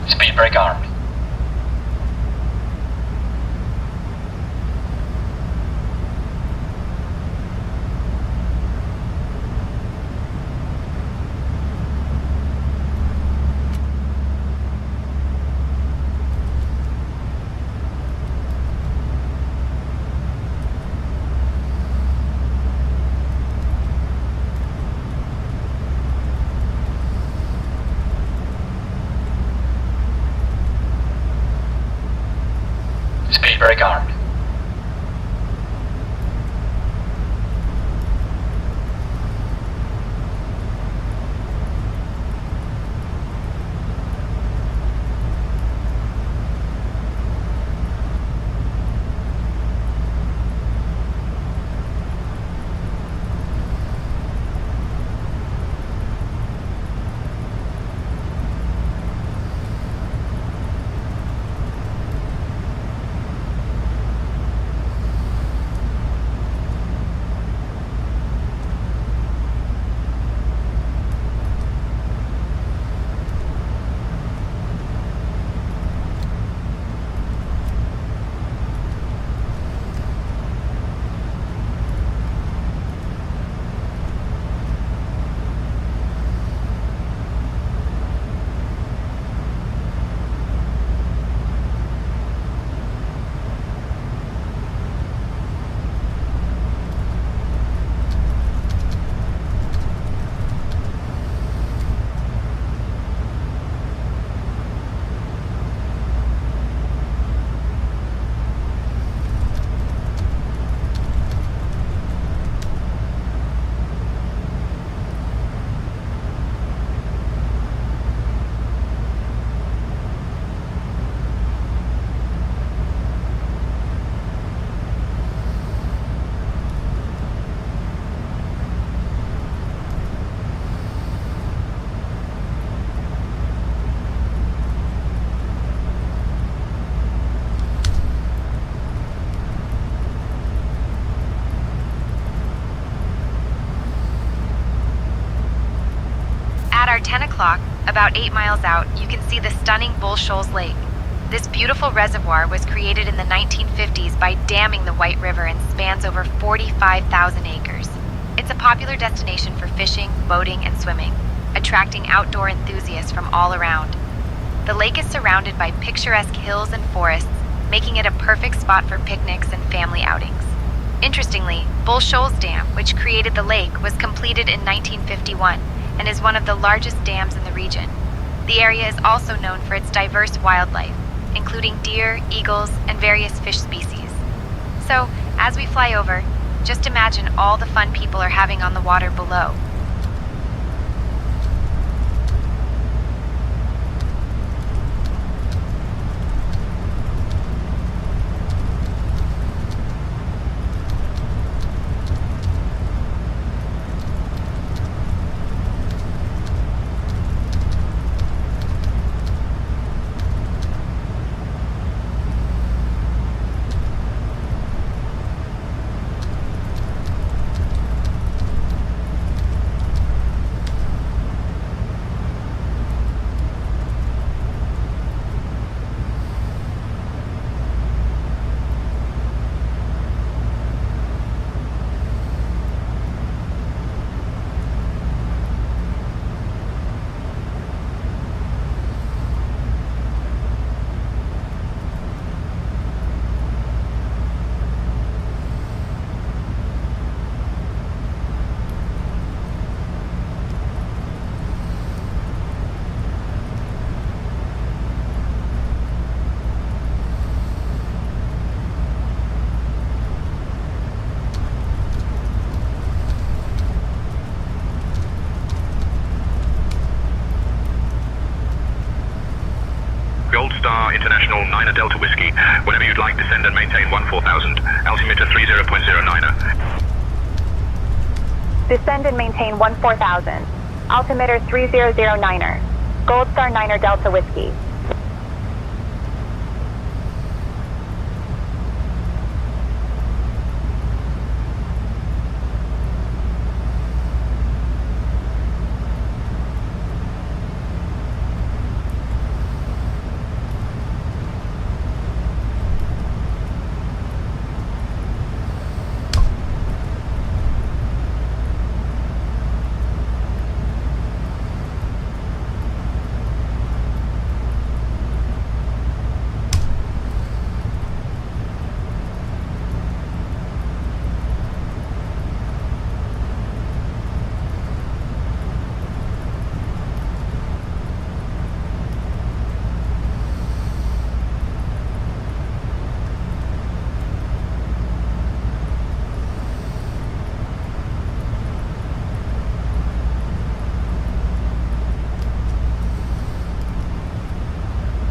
Speed brake armed. Speed brake armed. o'clock, about 8 miles out, you can see the stunning Bull Shoals Lake. This beautiful reservoir was created in the 1950s by damming the White River and spans over 45,000 acres. It's a popular destination for fishing, boating, and swimming, attracting outdoor enthusiasts from all around. The lake is surrounded by picturesque hills and forests, making it a perfect spot for picnics and family outings. Interestingly, Bull Shoals Dam, which created the lake, was completed in 1951 and is one of the largest dams in the region. The area is also known for its diverse wildlife, including deer, eagles, and various fish species. So, as we fly over, just imagine all the fun people are having on the water below. Gold Star International 9 Delta Whiskey. Whenever you'd like, descend and maintain 14000. Altimeter 30.09er. Descend and maintain 14000. Altimeter 3009er. Gold Star 9 Delta Whiskey.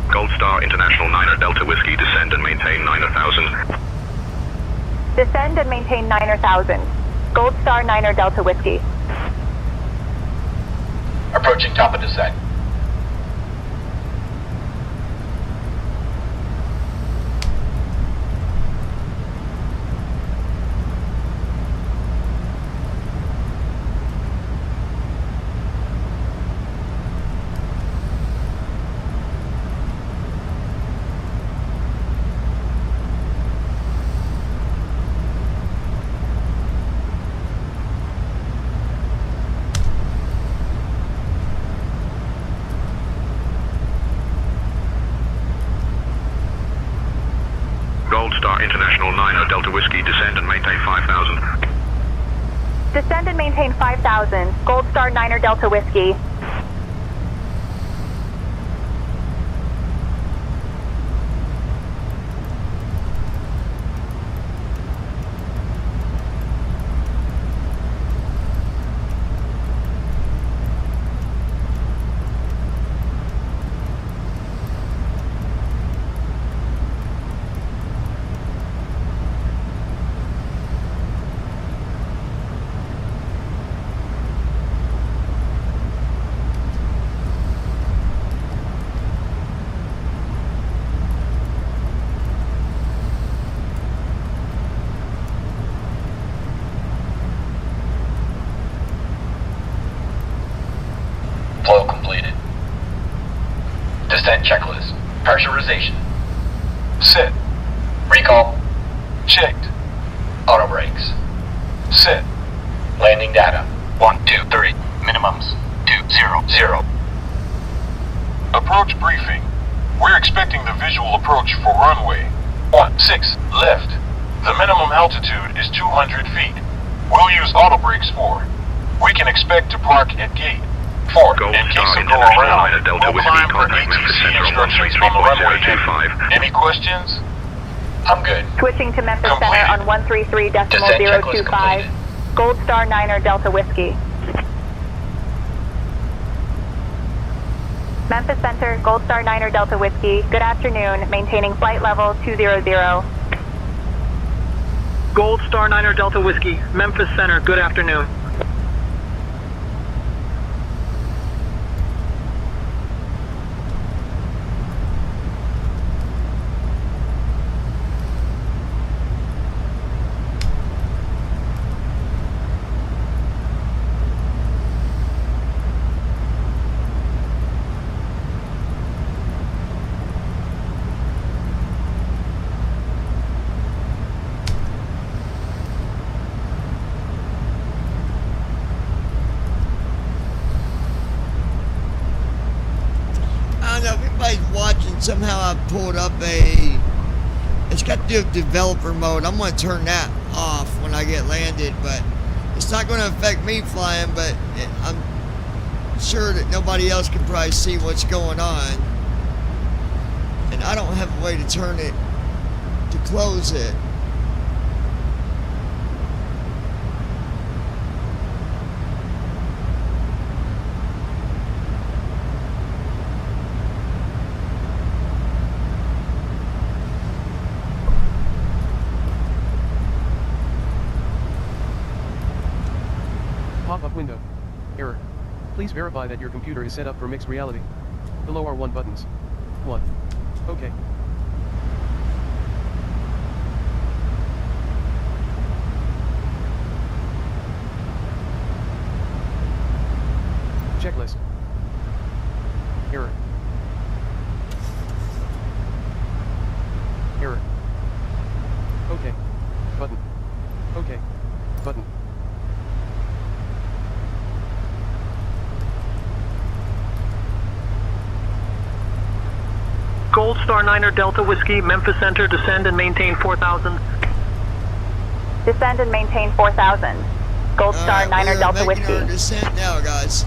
Gold Star International 9 Delta Whiskey, descend and maintain 9000. Descend and maintain 9000. Gold Star 9 Delta Whiskey. Approaching top of descent. Gold Star International 9 Delta Whiskey, descend and maintain 5000. Descend and maintain 5000. Gold Star 9 Delta Whiskey. Descent checklist. Pressurization. Set. Recall. Checked. Auto brakes. Set. Landing data. 1, 2, 3. Minimums. 2, 0, 0. Approach briefing. We're expecting the visual approach for runway 16 left. The minimum altitude is 200 feet. We'll use auto brakes 4. We can expect to park at gate 4. Gold In case Star of go International around, Niner Delta we'll Whiskey, climb for contact Memphis ATC Central instructions on the runway. 13.025. Any questions? I'm good. Switching to Memphis Completed. Center on 133.025. Descent checklist completed. Gold Star Niner Delta Whiskey. Memphis Center, Gold Star Niner Delta Whiskey. Good afternoon. Maintaining flight level 200. Gold Star Niner Delta Whiskey, Memphis Center, good afternoon. I don't know if anybody's watching. Somehow I pulled up a. It's got the developer mode. I'm going to turn that off when I get landed, but it's not going to affect me flying. But I'm sure that nobody else can probably see what's going on, and I don't have a way to turn it to close it. Pop-up window. Error. Please verify that your computer is set up for mixed reality. Below are 1 buttons. 1. OK. Checklist. Error. Error. OK. Button. OK. Button. Gold Star Niner Delta Whiskey, Memphis Center, descend and maintain 4,000. Descend and maintain 4,000. Gold Star Niner we're Delta making our Whiskey. descent now, guys.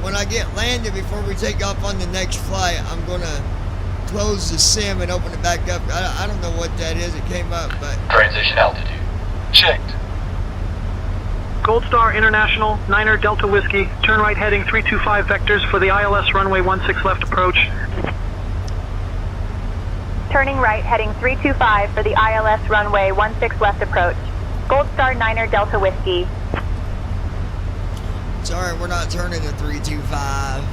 When I get landed, before we take off on the next flight, I'm gonna close the sim and open it back up. I don't know what that is. It came up, but Transition altitude. Checked. Gold Star International, Niner Delta Whiskey, turn right heading 325 vectors for the ILS runway 16 left approach. Turning right, heading 325 for the ILS runway 16 left approach. Gold Star Niner Delta Whiskey. sorry, we're not turning to 325.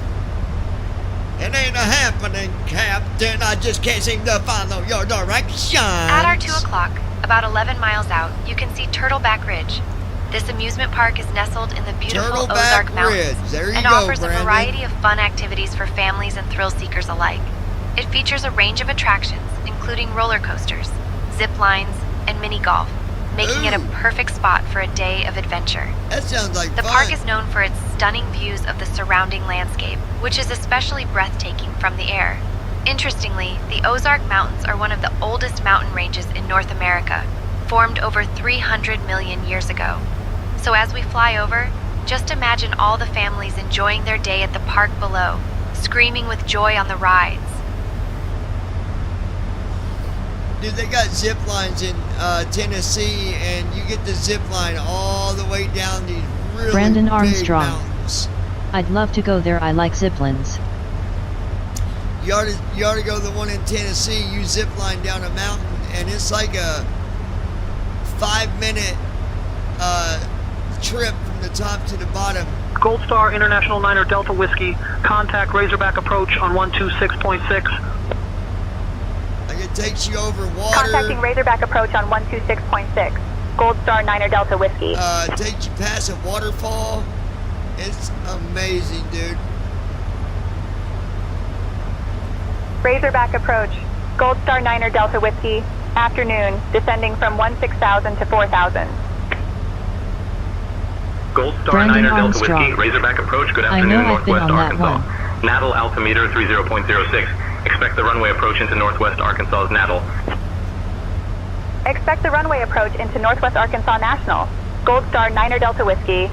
It ain't a happening, Captain. I just can't seem to follow your directions. At our 2 o'clock, about 11 miles out, you can see Turtleback Ridge. This amusement park is nestled in the beautiful Turtleback Ozark Mountains Ridge. There you and go, offers Brandon. a variety of fun activities for families and thrill seekers alike. It features a range of attractions, including roller coasters, zip lines, and mini golf, making it a perfect spot for a day of adventure. That sounds like The fun. park is known for its stunning views of the surrounding landscape, which is especially breathtaking from the air. Interestingly, the Ozark Mountains are one of the oldest mountain ranges in North America, formed over 300 million years ago. So as we fly over, Just imagine all the families enjoying their day at the park below, screaming with joy on the rides. Dude, they got zip lines in Tennessee, and you get the zip line all the way down these really Brandon big Armstrong. mountains. I'd love to go there. I like ziplines. You ought to go to the one in Tennessee. You zip line down a mountain, and it's like a 5-minute trip from the top to the bottom. Gold Star International 9er Delta Whiskey, contact Razorback approach on 126.6. Like it takes you over water. Contacting Razorback approach on 126.6. Gold Star 9er Delta Whiskey. Takes you past a waterfall. It's amazing, dude. Razorback approach. Gold Star 9er Delta Whiskey. Afternoon, descending from 16,000 to 4,000. Gold Star Brandon 9er Delta Armstrong. Whiskey, Razorback approach, good I afternoon, know I've been Northwest on that Arkansas. Natal altimeter 30.06. Expect the runway approach into Northwest Arkansas's Natal. Expect the runway approach into Northwest Arkansas National. Gold Star 9er Delta Whiskey.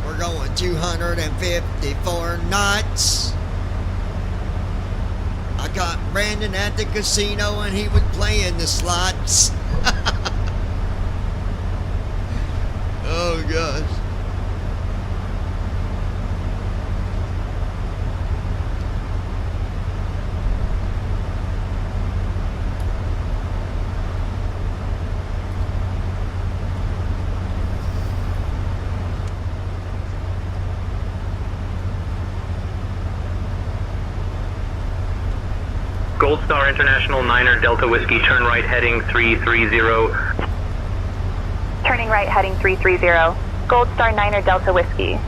We're going 254 knots. I got Brandon at the casino and he was playing the slots. Oh gosh. Gold Star International 9er Delta Whiskey, turn right heading 330. Turning right heading 330. Gold Star 9er Delta Whiskey.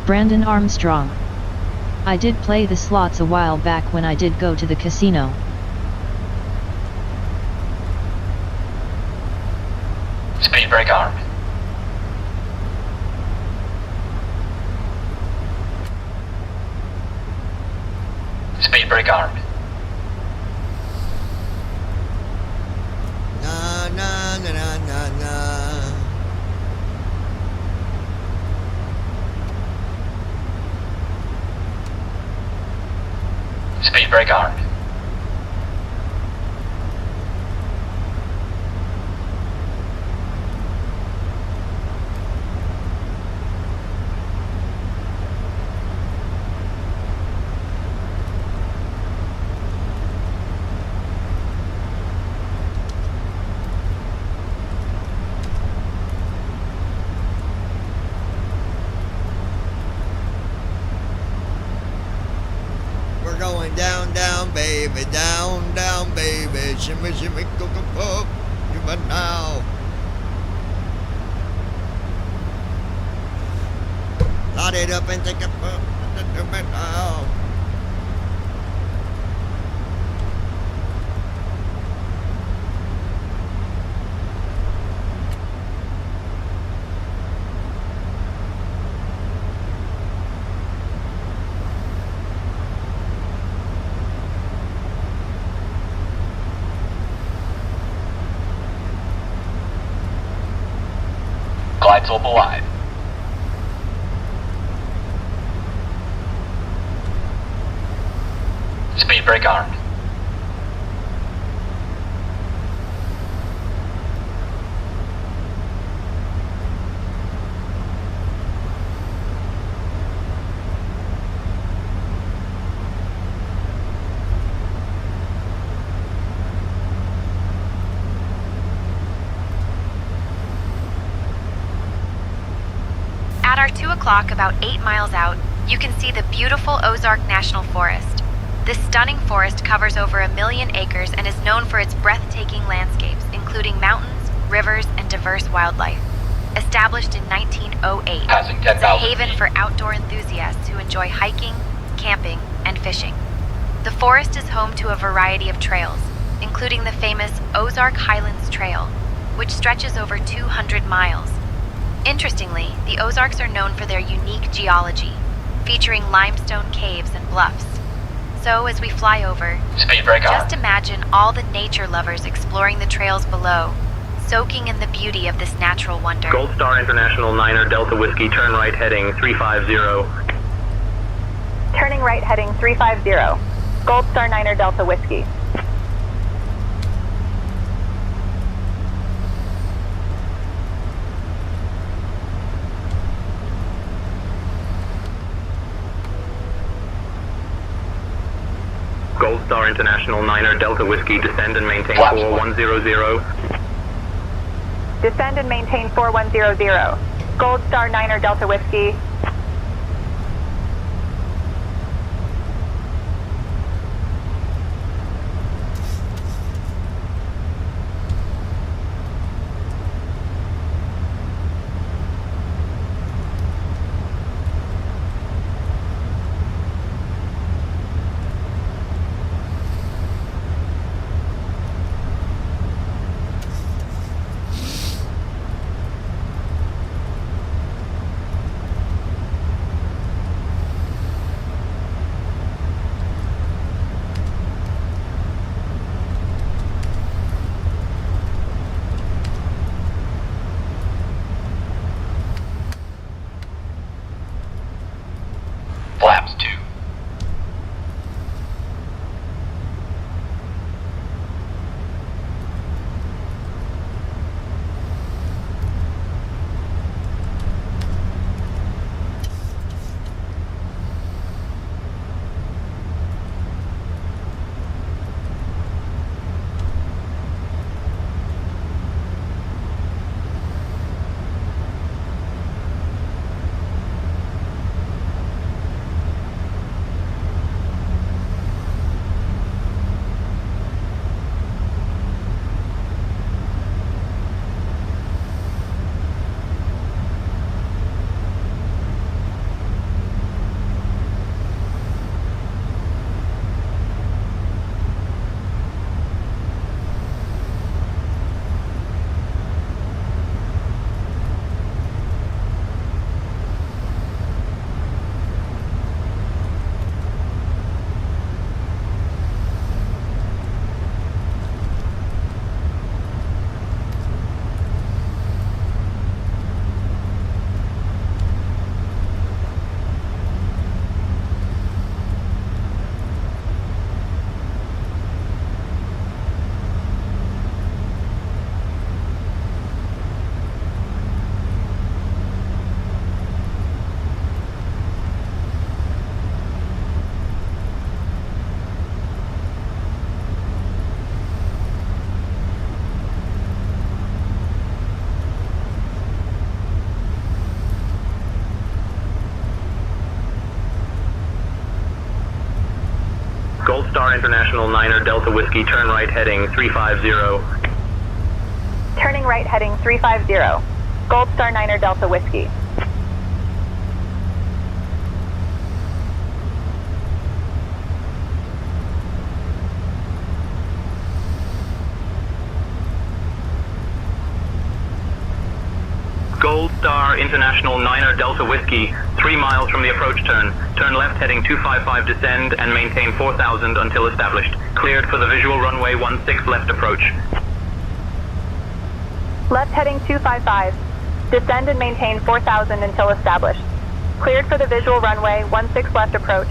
Brandon Armstrong. I did play the slots a while back when I did go to the casino. Speed brake armed. Speed brake armed. Na na na na na na. Speed brake armed. We're going down, down, baby, down, baby. Shimmy, shimmy, go, go, go. You but now. Light it up and take a puff. Do it now. Glide slope alive. Speed brake armed. At our 2 o'clock, about 8 miles out, you can see the beautiful Ozark National Forest. This stunning forest covers over 1 million acres and is known for its breathtaking landscapes, including mountains, rivers, and diverse wildlife. Established in 1908, Passing it's a 10,000 haven feet. for outdoor enthusiasts who enjoy hiking, camping, and fishing. The forest is home to a variety of trails, including the famous Ozark Highlands Trail, which stretches over 200 miles. Interestingly, the Ozarks are known for their unique geology, featuring limestone caves and bluffs. So as we fly over, Speed brake on. just imagine all the nature lovers exploring the trails below, soaking in the beauty of this natural wonder. Gold Star International 9er Delta Whiskey, turn right heading 350. Turning right heading 350. Gold Star 9er Delta Whiskey. Gold Star International 9er Delta Whiskey, descend and maintain Flaps 4100. Descend and maintain 4100. Gold Star 9er Delta Whiskey. Flaps 2. Gold Star International 9er Delta Whiskey, turn right heading 350. Turning right heading 350. Gold Star 9er Delta Whiskey. Gold Star International 9er Delta Whiskey, 3 miles from the approach turn. Turn left heading 255, descend and maintain 4000 until established. Cleared for the visual runway 16 left approach. Left heading 255. Descend and maintain 4000 until established. Cleared for the visual runway 16 left approach.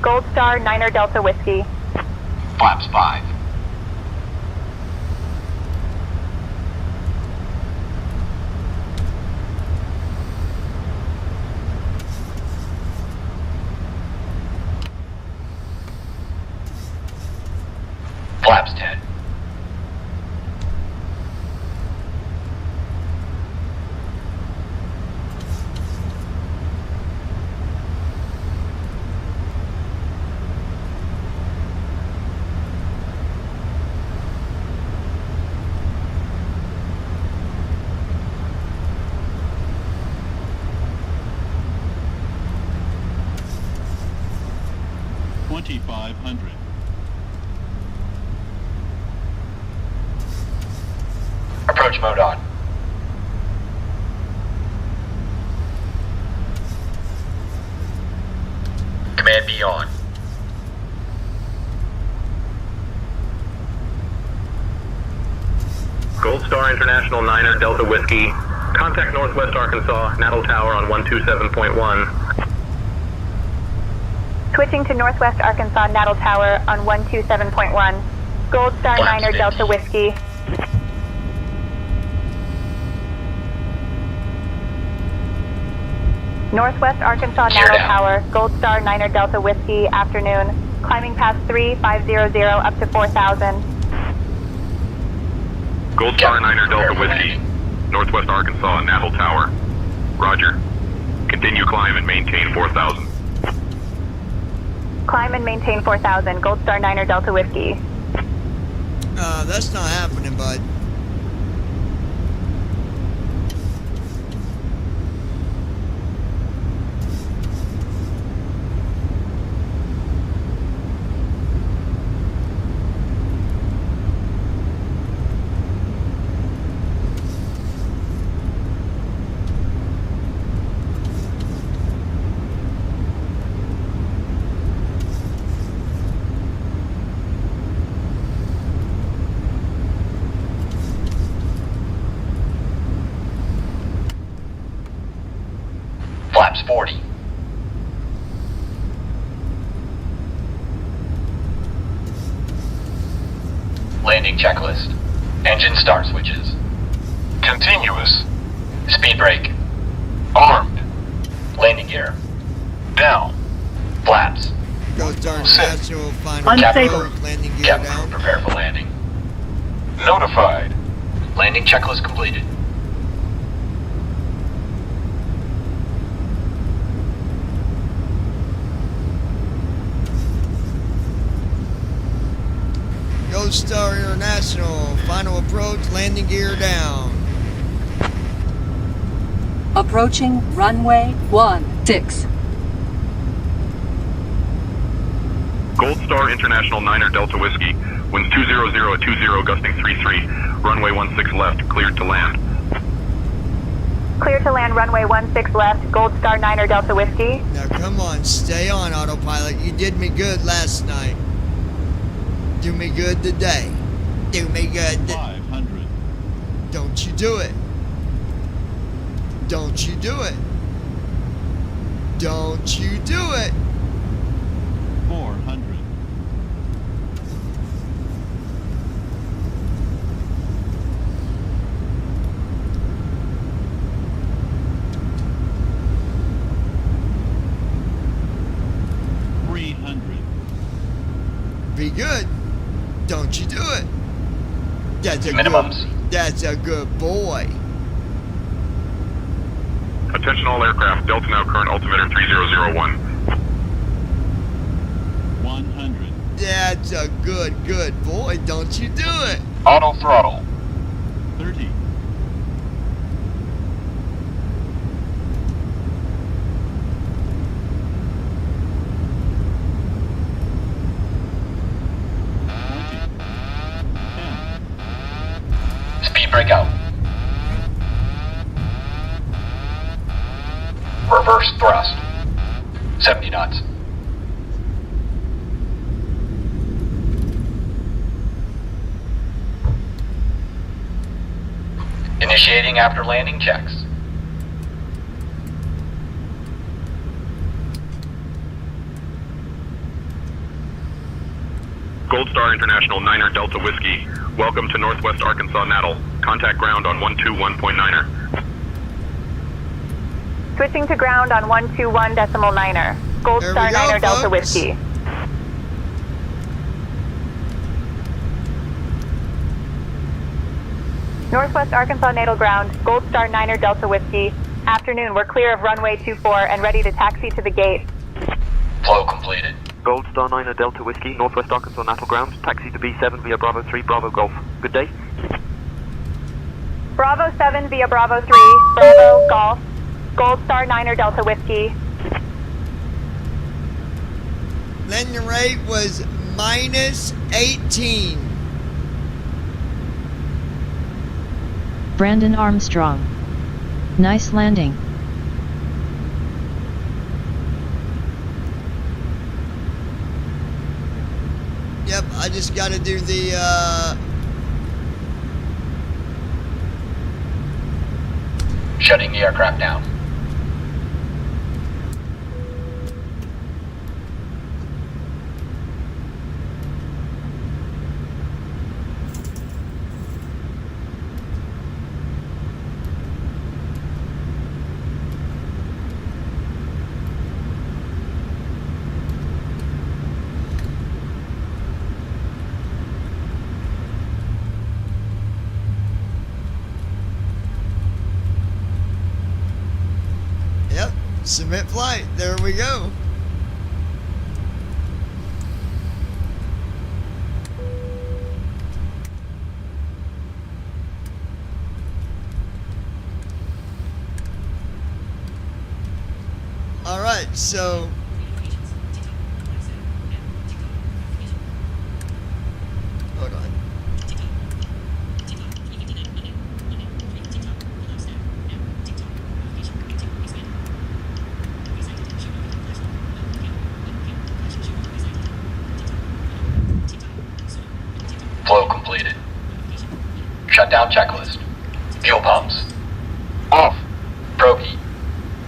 Gold Star 9er Delta Whiskey. Flaps 5. Flaps 10. Approach Approach mode on. Command B on. Gold Star International 9er Delta Whiskey. Contact Northwest Arkansas, Natal Tower on 127.1. Switching to Northwest Arkansas Natal Tower on 127.1. Gold Star Flaps 9er 50. Delta Whiskey. Northwest Arkansas Clear Natal down. Tower, Gold Star 9er Delta Whiskey, afternoon. Climbing past 3500 up to 4000. Gold Star 9er Delta Whiskey, Northwest Arkansas, Natal Tower. Roger. Continue climb and maintain 4,000. Climb and maintain 4000. Gold Star 9er Delta Whiskey. That's not happening, bud. Flaps 40. Landing checklist. Engine start switches. Continuous. Speed brake. Armed. Landing gear. Down. Flaps. Gold Star International, final Unstable. approach, landing gear Captain, down. prepare for landing. Notified. Landing checklist completed. Gold Star International, final approach, landing gear down. Approaching runway 16. Gold Star International 9er Delta Whiskey, winds 200 at 20, gusting 33, runway 16 left, cleared to land. Clear to land runway 16 left. Gold Star 9er Delta Whiskey. Now come on, stay on autopilot. You did me good last night. Do me good today. Do me good. 500. Don't you do it. Don't you do it. Don't you do it. 400. Be good. Don't you do it. That's a Minimums. good. That's a good boy. Attention all aircraft, Delta now current altimeter 3001. 100. That's a good boy. Don't you do it. Auto throttle. 30. Speed brake out. Reverse thrust. 70 knots. Initiating after landing checks. Gold Star International 9er Delta Whiskey, welcome to Northwest Arkansas Natal. Contact ground on 121.9er. Switching to ground on 121.9er. Gold There Star we go, 9er Delta folks. Whiskey. Northwest Arkansas Natal Ground, Gold Star 9er Delta Whiskey. Afternoon, we're clear of runway 24 and ready to taxi to the gate. Flow completed. Gold Star 9er Delta Whiskey, Northwest Arkansas Natal Ground, taxi to B7 via Bravo 3, Bravo Golf. Good day. Bravo 7 via Bravo 3, Bravo Golf. Gold Star 9er Delta Whiskey. Landing rate was minus 18. Brandon Armstrong. Nice landing. Yep, I just gotta do the, Shutting the aircraft down. yep, submit flight. There we go. All right, so hold on. Flow completed. Shutdown checklist. Fuel pumps. Off. Probe heat.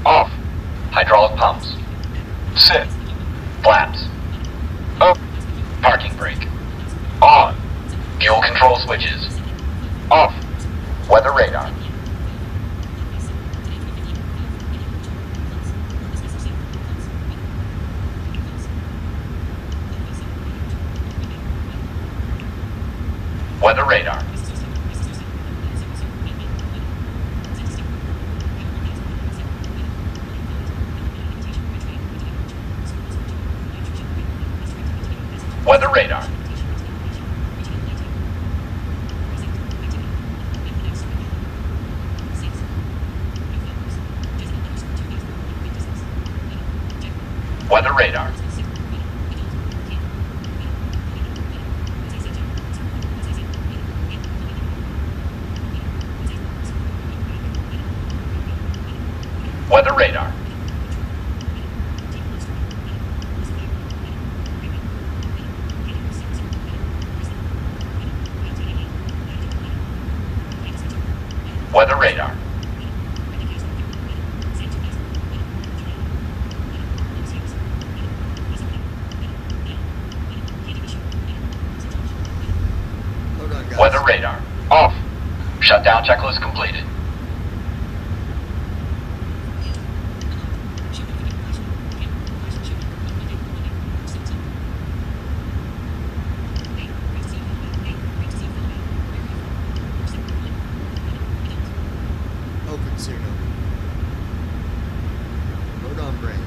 Off. Hydraulic pumps. Set. Flaps. Up. Parking brake. On. Fuel control switches. Off. Weather radar. Weather radar. Weather radar. Weather radar. Weather radar. Weather radar. Hold on, guys. Weather radar. Off. Shutdown checklist completed. Open soon. Hold on, Brandon.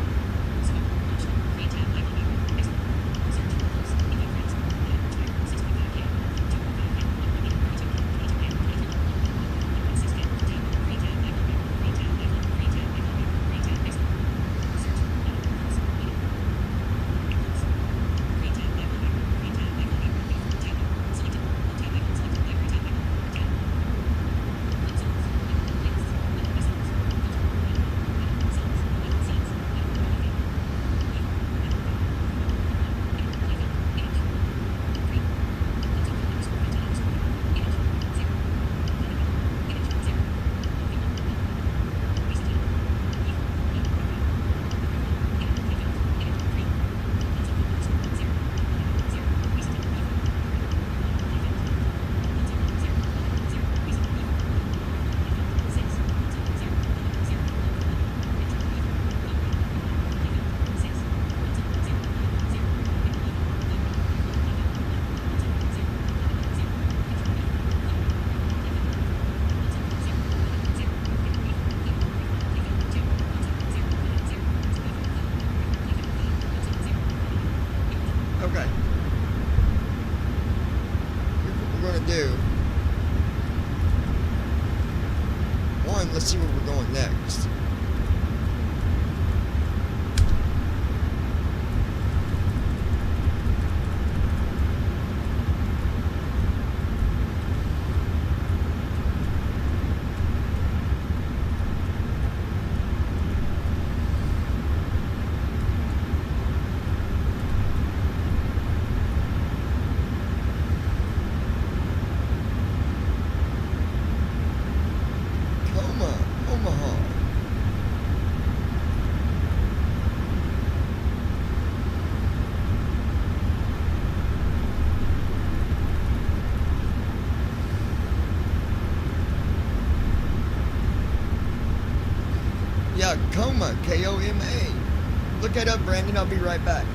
Yeah, Coma, K-O-M-A. Look that up, Brandon. I'll be right back.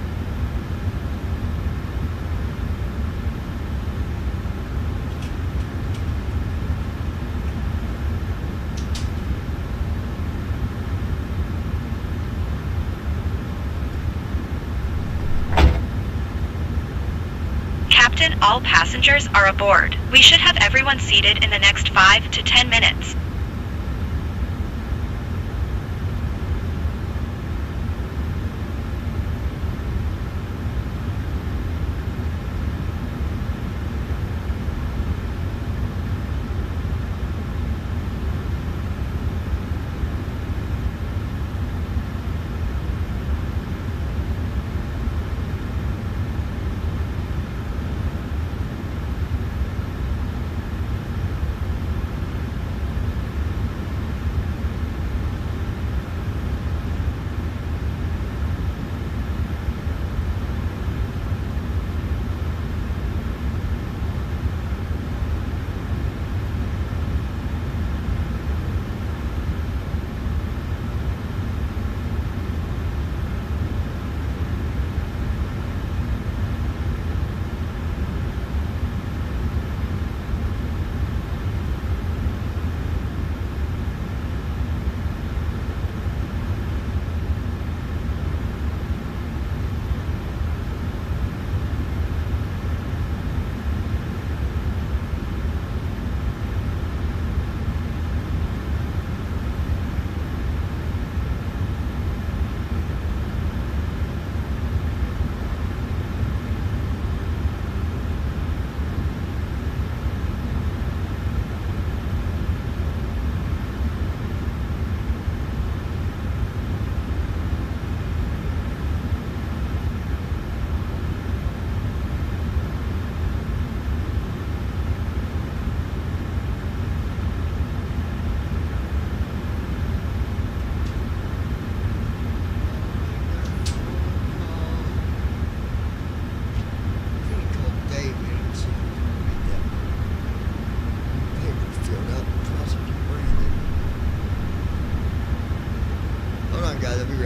Captain, all passengers are aboard. We should have everyone seated in the next 5 to 10 minutes.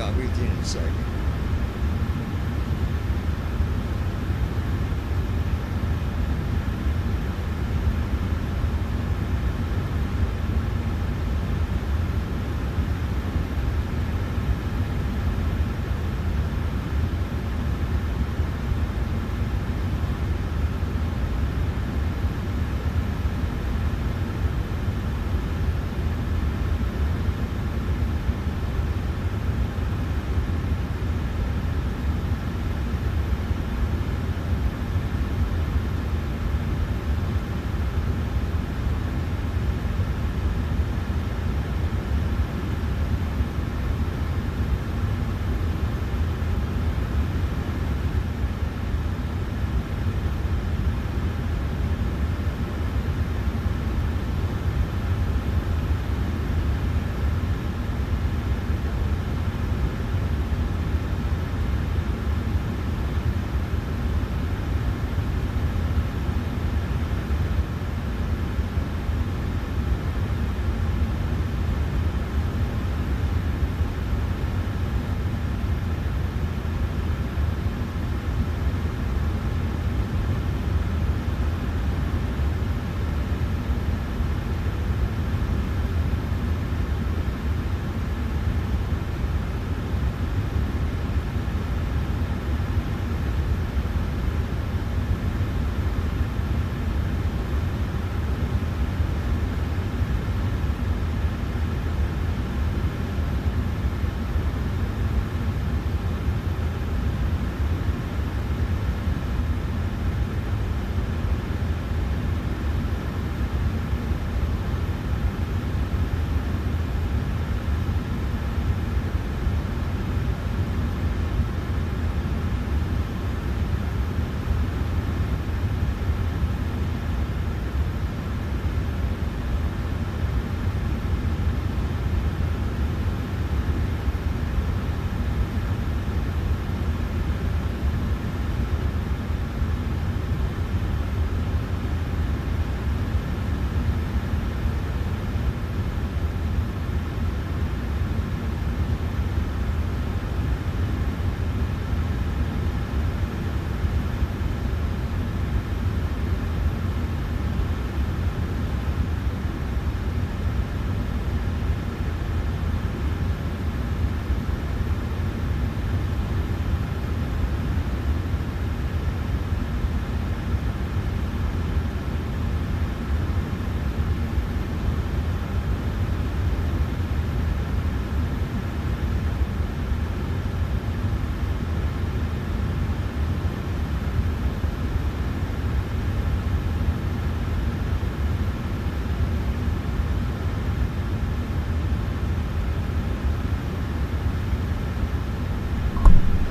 I'll be with you in a second.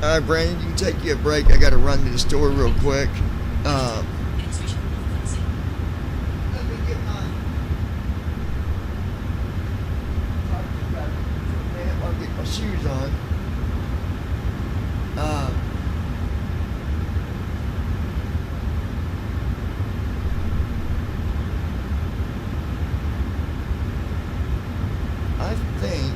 Alright, Brandon, you can take you a break. I gotta run to the store real quick. Let me get I'll get my shoes on. I think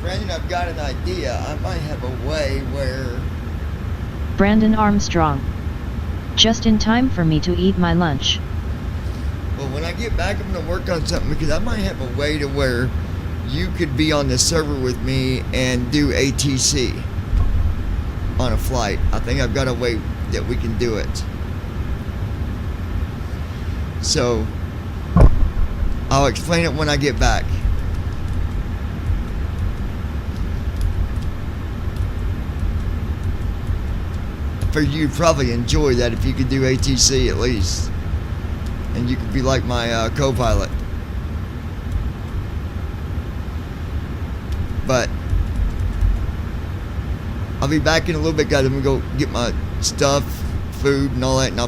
Brandon, I've got an idea. I might have a way where... Brandon Armstrong. Just in time for me to eat my lunch. Well, when I get back, I'm going to work on something because I might have a way to where you could be on the server with me and do ATC on a flight. I think I've got a way that we can do it. So, I'll explain it when I get back. For you'd probably enjoy that if you could do ATC at least. And you could be like my co-pilot. But I'll be back in a little bit, guys. I'm gonna go get my stuff, food, and all that, and I'll be